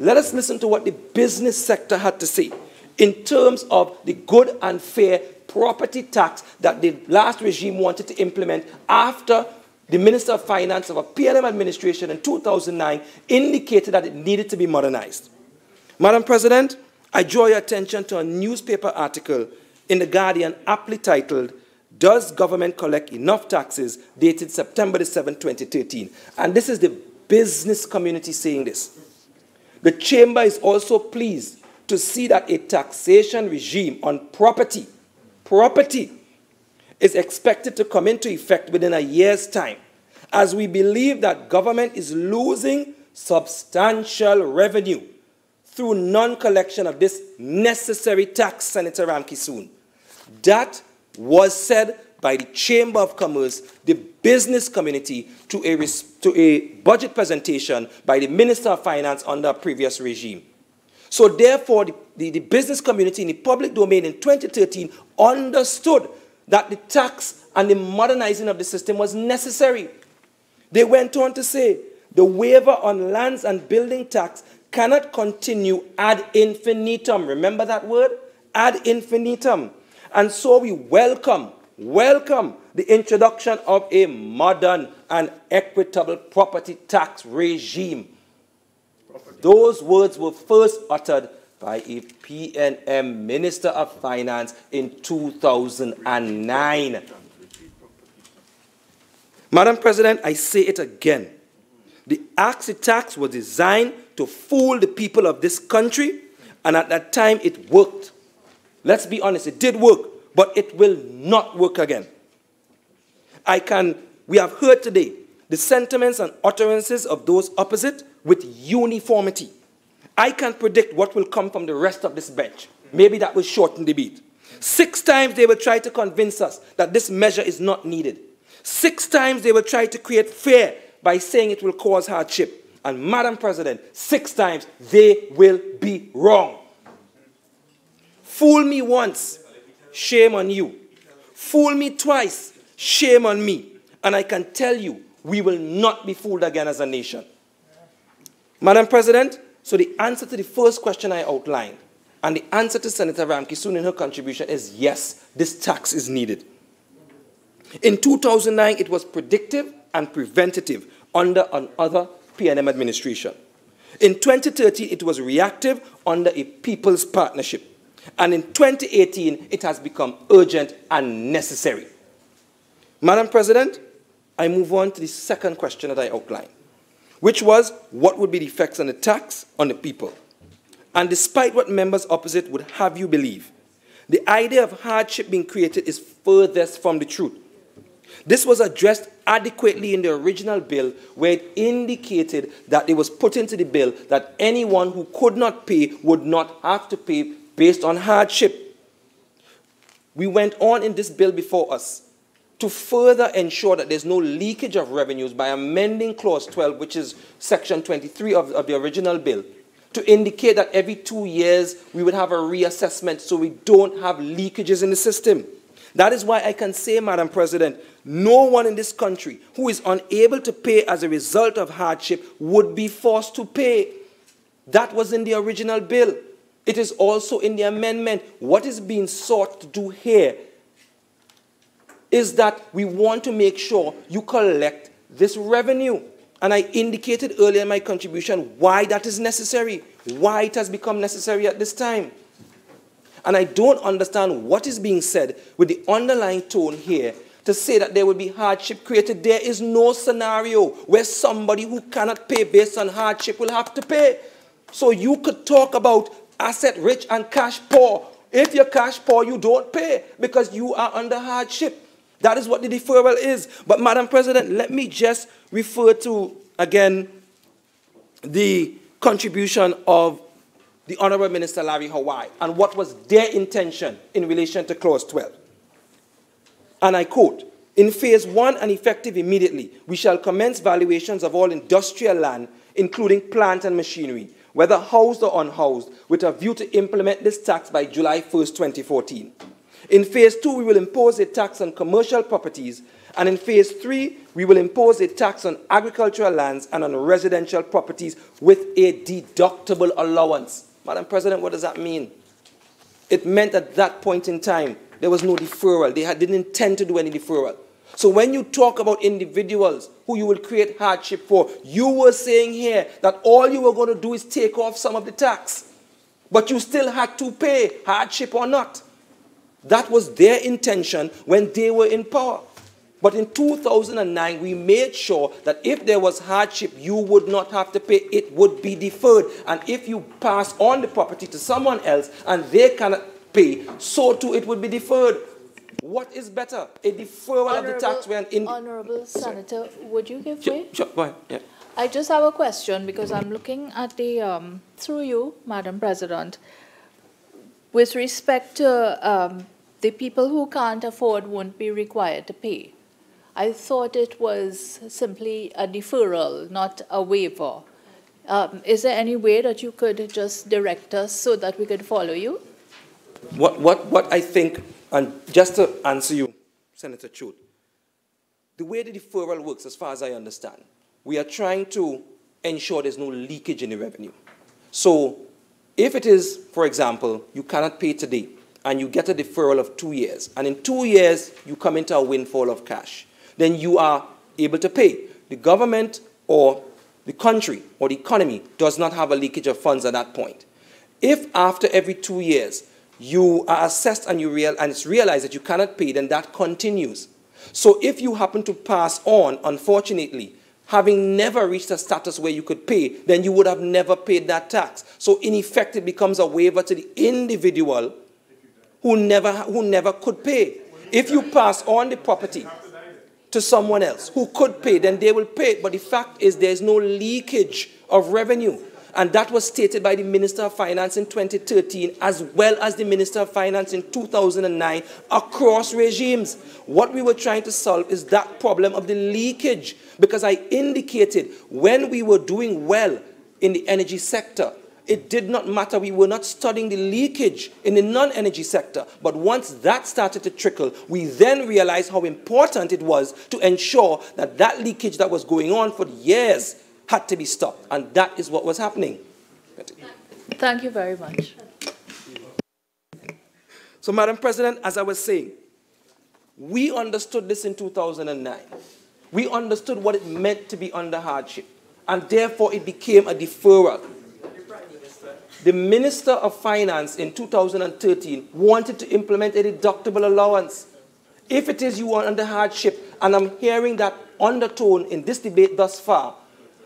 Let us listen to what the business sector had to say in terms of the good and fair property tax that the last regime wanted to implement after the Minister of Finance of a PLM administration in 2009 indicated that it needed to be modernized. Madam President, I draw your attention to a newspaper article in The Guardian aptly titled, Does Government Collect Enough Taxes? Dated September 7, 2013. And this is the business community saying this. The Chamber is also pleased to see that a taxation regime on property is expected to come into effect within a year's time, as we believe that government is losing substantial revenue through non-collection of this necessary tax, Senator Ramkisoon. That was said by the Chamber of Commerce, the business community, to a budget presentation by the Minister of Finance under a previous regime. So therefore, the business community in the public domain in 2013 understood that the tax and the modernizing of the system was necessary. They went on to say the waiver on lands and building tax cannot continue ad infinitum. Remember that word? Ad infinitum. And so we welcome the introduction of a modern and equitable property tax regime. Those words were first uttered by a PNM Minister of Finance in 2009. Madam President, I say it again. The tax was designed to fool the people of this country, and at that time it worked. Let's be honest, it did work, but it will not work again. We have heard today the sentiments and utterances of those opposite with uniformity. I can predict what will come from the rest of this bench. Maybe that will shorten the debate. 6 times they will try to convince us that this measure is not needed. 6 times they will try to create fear by saying it will cause hardship. And Madam President, 6 times they will be wrong. Fool me once, shame on you. Fool me twice, shame on me. And I can tell you, we will not be fooled again as a nation. Madam President, so the answer to the first question I outlined, and the answer to Senator Ramkissoon in her contribution is yes, this tax is needed. In 2009, it was predictive and preventative under another PNM administration. In 2013, it was reactive under a people's partnership. And in 2018, it has become urgent and necessary. Madam President, I move on to the second question that I outlined, which was what would be the effects on the tax on the people. And despite what members opposite would have you believe, the idea of hardship being created is furthest from the truth. This was addressed adequately in the original bill, where it indicated that it was put into the bill that anyone who could not pay would not have to pay based on hardship. We went on in this bill before us to further ensure that there's no leakage of revenues by amending Clause 12, which is Section 23 of the original bill, to indicate that every 2 years we would have a reassessment so we don't have leakages in the system. That is why I can say, Madam President, no one in this country who is unable to pay as a result of hardship would be forced to pay. That was in the original bill. It is also in the amendment. What is being sought to do here is that we want to make sure you collect this revenue. And I indicated earlier in my contribution why that is necessary, why it has become necessary at this time. And I don't understand what is being said with the underlying tone here to say that there will be hardship created. There is no scenario where somebody who cannot pay based on hardship will have to pay. So you could talk about asset rich and cash poor. If you're cash poor, you don't pay because you are under hardship. That is what the deferral is. But Madam President, let me just refer to, again, the contribution of the Honorable Minister Larry Hawaii and what was their intention in relation to Clause 12. And I quote, "In Phase 1 and effective immediately, we shall commence valuations of all industrial land, including plant and machinery, whether housed or unhoused, with a view to implement this tax by July 1st, 2014. In Phase 2, we will impose a tax on commercial properties, and in Phase 3, we will impose a tax on agricultural lands and on residential properties with a deductible allowance." Madam President, what does that mean? It meant at that point in time, there was no deferral. They didn't intend to do any deferral. So when you talk about individuals who you will create hardship for, you were saying here that all you were going to do is take off some of the tax, but you still had to pay, hardship or not. That was their intention when they were in power. But in 2009, we made sure that if there was hardship, you would not have to pay. It would be deferred. And if you pass on the property to someone else and they cannot pay, so too it would be deferred. What is better? A deferral of the tax when Honorable Senator, would you give way? Sure, go ahead. Yeah. I just have a question because I'm looking at the, through you, Madam President, with respect to the people who can't afford won't be required to pay. I thought it was simply a deferral, not a waiver. Is there any way that you could just direct us so that we could follow you? What I think, and just to answer you, Senator Choate, the way the deferral works, as far as I understand, we are trying to ensure there's no leakage in the revenue. So if it is, for example, you cannot pay today, and you get a deferral of 2 years, and in 2 years you come into a windfall of cash, then you are able to pay. The government or the country or the economy does not have a leakage of funds at that point. If after every 2 years you are assessed and it's realized that you cannot pay, then that continues. So if you happen to pass on, unfortunately, having never reached a status where you could pay, then you would have never paid that tax. So in effect, it becomes a waiver to the individual who never could pay. If you pass on the property to someone else who could pay, then they will pay. But the fact is there's no leakage of revenue. And that was stated by the Minister of Finance in 2013, as well as the Minister of Finance in 2009, across regimes. What we were trying to solve is that problem of the leakage, because I indicated when we were doing well in the energy sector, it did not matter. We were not studying the leakage in the non-energy sector. But once that started to trickle, we then realized how important it was to ensure that that leakage that was going on for years had to be stopped. And that is what was happening. Thank you very much. So, Madam President, as I was saying, we understood this in 2009. We understood what it meant to be under hardship. And therefore, it became a deferral. The Minister of Finance in 2013 wanted to implement a deductible allowance. If it is you are under hardship, and I'm hearing that undertone in this debate thus far,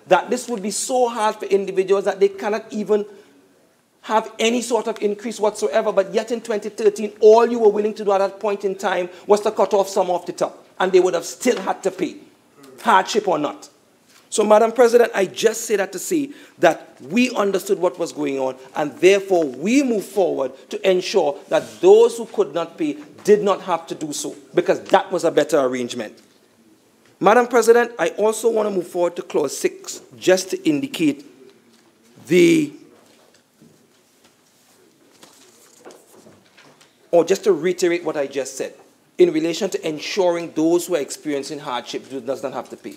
that this would be so hard for individuals that they cannot even have any sort of increase whatsoever, but yet in 2013, all you were willing to do at that point in time was to cut off some off the top, and they would have still had to pay, hardship or not. So, Madam President, I just say that to say that we understood what was going on, and therefore we move forward to ensure that those who could not pay did not have to do so, because that was a better arrangement. Madam President, I also want to move forward to Clause 6, just to indicate just to reiterate what I just said, in relation to ensuring those who are experiencing hardship does not have to pay.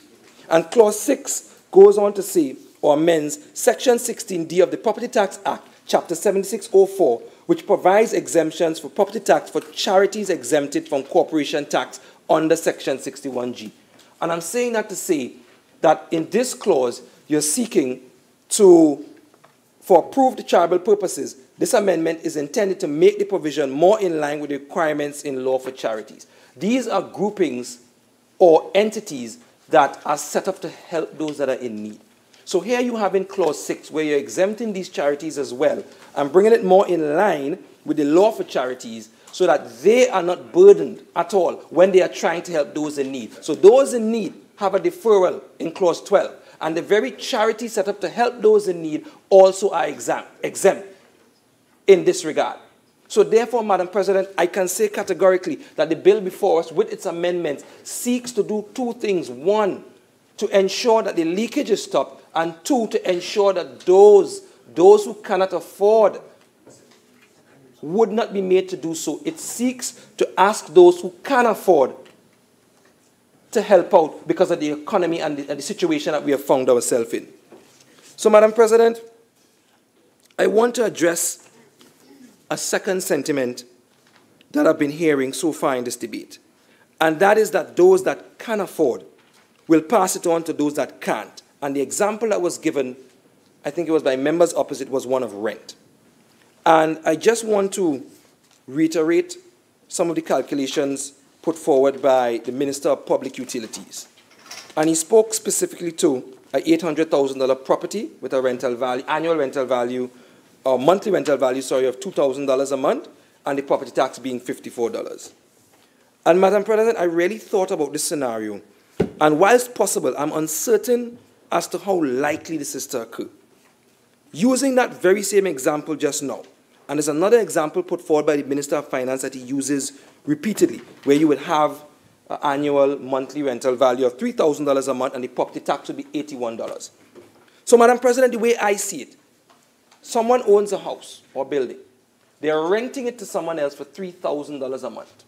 And Clause 6 goes on to say, or amends, Section 16D of the Property Tax Act, Chapter 7604, which provides exemptions for property tax for charities exempted from corporation tax under Section 61G. And I'm saying that to say that in this clause, you're seeking to, for approved charitable purposes, this amendment is intended to make the provision more in line with the requirements in law for charities. These are groupings or entities that are set up to help those that are in need. So here you have in Clause 6, where you're exempting these charities as well and bringing it more in line with the law for charities, so that they are not burdened at all when they are trying to help those in need. So those in need have a deferral in Clause 12. And the very charities set up to help those in need also are exempt in this regard. So therefore, Madam President, I can say categorically that the bill before us, with its amendments, seeks to do two things. One, to ensure that the leakage is stopped, and two, to ensure that those who cannot afford would not be made to do so. It seeks to ask those who can afford to help out because of the economy and the situation that we have found ourselves in. So, Madam President, I want to address a second sentiment that I've been hearing so far in this debate, and that is that those that can afford will pass it on to those that can't. And the example that was given, I think it was by members opposite, was one of rent. And I just want to reiterate some of the calculations put forward by the Minister of Public Utilities. And he spoke specifically to an $800,000 property with a rental value, annual rental value, or monthly rental value, sorry, of $2,000 a month, and the property tax being $54. And Madam President, I really thought about this scenario. And whilst possible, I'm uncertain as to how likely this is to occur. Using that very same example just now, and there's another example put forward by the Minister of Finance that he uses repeatedly, where you would have an annual monthly rental value of $3,000 a month and the property tax would be $81. So, Madam President, the way I see it, someone owns a house or building. They are renting it to someone else for $3,000 a month.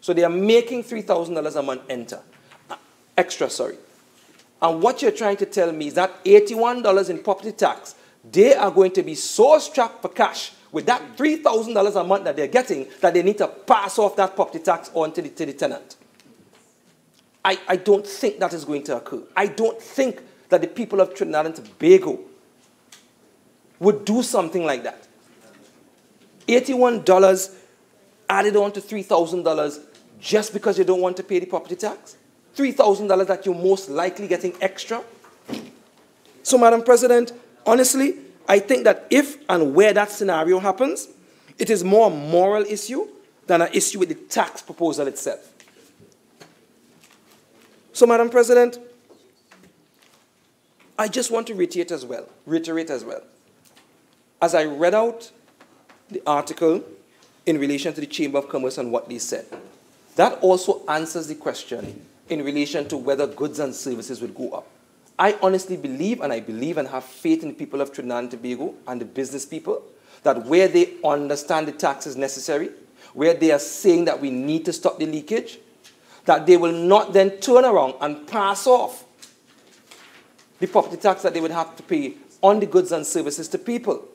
So they are making $3,000 a month extra. And what you're trying to tell me is that $81 in property tax, they are going to be so strapped for cash with that $3,000 a month that they're getting that they need to pass off that property tax on to the tenant. I don't think that is going to occur. I don't think that the people of Trinidad and Tobago would do something like that. $81 added on to $3,000, just because you don't want to pay the property tax? $3,000 that you're most likely getting extra? So, Madam President, honestly, I think that if and where that scenario happens, it is more a moral issue than an issue with the tax proposal itself. So, Madam President, I just want to reiterate as well. As I read out the article in relation to the Chamber of Commerce and what they said, that also answers the question in relation to whether goods and services would go up. I honestly believe and have faith in the people of Trinidad and Tobago and the business people that where they understand the tax is necessary, where they are saying that we need to stop the leakage, that they will not then turn around and pass off the property tax that they would have to pay on the goods and services to people.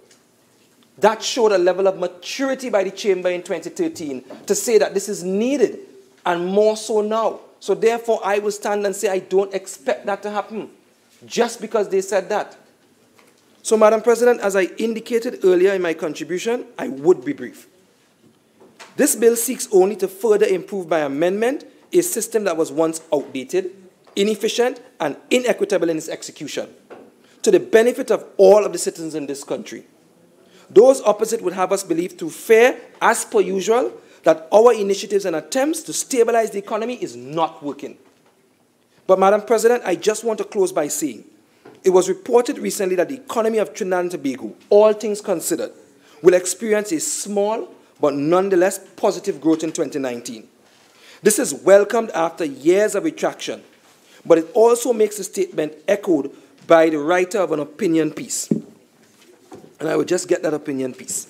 That showed a level of maturity by the Chamber in 2013 to say that this is needed, and more so now. So therefore, I will stand and say I don't expect that to happen, just because they said that. So, Madam President, as I indicated earlier in my contribution, I would be brief. This bill seeks only to further improve by amendment a system that was once outdated, inefficient, and inequitable in its execution, to the benefit of all of the citizens in this country. Those opposite would have us believe through fair, as per usual, that our initiatives and attempts to stabilize the economy is not working. But, Madam President, I just want to close by saying, it was reported recently that the economy of Trinidad and Tobago, all things considered, will experience a small but nonetheless positive growth in 2019. This is welcomed after years of retraction, but it also makes the statement echoed by the writer of an opinion piece. And I will just get that opinion piece.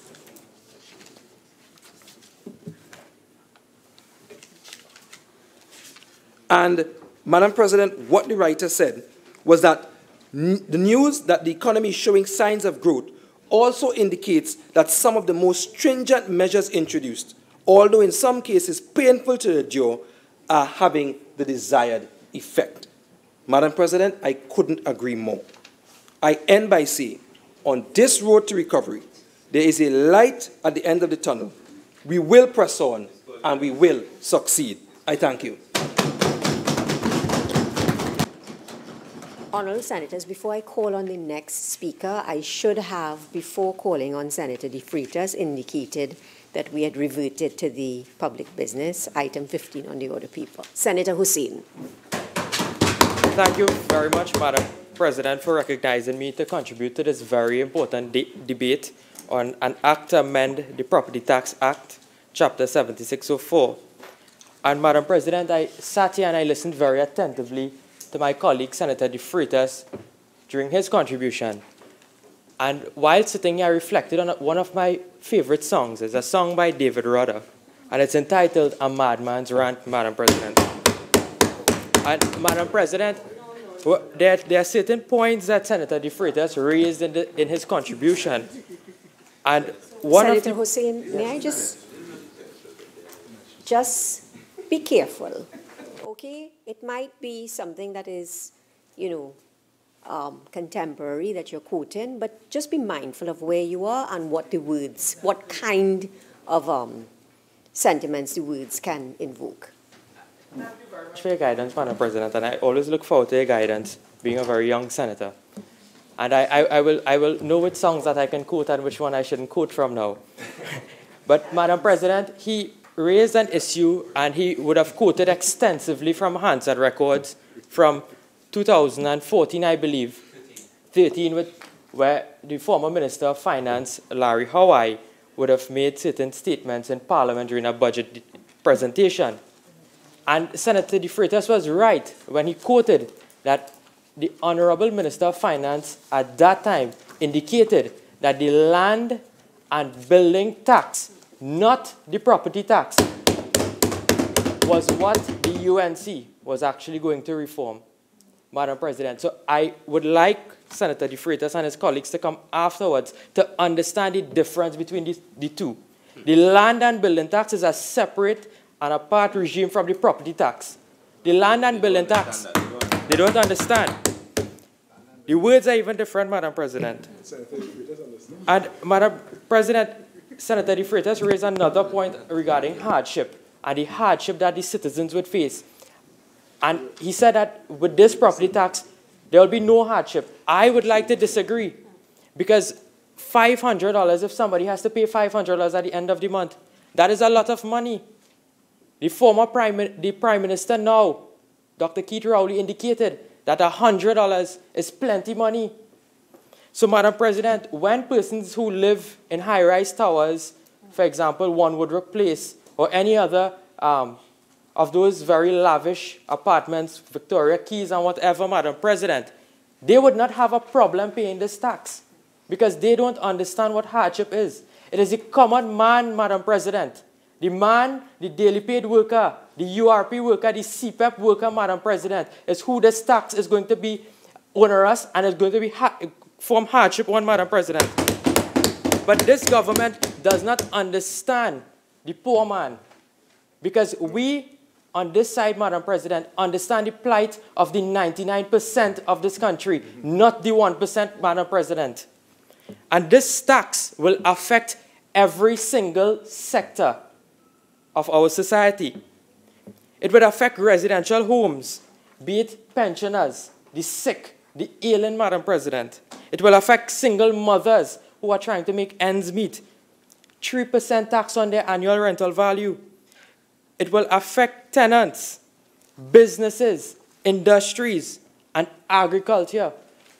And, Madam President, what the writer said was that the news that the economy is showing signs of growth also indicates that some of the most stringent measures introduced, although in some cases painful to endure, are having the desired effect. Madam President, I couldn't agree more. I end by saying, on this road to recovery, there is a light at the end of the tunnel. We will press on, and we will succeed. I thank you. Honourable Senators, before I call on the next speaker, I should have, before calling on Senator De Freitas, indicated that we had reverted to the public business, item 15 on the order paper. Senator Hussain. Thank you very much, Madam President, for recognizing me to contribute to this very important debate on an act to amend the Property Tax Act, Chapter 7604. And, Madam President, I sat here and I listened very attentively to my colleague, Senator De Freitas, during his contribution. And while sitting here, I reflected on one of my favorite songs. It's a song by David Rudder, and it's entitled A Madman's Rant, Madam President. And, Madam President, there are certain points that Senator De Freitas raised in his contribution. And one Senator Hussain, may I just be careful, okay? It might be something that is, contemporary that you're quoting, but just be mindful of where you are and what the words, what kind of sentiments the words can invoke. Thank you very much for your guidance, Madam President, and I always look forward to your guidance, being a very young senator. And I will know which songs that I can quote and which one I shouldn't quote from now. But, Madam President, he raised an issue, and he would have quoted extensively from Hansard records from 2014, I believe, 13, where the former Minister of Finance, Larry Hawaii, would have made certain statements in Parliament during a budget presentation. And Senator De Freitas was right when he quoted that the Honorable Minister of Finance at that time indicated that the land and building tax, not the property tax, was what the UNC was actually going to reform, Madam President. So I would like Senator De Freitas and his colleagues to come afterwards to understand the difference between the two. The land and building tax is a separate and apart regime from the property tax. The land and building tax, they don't understand. The words are even different, Madam President. And, Madam President, Senator De Freitas raised another point regarding hardship. and the hardship that the citizens would face. And he said that with this property tax, there will be no hardship. I would like to disagree, because $500, if somebody has to pay $500 at the end of the month, that is a lot of money. The Prime Minister now, Dr. Keith Rowley, indicated that $100 is plenty money. So, Madam President, when persons who live in high-rise towers, for example, One Woodrow Place, or any other of those very lavish apartments, Victoria Keys and whatever, Madam President, they would not have a problem paying this tax, because they don't understand what hardship is. It is the common man, Madam President, the man, the daily paid worker, the URP worker, the CPEP worker, Madam President, is who this tax is going to be onerous and is going to be form hardship on, Madam President. But this government does not understand the poor man, because we on this side, Madam President, understand the plight of the 99% of this country, not the 1%, Madam President. And this tax will affect every single sector of our society. It would affect residential homes, be it pensioners, the sick, the ailing, Madam President. It will affect single mothers who are trying to make ends meet. 3% tax on their annual rental value. It will affect tenants, businesses, industries, and agriculture.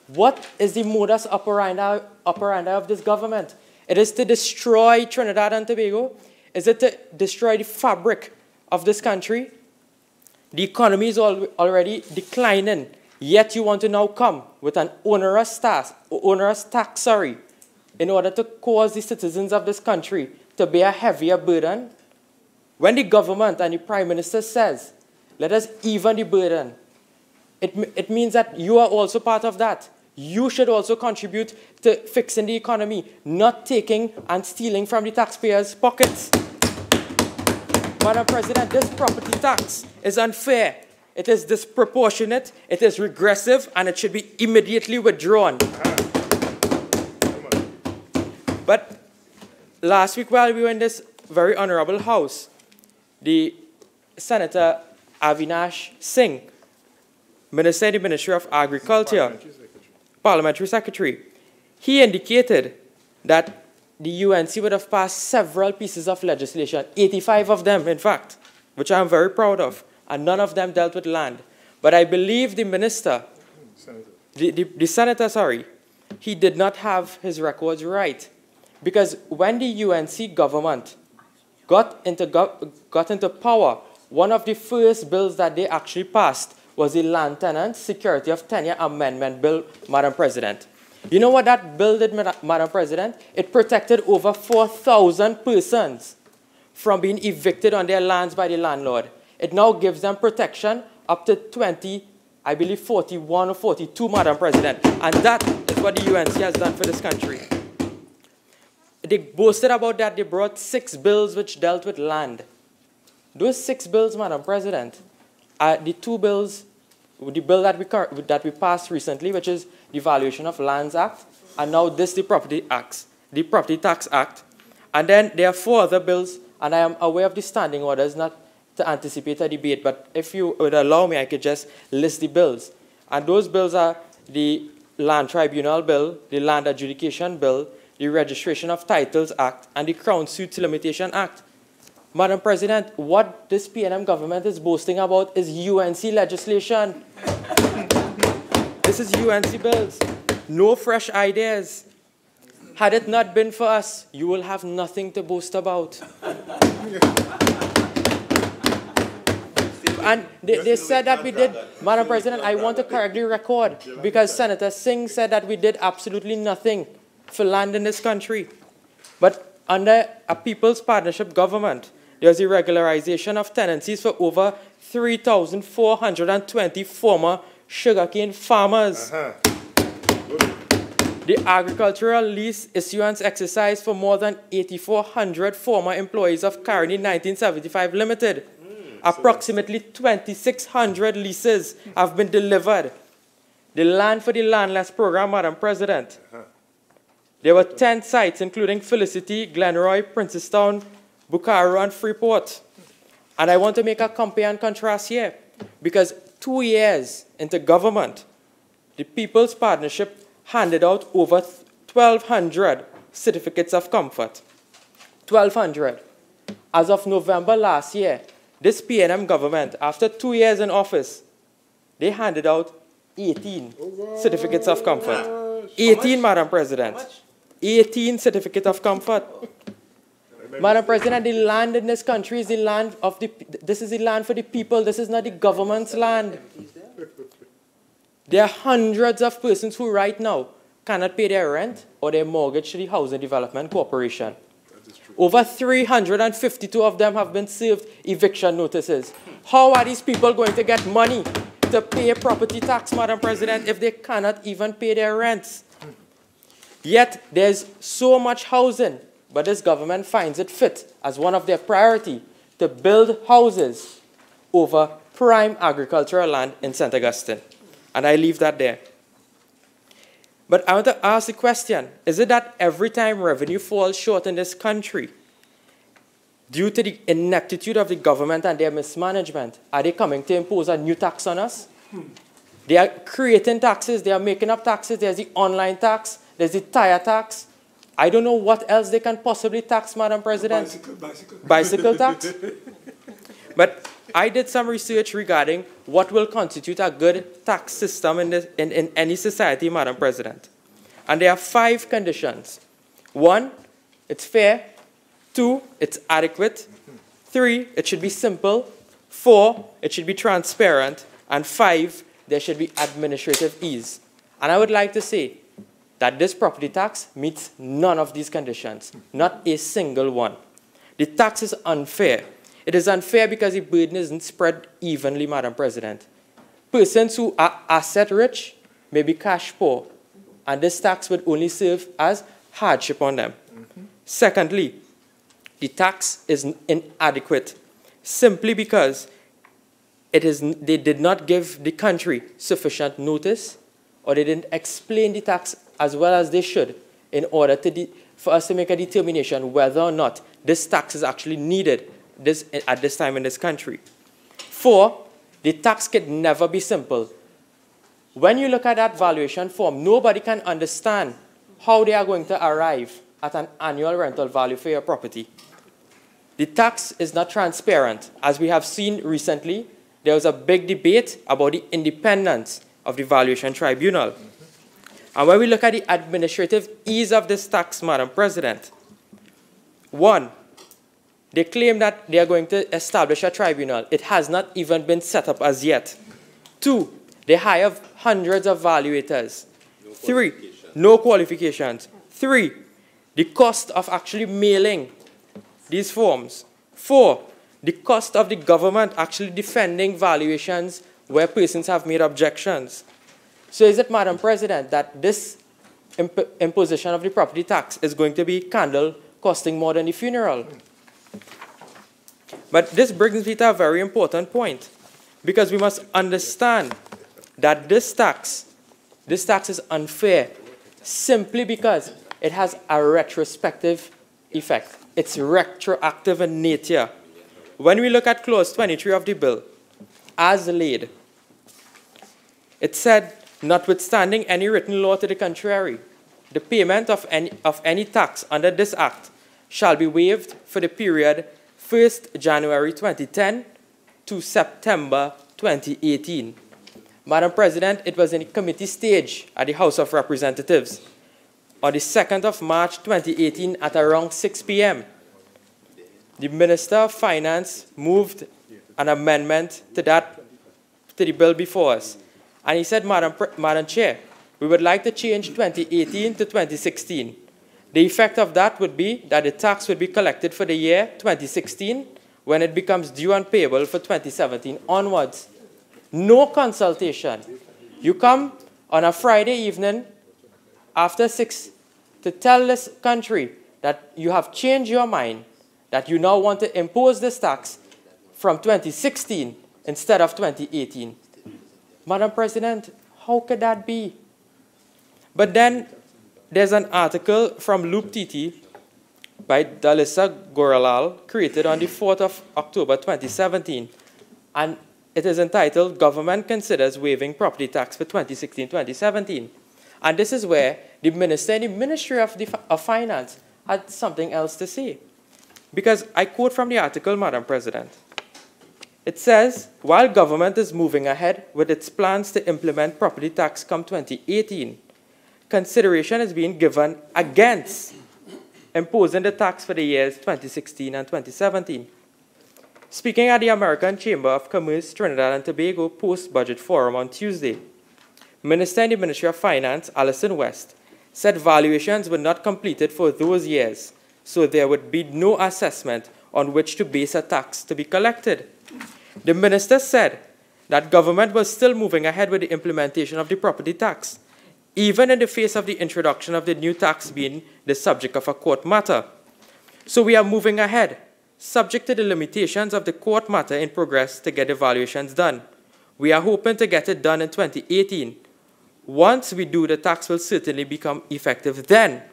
What is the modus operandi of this government? It is to destroy Trinidad and Tobago. Is it to destroy the fabric of this country? The economy is already declining, yet you want to now come with an onerous tax, in order to cause the citizens of this country to bear a heavier burden. When the government and the Prime Minister says, let us even the burden, it means that you are also part of that. You should also contribute to fixing the economy, not taking and stealing from the taxpayers' pockets. Madam President, this property tax is unfair. It is disproportionate, it is regressive, and it should be immediately withdrawn. But last week, while we were in this very honorable house, the Senator Avinash Singh, Minister in the Ministry of Agriculture, Parliamentary Secretary, he indicated that the UNC would have passed several pieces of legislation, 85 of them, in fact, which I'm very proud of, and none of them dealt with land. But I believe the minister, the senator, he did not have his records right. Because when the UNC government got into power, one of the first bills that they actually passed was the Land Tenants Security of Tenure Amendment Bill, Madam President. You know what that bill did, Madam President? It protected over 4,000 persons from being evicted on their lands by the landlord. It now gives them protection up to 41 or 42, Madam President. And that is what the UNC has done for this country. They boasted about that. They brought 6 bills which dealt with land. Those 6 bills, Madam President, are the 2 bills, the bill that we passed recently, which is the Valuation of Lands Act, and now this, the Property Tax Act. And then there are 4 other bills, and I am aware of the standing orders, not to anticipate a debate, but if you would allow me, I could just list the bills. And those bills are the Land Tribunal Bill, the Land Adjudication Bill, the Registration of Titles Act, and the Crown Suits Limitation Act. Madam President, what this PNM government is boasting about is UNC legislation. This is UNC bills. No fresh ideas. Had it not been for us, you will have nothing to boast about. And they said that we did, Madam President, I want to correctly record, because Senator Singh said that we did absolutely nothing for land in this country. But under a People's Partnership government, there's a regularization of tenancies for over 3,420 former sugarcane farmers. The agricultural lease issuance exercise for more than 8,400 former employees of Carney 1975 Limited. Approximately 2,600 leases have been delivered. The Land for the Landless program, Madam President. There were 10 sites, including Felicity, Glenroy, Princestown, Bukaru, and Freeport. And I want to make a compare and contrast here, because 2 years into government, the People's Partnership handed out over 1,200 certificates of comfort. 1,200. As of November last year, this PNM government, after 2 years in office, they handed out 18 certificates of comfort. 18, Madam President. 18 certificates of comfort. Madam President, the land in this country is the land of this is the land for the people. This is not the government's land. There are hundreds of persons who right now cannot pay their rent or their mortgage to the Housing Development Corporation. Over 352 of them have been served eviction notices. How are these people going to get money to pay property tax, Madam President, if they cannot even pay their rents? Yet there's so much housing, but this government finds it fit as one of their priority to build houses over prime agricultural land in St. Augustine. And I leave that there. But I want to ask the question, is it that every time revenue falls short in this country, due to the ineptitude of the government and their mismanagement, are they coming to impose a new tax on us? They are creating taxes, they are making up taxes. There's the online tax, there's the tire tax. I don't know what else they can possibly tax, Madam President. Bicycle tax? But I did some research regarding what will constitute a good tax system in any society, Madam President. And there are 5 conditions. 1, it's fair. 2, it's adequate. 3, it should be simple. 4, it should be transparent. And 5, there should be administrative ease. And I would like to say that this property tax meets none of these conditions, not a single one. The tax is unfair. It is unfair because the burden isn't spread evenly, Madam President. Persons who are asset rich may be cash poor, and this tax would only serve as hardship on them. Secondly, the tax is inadequate simply because they did not give the country sufficient notice, or they didn't explain the tax as well as they should in order for us to make a determination whether or not this tax is actually needed at this time in this country. 4, the tax can never be simple. When you look at that valuation form, nobody can understand how they are going to arrive at an annual rental value for your property. The tax is not transparent. As we have seen recently, there was a big debate about the independence of the valuation tribunal. And when we look at the administrative ease of this tax, Madam President, 1, they claim that they are going to establish a tribunal. It has not even been set up as yet. 2, they hire hundreds of valuators. 3, no qualifications. 3, the cost of actually mailing these forms. 4, the cost of the government actually defending valuations where persons have made objections. So is it, Madam President, that this imposition of the property tax is going to be candle costing more than the funeral? But this brings me to a very important point, because we must understand that this tax is unfair simply because it has a retrospective effect. It's retroactive in nature. When we look at clause 23 of the bill, as laid, it said, notwithstanding any written law to the contrary, the payment of any tax under this act shall be waived for the period 1st January 2010 to September 2018. Madam President, it was in the committee stage at the House of Representatives on the 2nd of March 2018 at around 6 p.m. The Minister of Finance moved an amendment to the bill before us. And he said, Madam Chair, we would like to change 2018 to 2016. The effect of that would be that the tax would be collected for the year 2016 when it becomes due and payable for 2017 onwards. No consultation. You come on a Friday evening after 6 to tell this country that you have changed your mind, that you now want to impose this tax from 2016 instead of 2018. Madam President, how could that be? But then there's an article from Loop TT by Dalisa Goralal, created on the 4th of October 2017, and it is entitled Government Considers Waiving Property Tax for 2016-2017. And this is where the minister in the Ministry of Finance had something else to say. Because I quote from the article, Madam President. It says, while government is moving ahead with its plans to implement property tax come 2018, consideration is being given against imposing the tax for the years 2016 and 2017. Speaking at the American Chamber of Commerce Trinidad and Tobago post-budget forum on Tuesday, Minister in the Ministry of Finance, Alison West, said valuations were not completed for those years, so there would be no assessment on which to base a tax to be collected. The minister said that government was still moving ahead with the implementation of the property tax, even in the face of the introduction of the new tax being the subject of a court matter. So we are moving ahead, subject to the limitations of the court matter in progress to get evaluations done. We are hoping to get it done in 2018. Once we do, the tax will certainly become effective then.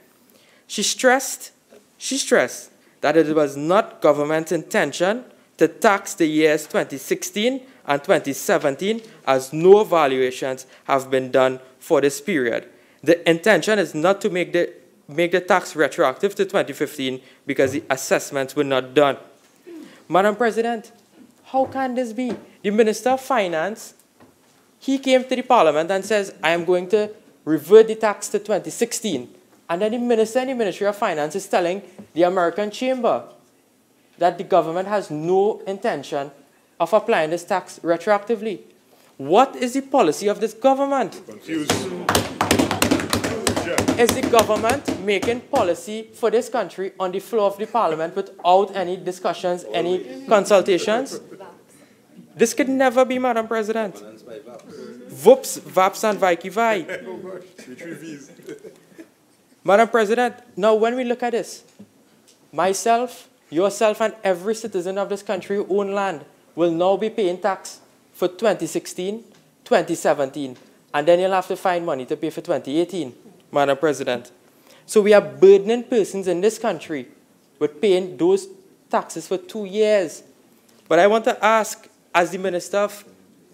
She stressed that it was not government's intention to tax the years 2016 and 2017, as no evaluations have been done for this period. The intention is not to make the tax retroactive to 2015 because the assessments were not done. Madam President, how can this be? The Minister of Finance, he came to the Parliament and says, I am going to revert the tax to 2016. And then the Minister in the Ministry of Finance is telling the American Chamber that the government has no intention of applying this tax retroactively. What is the policy of this government? Confused. Is the government making policy for this country on the floor of the Parliament without any discussions, any consultations? This could never be, Madam President. VUPS, VAPS, and VIKI-VI. Madam President, now when we look at this, myself, yourself, and every citizen of this country who own land will now be paying tax for 2016, 2017, and then you'll have to find money to pay for 2018, Madam President. So we are burdening persons in this country with paying those taxes for 2 years. But I want to ask, as the Minister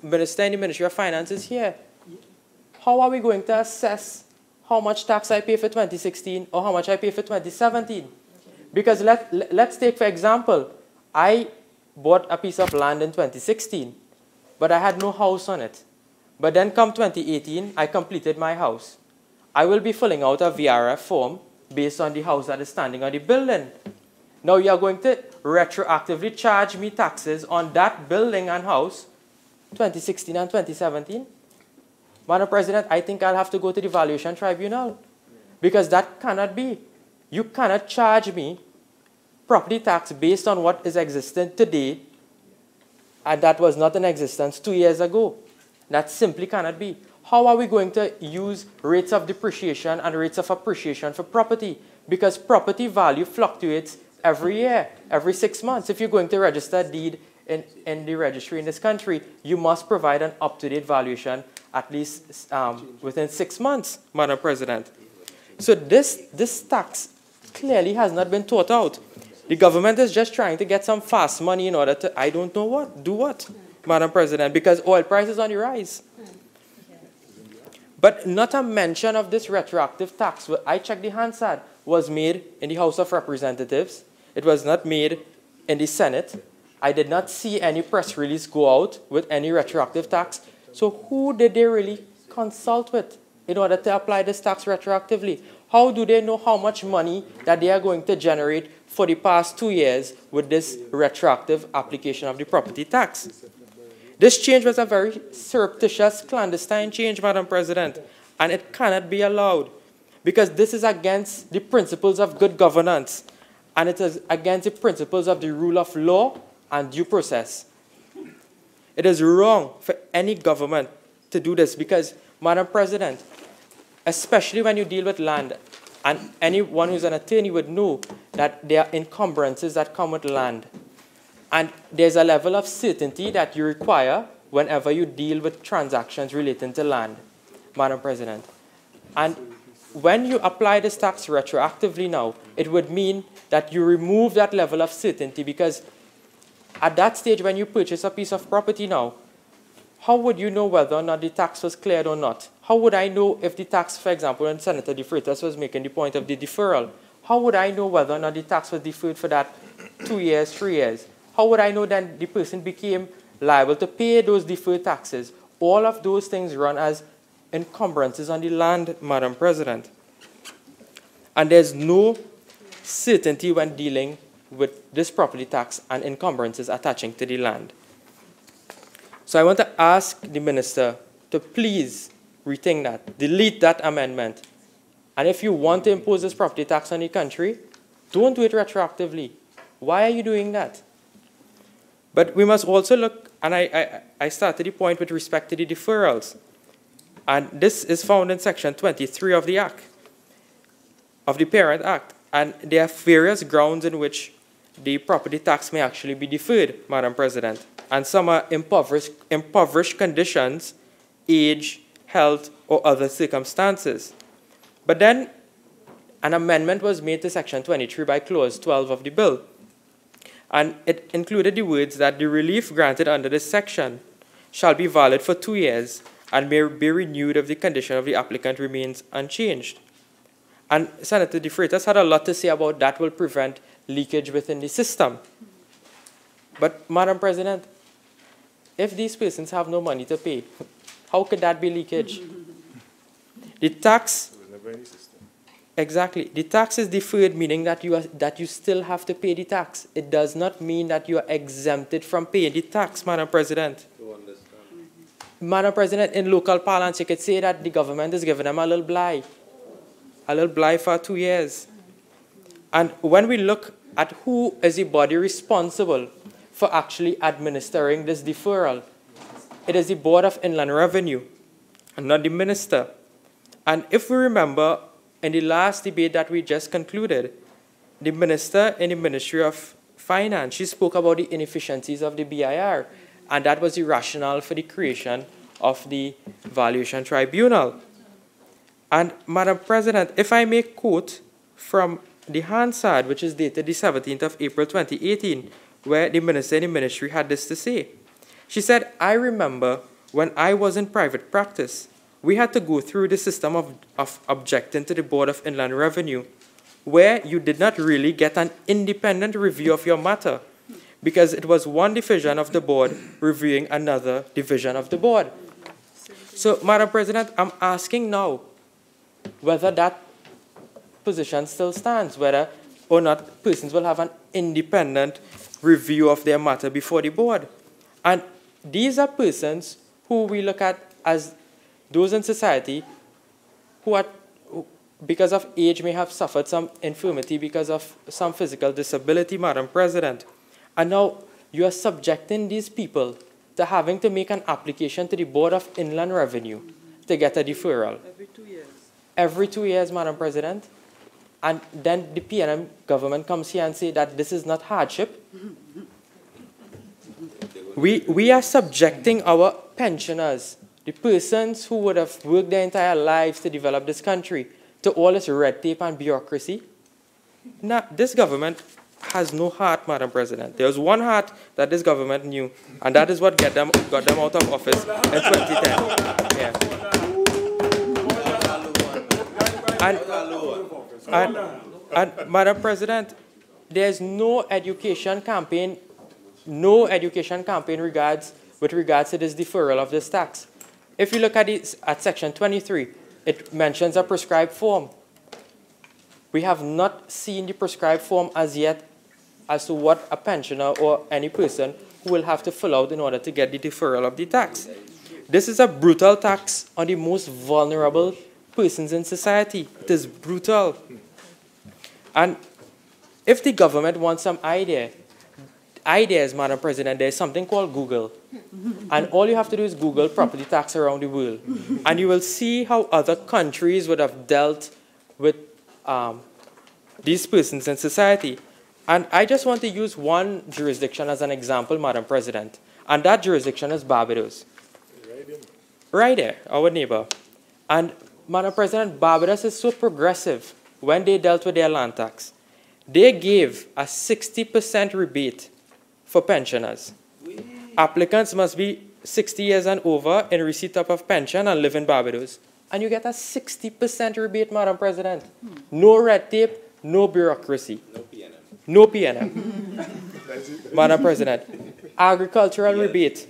in the Ministry of Finance is here, how are we going to assess how much tax I pay for 2016 or how much I pay for 2017? Because let's take, for example, I bought a piece of land in 2016, but I had no house on it. But then come 2018, I completed my house. I will be filling out a VRF form based on the house that is standing on the building. Now you are going to retroactively charge me taxes on that building and house, 2016 and 2017? Madam President, I think I'll have to go to the Valuation Tribunal, because that cannot be. You cannot charge me property tax based on what is existent today, and that was not in existence 2 years ago. That simply cannot be. How are we going to use rates of depreciation and rates of appreciation for property? Because property value fluctuates every year, every 6 months. If you're going to register a deed in the registry in this country, you must provide an up-to-date valuation at least within 6 months, Madam President. So this tax clearly has not been thought out. The government is just trying to get some fast money in order to, I don't know what, do what, Madam President, because oil prices on the rise. But not a mention of this retroactive tax. I checked the Hansard was made in the House of Representatives. It was not made in the Senate. I did not see any press release go out with any retroactive tax. So who did they really consult with in order to apply this tax retroactively? How do they know how much money that they are going to generate for the past 2 years with this retroactive application of the property tax? This change was a very surreptitious, clandestine change, Madam President, and it cannot be allowed because this is against the principles of good governance, and it is against the principles of the rule of law and due process. It is wrong for any government to do this because, Madam President, especially when you deal with land, and anyone who's an attorney would know that there are encumbrances that come with land. And there's a level of certainty that you require whenever you deal with transactions relating to land, Madam President. And when you apply this tax retroactively now, it would mean that you remove that level of certainty, because at that stage when you purchase a piece of property now, how would you know whether or not the tax was cleared or not? How would I know if the tax, for example, when Senator De Freitas was making the point of the deferral, how would I know whether or not the tax was deferred for that 2 years, 3 years? How would I know then the person became liable to pay those deferred taxes? All of those things run as encumbrances on the land, Madam President. And there's no certainty when dealing with this property tax and encumbrances attaching to the land. So I want to ask the Minister to please rethink that, delete that amendment. And if you want to impose this property tax on the country, don't do it retroactively. Why are you doing that? But we must also look, and I started the point with respect to the deferrals. And this is found in Section 23 of the Act, of the Parent Act. And there are various grounds in which the property tax may actually be deferred, Madam President. And some are impoverished conditions, age, health, or other circumstances. But then an amendment was made to Section 23 by Clause 12 of the bill. And it included the words that the relief granted under this section shall be valid for 2 years and may be renewed if the condition of the applicant remains unchanged. And Senator De Freitas had a lot to say about that will prevent leakage within the system. But, Madam President, if these persons have no money to pay, how could that be leakage? The tax, exactly, the tax is deferred, meaning that you still have to pay the tax. It does not mean that you are exempted from paying the tax, Madam President. Madam President, in local parlance, you could say that the government is giving them a little blight for 2 years. And when we look at who is the body responsible for actually administering this deferral, it is the Board of Inland Revenue and not the Minister. And if we remember, in the last debate that we just concluded, the Minister in the Ministry of Finance, she spoke about the inefficiencies of the BIR, and that was the rationale for the creation of the Valuation Tribunal. And, Madam President, if I may quote from the Hansard, which is dated the 17th of April 2018, where the Minister in the Ministry had this to say. She said, I remember when I was in private practice, we had to go through the system of objecting to the Board of Inland Revenue, where you did not really get an independent review of your matter, because it was one division of the board reviewing another division of the board. So, Madam President, I'm asking now whether that position still stands, whether or not persons will have an independent review of their matter before the board. And these are persons who we look at as those in society who because of age, may have suffered some infirmity because of some physical disability, Madam President. And now you are subjecting these people to having to make an application to the Board of Inland Revenue to get a deferral. Every 2 years. Every 2 years, Madam President. And then the PNM government comes here and say that this is not hardship. We are subjecting our pensioners, the persons who would have worked their entire lives to develop this country, to all this red tape and bureaucracy. Now, this government has no heart, Madam President. There's one heart that this government knew, and that is what got them out of office in 2010. Yeah. And Madam President, there's no education campaign with regards to this deferral of this tax. If you look at Section 23, it mentions a prescribed form. We have not seen the prescribed form as yet as to what a pensioner or any person who will have to fill out in order to get the deferral of the tax. This is a brutal tax on the most vulnerable persons in society. It is brutal. And if the government wants some ideas, Madam President, there's something called Google. And all you have to do is Google property tax around the world. And you will see how other countries would have dealt with these persons in society. And I just want to use one jurisdiction as an example, Madam President. And that jurisdiction is Barbados. Right there, our neighbor. And Madam President, Barbados is so progressive when they dealt with their land tax. They gave a 60% rebate for pensioners. Applicants must be 60 years and over in receipt of a pension and live in Barbados. And you get a 60% rebate, Madam President. No red tape, no bureaucracy. No PNM. Madam President, agricultural rebate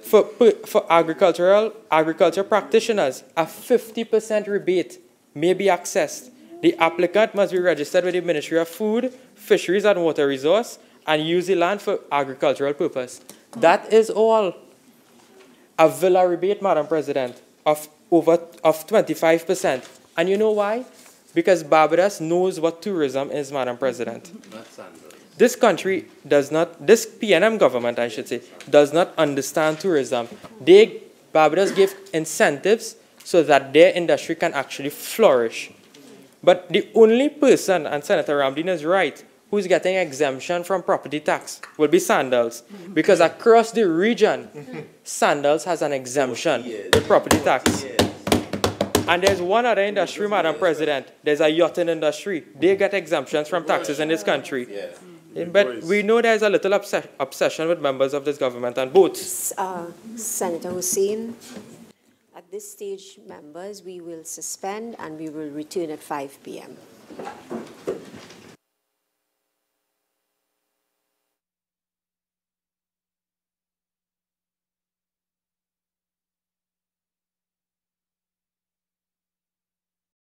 for agriculture practitioners, a 50% rebate may be accessed. The applicant must be registered with the Ministry of Food, Fisheries and Water Resource and use the land for agricultural purpose. That is all. A villa rebate, Madam President, of 25%. And you know why? Because Barbados knows what tourism is, Madam President. This country does not, this PNM government, I should say, does not understand tourism. Barbados give incentives so that their industry can actually flourish. But the only person, and Senator Ramdeen is right, who's getting exemption from property tax will be Sandals. Because across the region, Sandals has an exemption with property tax. And there's one other industry, Madam President. There's a yachting industry. They get exemptions from taxes in this country. But we know there's a little obsession with members of this government and boats. Senator Hussain, at this stage, members, we will suspend and we will return at 5 p.m.